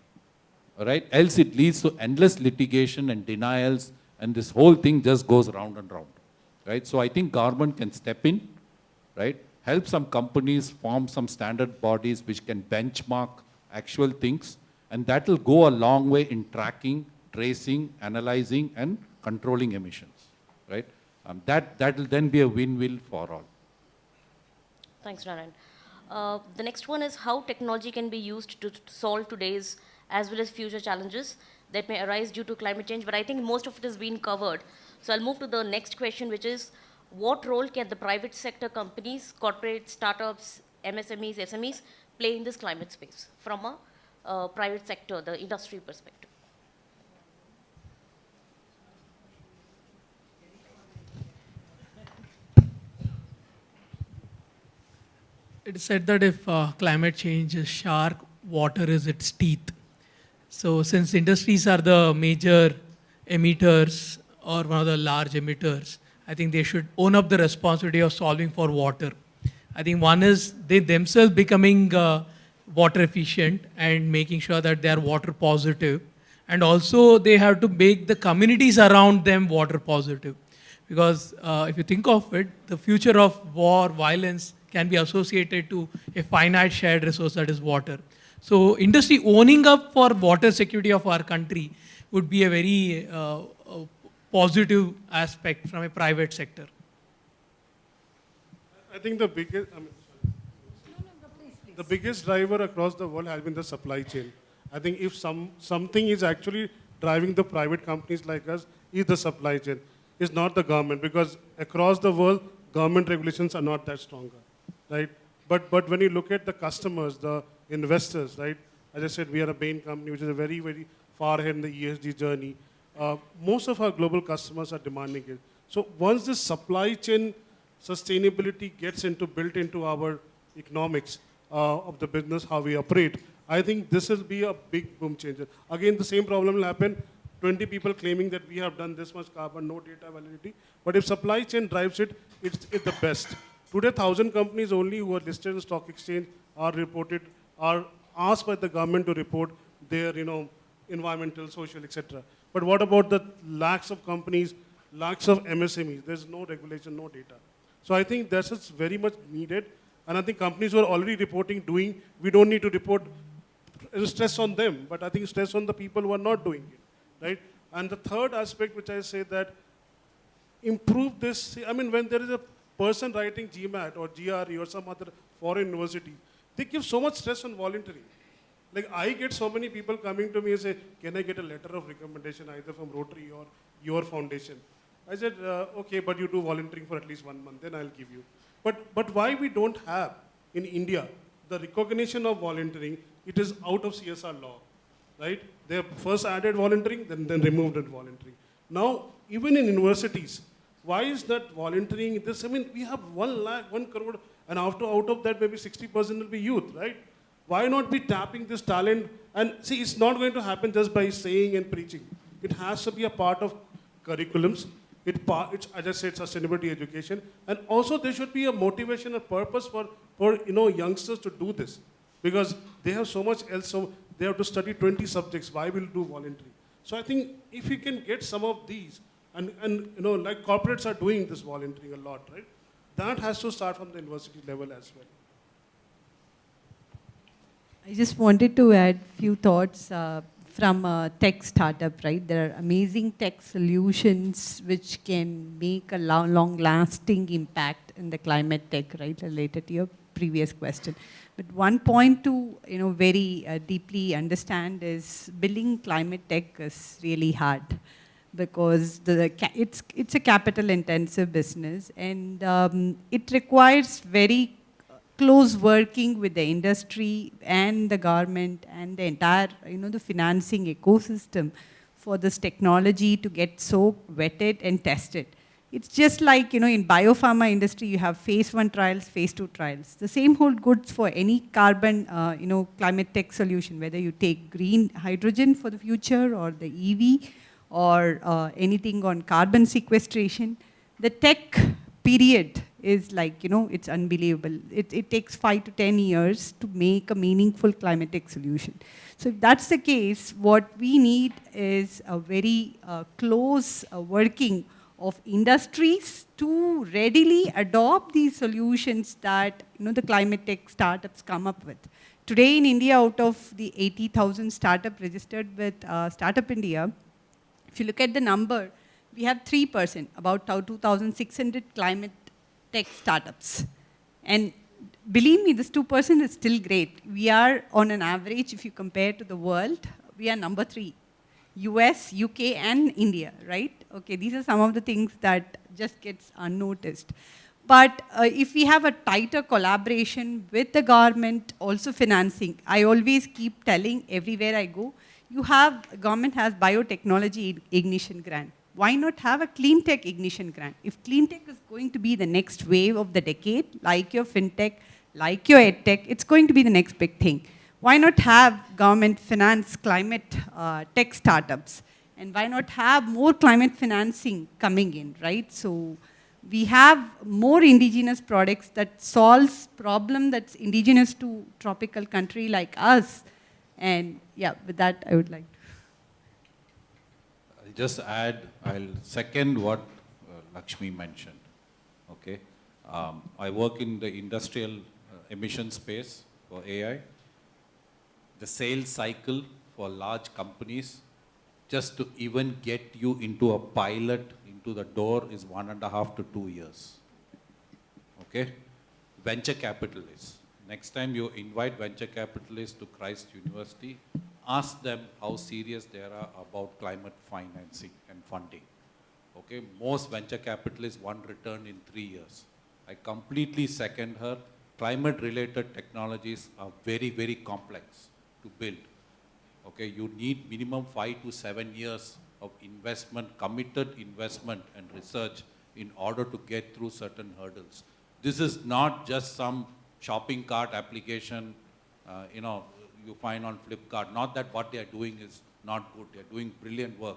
Right? Else it leads to endless litigation and denials, and this whole thing just goes round and round. Right? So I think government can step in, right? Help some companies form some standard bodies which can benchmark actual things, and that will go a long way in tracking, tracing, analyzing, and controlling emissions. Right? That will then be a win-win for all. Thanks, Narayan. The next one is how technology can be used to solve today's as well as future challenges that may arise due to climate change, but I think most of it has been covered. So I'll move to the next question, which is, what role can the private sector companies, corporate startups, MSMEs, SMEs play in this climate space from a private sector, the industry perspective? It is said that if climate change is shark, water is its teeth. So since industries are the major emitters or one of the large emitters, I think they should own up the responsibility of solving for water. I think one is they themselves becoming water efficient and making sure that they are water positive. And also they have to make the communities around them water positive. Because if you think of it, the future of war, violence can be associated to a finite shared resource that is water. So industry owning up for water security of our country would be a very positive aspect from a private sector. I think the biggest, the biggest driver across the world has been the supply chain. I think if something is actually driving the private companies like us, is the supply chain. It's not the government, because across the world, government regulations are not that stronger, right? But when you look at the customers, the investors, right? As I said, we are a Bain company, which is a very, very far ahead in the ESG journey. Most of our global customers are demanding it. So once this supply chain sustainability gets built into our economics of the business, how we operate, I think this will be a big boom changer. Again, the same problem will happen. 20 people claiming that we have done this much carbon, no data validity. But if supply chain drives it, it's the best. Today, 1,000 companies only who are listed in stock exchange are asked by the government to report their, environmental, social, etc. But what about the lakhs of companies, lakhs of MSMEs? There's no regulation, no data. So I think that's very much needed. And I think companies who are already reporting, we don't need to report stress on them, but I think stress on the people who are not doing it, right? And the third aspect, which I say that improve this, when there is a person writing GMAT or GRE or some other foreign university, they give so much stress on volunteering. Like I get so many people coming to me and say, can I get a letter of recommendation either from Rotary or your foundation? I said, okay, but you do volunteering for at least 1 month, then I'll give you. But why we don't have in India the recognition of volunteering? It is out of CSR law, right? They have first added volunteering, then removed it volunteering. Now, even in universities, why is that volunteering this? We have 1 crore, and out of that, maybe 60% will be youth, right? Why not be tapping this talent? And see, it's not going to happen just by saying and preaching. It has to be a part of curriculums. It's, as I said, sustainability education. And also there should be a motivation and purpose for youngsters to do this. Because they have so much else, so they have to study 20 subjects. Why will do volunteering? So I think if you can get some of these, and like corporates are doing this volunteering a lot, right? That has to start from the university level as well. I just wanted to add a few thoughts from a tech startup, right? There are amazing tech solutions which can make a long-lasting impact in the climate tech, right? Related to your previous question. But one point to very deeply understand is building climate tech is really hard because it's a capital-intensive business, and it requires very close working with the industry and the government and the entire, the financing ecosystem for this technology to get so vetted and tested. It's just like, in biopharma industry, you have phase 1 trials, phase 2 trials. The same holds good for any carbon, climate tech solution, whether you take green hydrogen for the future or the EV or anything on carbon sequestration. The tech period is like, it's unbelievable. It takes 5 to 10 years to make a meaningful climate tech solution. So if that's the case, what we need is a very close working of industries to readily adopt these solutions that the climate tech startups come up with. Today in India, out of the 80,000 startup registered with Startup India, if you look at the number, we have 3%, about 2,600 climate tech startups. And believe me, this 2% is still great. We are on an average, if you compare to the world, we are number 3. US, UK, and India, right? Okay, these are some of the things that just gets unnoticed. But if we have a tighter collaboration with the government, also financing, I always keep telling everywhere I go, government has biotechnology ignition grant. Why not have a clean tech ignition grant? If clean tech is going to be the next wave of the decade, like your fintech, like your edtech, it's going to be the next big thing. Why not have government finance climate tech startups? And why not have more climate financing coming in, right? So we have more indigenous products that solves problem that's indigenous to tropical country like us. And yeah, with that, I would like to. I'll just add, I'll second what Lakshmi mentioned, okay? I work in the industrial emission space for AI. The sales cycle for large companies, just to even get you into a pilot, into the door, is 1.5 to 2 years. Okay? Venture capitalists. Next time you invite venture capitalists to Christ University, ask them how serious they are about climate financing and funding. Okay? Most venture capitalists want return in 3 years. I completely second her. Climate-related technologies are very, very complex to build. Okay, you need minimum 5 to 7 years of investment, committed investment and research in order to get through certain hurdles. This is not just some shopping cart application, you find on Flipkart. Not that what they are doing is not good, they are doing brilliant work.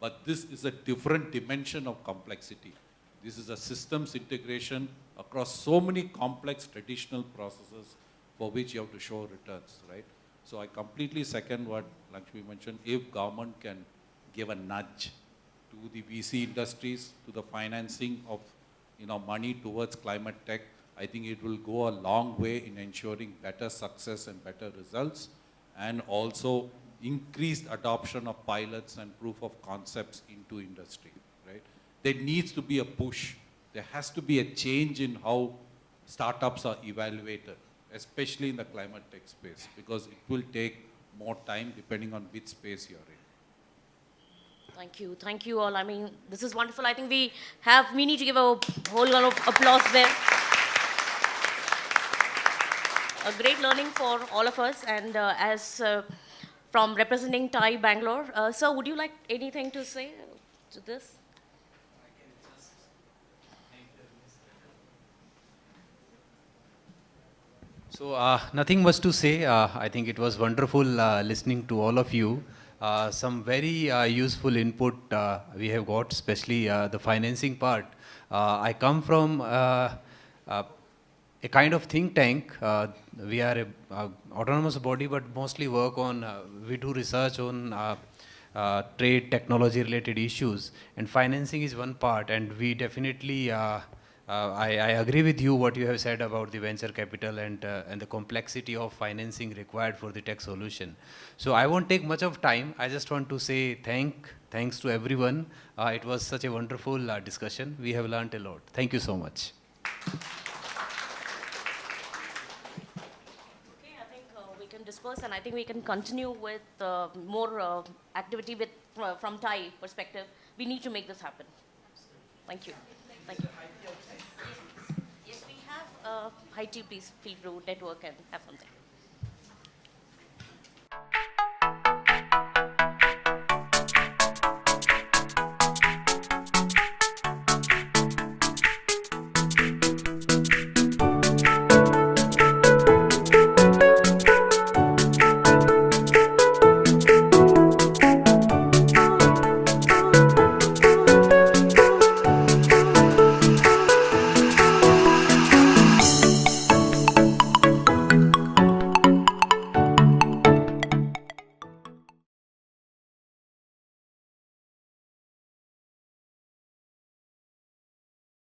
But this is a different dimension of complexity. This is a systems integration across so many complex traditional processes for which you have to show returns, right? So I completely second what Lakshmi mentioned. If government can give a nudge to the VC industries, to the financing of money towards climate tech, I think it will go a long way in ensuring better success and better results, and also increased adoption of pilots and proof of concepts into industry, right? There needs to be a push. There has to be a change in how startups are evaluated, especially in the climate tech space, because it will take more time depending on which space you're in. Thank you all. I mean, this is wonderful. I think we need to give a whole lot of applause there. A great learning for all of us, and from representing TIE Bangalore, sir, would you like anything to say to this? So nothing much to say. I think it was wonderful listening to all of you. Some very useful input we have got, especially the financing part. I come from a kind of think tank. We are an autonomous body, but mostly work on, we do research on trade, technology related issues, and financing is one part, and we definitely I agree with you what you have said about the venture capital and the complexity of financing required for the tech solution. So I won't take much of time. I just want to say thanks to everyone. It was such a wonderful discussion. We have learned a lot. Thank you so much. Okay, I think we can disperse, and I think we can continue with more activity from Thai perspective. We need to make this happen. Thank you. Thank you. Yes, we have high tea, please feel free to network and have something.